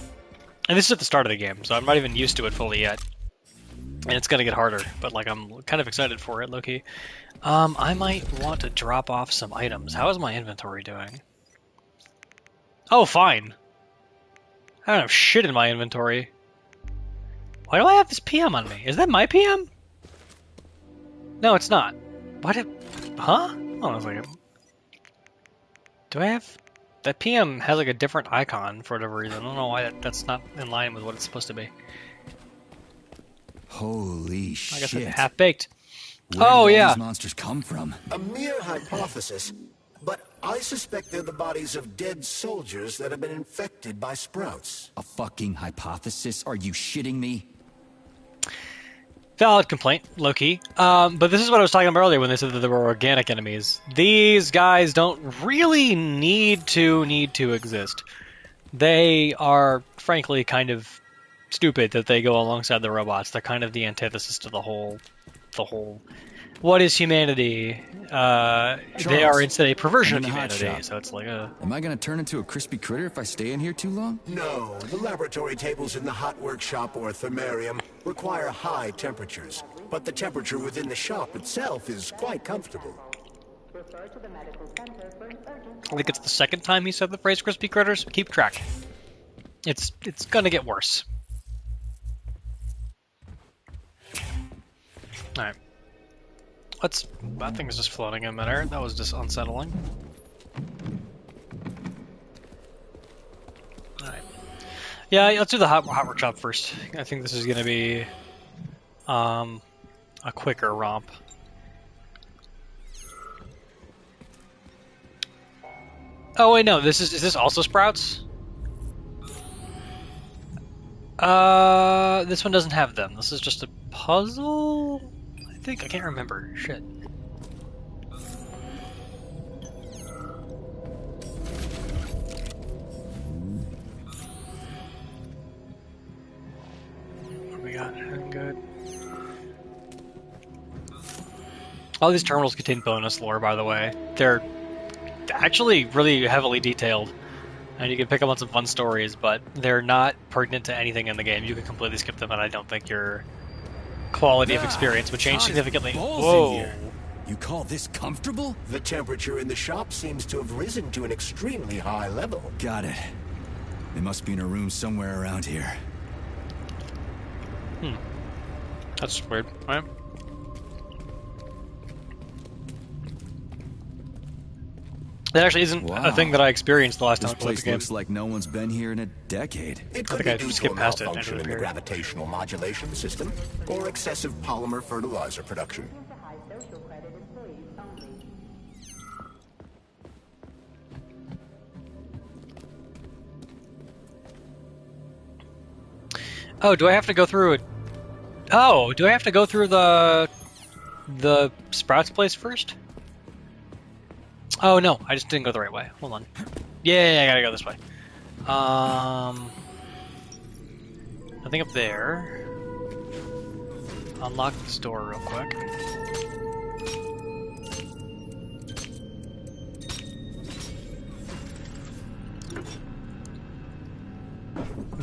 this is at the start of the game, so I'm not even used to it fully yet. And it's gonna get harder, but like I'm kind of excited for it, low-key. I might want to drop off some items. How is my inventory doing? Oh, fine. I don't have shit in my inventory. Why do I have this PM on me? Is that my PM? No, it's not. Why did... Huh? Hold on a second. Do I have... That PM has like a different icon for whatever reason. I don't know why that's not in line with what it's supposed to be. Holy shit. I guess it's half-baked. Where did all these monsters come from? A mere hypothesis, but I suspect they're the bodies of dead soldiers that have been infected by sprouts. A fucking hypothesis? Are you shitting me? Valid complaint, low-key. But this is what I was talking about earlier when they said that there were organic enemies. These guys don't really need to exist. They are, frankly, kind of stupid that they go alongside the robots. They're kind of the antithesis to the whole... What is humanity? They are instead a perversion of humanity, so it's like a... Am I gonna turn into a crispy critter if I stay in here too long? No, the laboratory tables in the hot workshop or thermarium require high temperatures, but the temperature within the shop itself is quite comfortable. I think it's the second time he said the phrase crispy critters. Keep track. It's gonna get worse. Alright. That thing is just floating in midair. That was just unsettling. Alright. Yeah, let's do the hot workshop first. I think this is gonna be a quicker romp. Oh wait, no, is this also sprouts? This one doesn't have them. This is just a puzzle? I think, I can't remember. Shit. What do we got? Good. All these terminals contain bonus lore, by the way. They're actually really heavily detailed. And you can pick up on some fun stories, but they're not pertinent to anything in the game. You can completely skip them, and I don't think your quality of experience would change significantly. Whoa! You call this comfortable? The temperature in the shop seems to have risen to an extremely high level. Got it. They must be in a room somewhere around here. That's weird, right? That actually isn't a thing that I experienced the last time I played the This place game. looks like no one's been here in a decade. It I could think I be due just to a skipped past it and malfunction in the appeared. gravitational modulation system or excessive polymer fertilizer production. High social credit employees only. Oh, do I have to go through it? Oh, do I have to go through the Sprouts place first? Oh no, I just didn't go the right way. Hold on. Yeah, I gotta go this way. Nothing up there. Unlock this door real quick.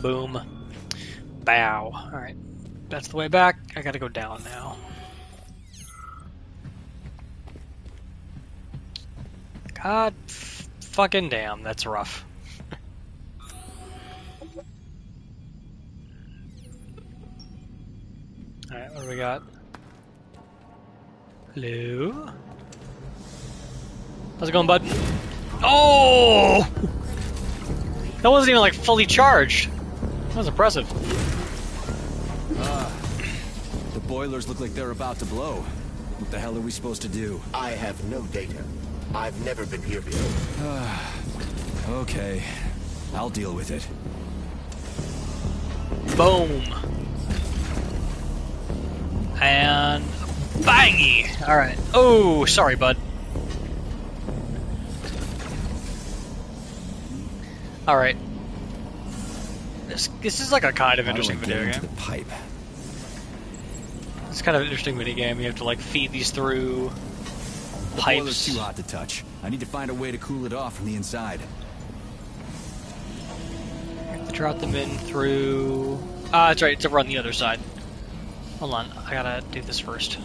Boom. Bow. Alright. That's the way back. I gotta go down now. God fucking damn, that's rough. Alright, what do we got? Hello? How's it going, bud? Oh! That wasn't even like fully charged. That was impressive. The boilers look like they're about to blow. What the hell are we supposed to do? I have no data. I've never been here before. Okay, I'll deal with it. Boom. And bangy. All right. Oh, sorry, bud. All right. This is like a kind of interesting video game. The pipe. It's kind of an interesting mini game. You have to like feed these through The pipes. boiler's too hot to touch. I need to find a way to cool it off from the inside. You have to drop them in through. Ah, that's right. To run the other side. Hold on. I gotta do this first.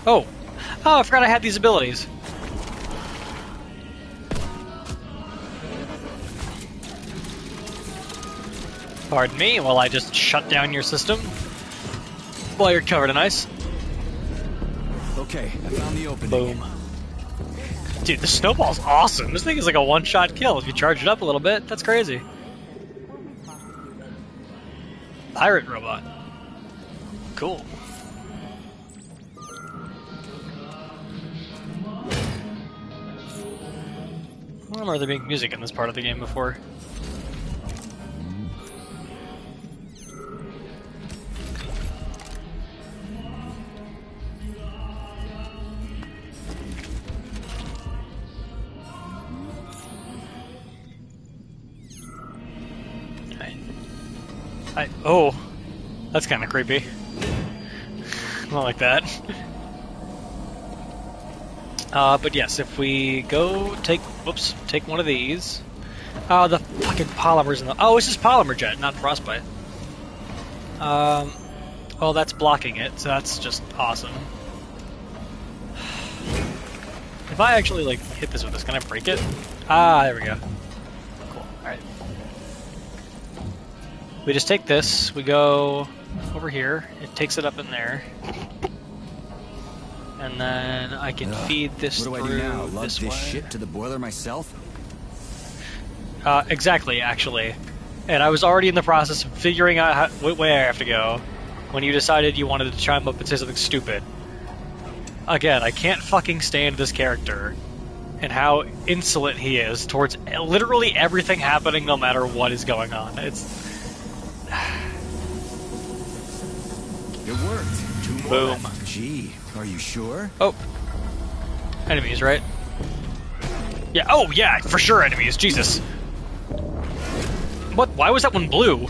Oh, I forgot I had these abilities. Pardon me while I just shut down your system while you're covered in ice. Okay, I found the opening. Boom. Dude, the snowball's awesome. This thing is like a one-shot kill if you charge it up a little bit. That's crazy. Pirate robot. Cool. I don't remember there being music in this part of the game before. Oh, that's kind of creepy. Not like that. But yes, if we go take one of these. The fucking polymers in the. Oh, this is polymer jet, not frostbite. Well, that's blocking it, so that's just awesome. If I actually like hit this with this, can I break it? Ah, there we go. Cool. All right. We just take this, we go over here, it takes it up in there, and then I can feed this what do through I do now? Lug this this way. shit to the boiler myself? Exactly, actually. And I was already in the process of figuring out what way I have to go when you decided you wanted to chime up and say something stupid. Again, I can't fucking stand this character and how insolent he is towards literally everything happening no matter what is going on. It worked. 2 more Boom. left. Gee, are you sure? Oh. Enemies, right? Yeah, oh yeah, for sure enemies, Jesus. What? Why was that one blue? I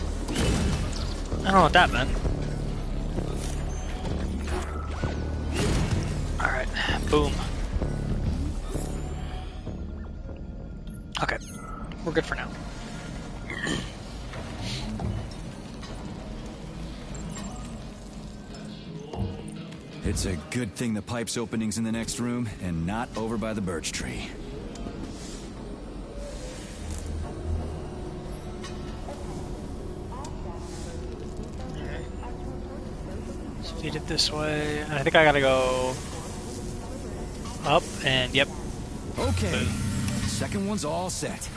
don't know what that meant. Alright, boom. Okay, we're good for now. It's a good thing the pipe's opening's in the next room and not over by the birch tree. Did it this way. And I think I gotta go up and yep. Okay. Second one's all set.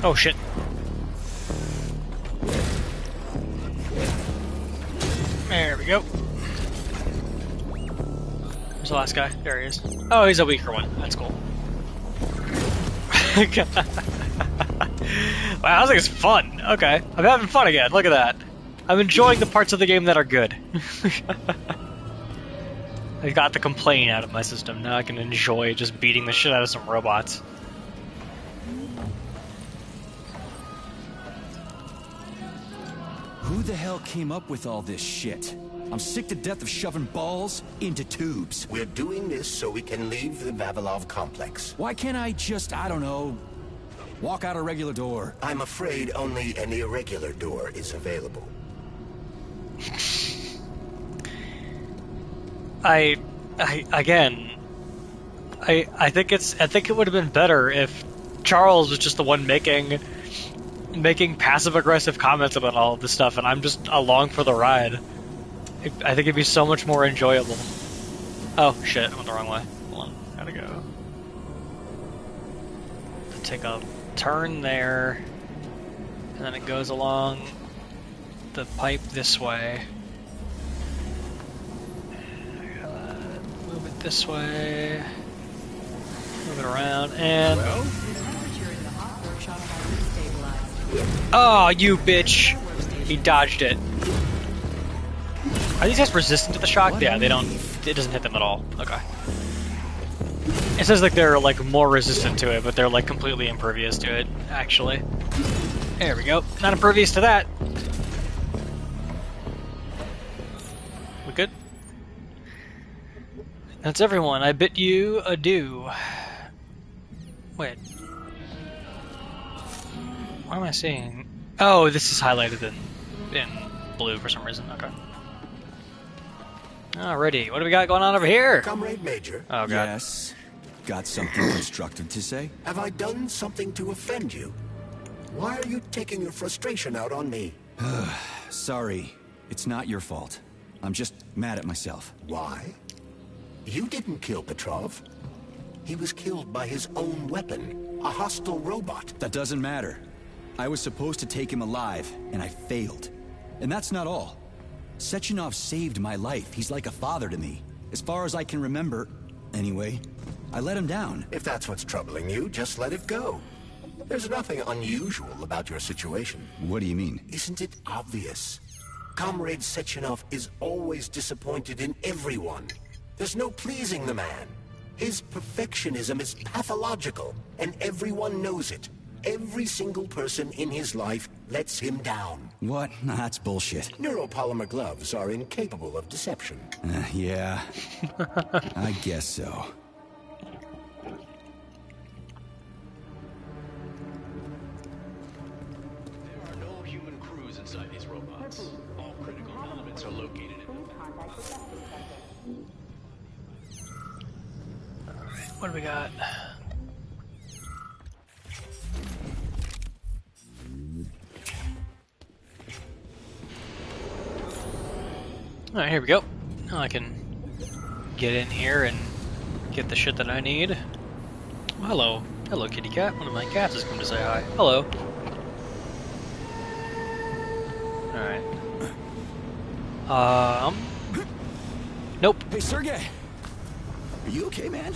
Oh shit. There we go. Where's the last guy? There he is. Oh, he's a weaker one. That's cool. Wow, I was like, it's fun. Okay. I'm having fun again. Look at that. I'm enjoying the parts of the game that are good. I got the complaint out of my system. Now I can enjoy just beating the shit out of some robots. Who the hell came up with all this shit? I'm sick to death of shoving balls into tubes. We're doing this so we can leave the Vavilov complex. Why can't I just, I don't know, walk out a regular door? I'm afraid only an irregular door is available. I think it would have been better if Charles was just the one making passive aggressive comments about all of this stuff, and I'm just along for the ride. I think it'd be so much more enjoyable. Oh shit, I went the wrong way. Hold on, gotta go. Take a turn there, and then it goes along the pipe this way. I gotta move it this way, move it around, and oh, you bitch! He dodged it. Are these guys resistant to the shock? Yeah, they don't. It doesn't hit them at all. Okay. It says like they're like more resistant to it, but they're like completely impervious to it. Actually, there we go. Not impervious to that. We good? That's everyone. I bid you adieu. Wait. What am I seeing? Oh, this is highlighted in blue for some reason. Okay. Alrighty, what do we got going on over here? Comrade Major. Oh god. Yes. Got something constructive to say? Have I done something to offend you? Why are you taking your frustration out on me? Sorry. It's not your fault. I'm just mad at myself. Why? You didn't kill Petrov. He was killed by his own weapon, a hostile robot. That doesn't matter. I was supposed to take him alive, and I failed. And that's not all. Sechenov saved my life. He's like a father to me. As far as I can remember, anyway, I let him down. If that's what's troubling you, just let it go. There's nothing unusual about your situation. What do you mean? Isn't it obvious? Comrade Sechenov is always disappointed in everyone. There's no pleasing the man. His perfectionism is pathological, and everyone knows it. Every single person in his life lets him down. What? That's bullshit. Neuropolymer gloves are incapable of deception. Yeah. I guess so. There are no human crews inside these robots. All critical elements are located in them. Alright, what do we got? Alright, here we go. Now I can get in here and get the shit that I need. Oh, hello. Hello, kitty cat. One of my cats has come to say hi. Hello. Alright. Nope. Hey, Sergey! Are you okay, man?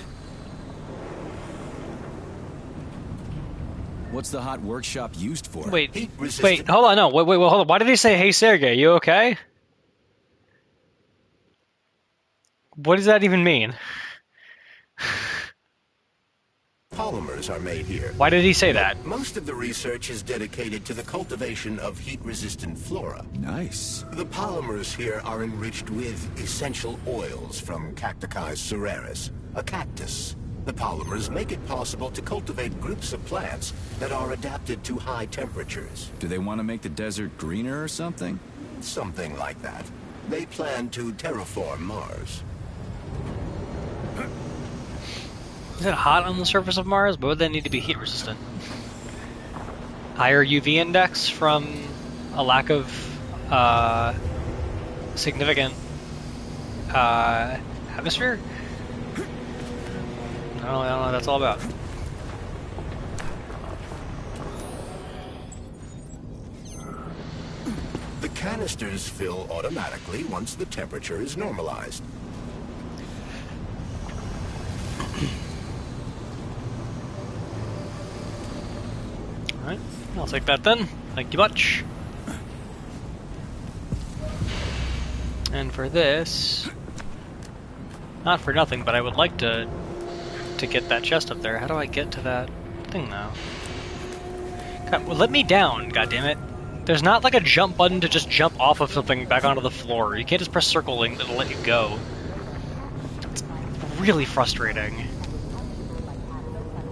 What's the hot workshop used for? Wait, hold on, no, wait, hold on. Why did he say, hey, Sergey, you okay? What does that even mean? Polymers are made here. Why did he say that? Most of the research is dedicated to the cultivation of heat-resistant flora. Nice. The polymers here are enriched with essential oils from Cacticus cereris, a cactus. The polymers make it possible to cultivate groups of plants that are adapted to high temperatures. Do they want to make the desert greener or something? Something like that. They plan to terraform Mars. Is it hot on the surface of Mars? But would they need to be heat resistant? Higher UV index from a lack of significant atmosphere. I don't know what that's all about. The canisters fill automatically once the temperature is normalized. Alright, I'll take that then. Thank you much. And for this, not for nothing, but I would like to get that chest up there. How do I get to that thing now? God, well, let me down, goddammit. There's not like a jump button to just jump off of something back onto the floor. You can't just press circle and it'll let you go. It's really frustrating.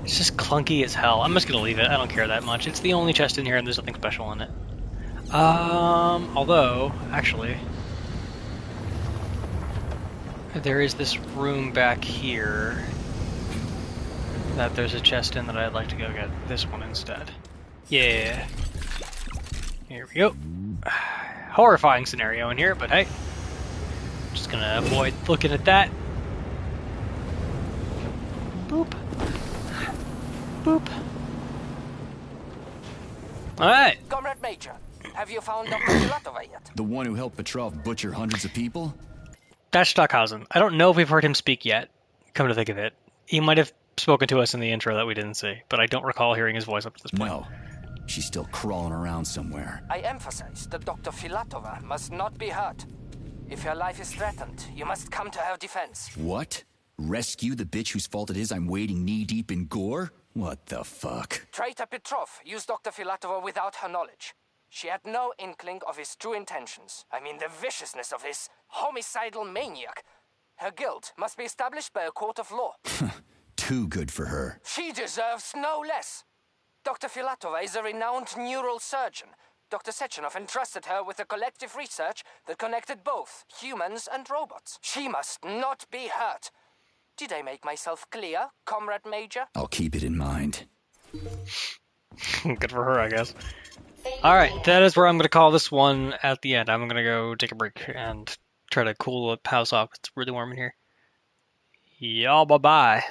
It's just clunky as hell. I'm just gonna leave it. I don't care that much. It's the only chest in here and there's nothing special in it. Although, actually, there is this room back here that there's a chest in that I'd like to go get this one instead. Yeah. Here we go. Horrifying scenario in here, but hey. Just gonna avoid looking at that. Boop. Boop. Alright. Comrade Major, have you found Dr. Filatova yet? The one who helped Petrov butcher hundreds of people? That's Stockhausen. I don't know if we've heard him speak yet, come to think of it. He might have spoken to us in the intro that we didn't see, but I don't recall hearing his voice up to this point. No. She's still crawling around somewhere. I emphasize that Dr. Filatova must not be hurt. If her life is threatened, you must come to her defense. What? Rescue the bitch whose fault it is I'm wading knee-deep in gore? What the fuck? Traitor Petrov used Dr. Filatova without her knowledge. She had no inkling of his true intentions. I mean, the viciousness of this homicidal maniac. Her guilt must be established by a court of law. Too good for her. She deserves no less. Dr. Filatova is a renowned neural surgeon. Dr. Sechenov entrusted her with a collective research that connected both humans and robots. She must not be hurt. Did I make myself clear, Comrade Major? I'll keep it in mind. Good for her, I guess. Alright, that is where I'm going to call this one at the end. I'm going to go take a break and try to cool the house off. It's really warm in here. Y'all, bye-bye.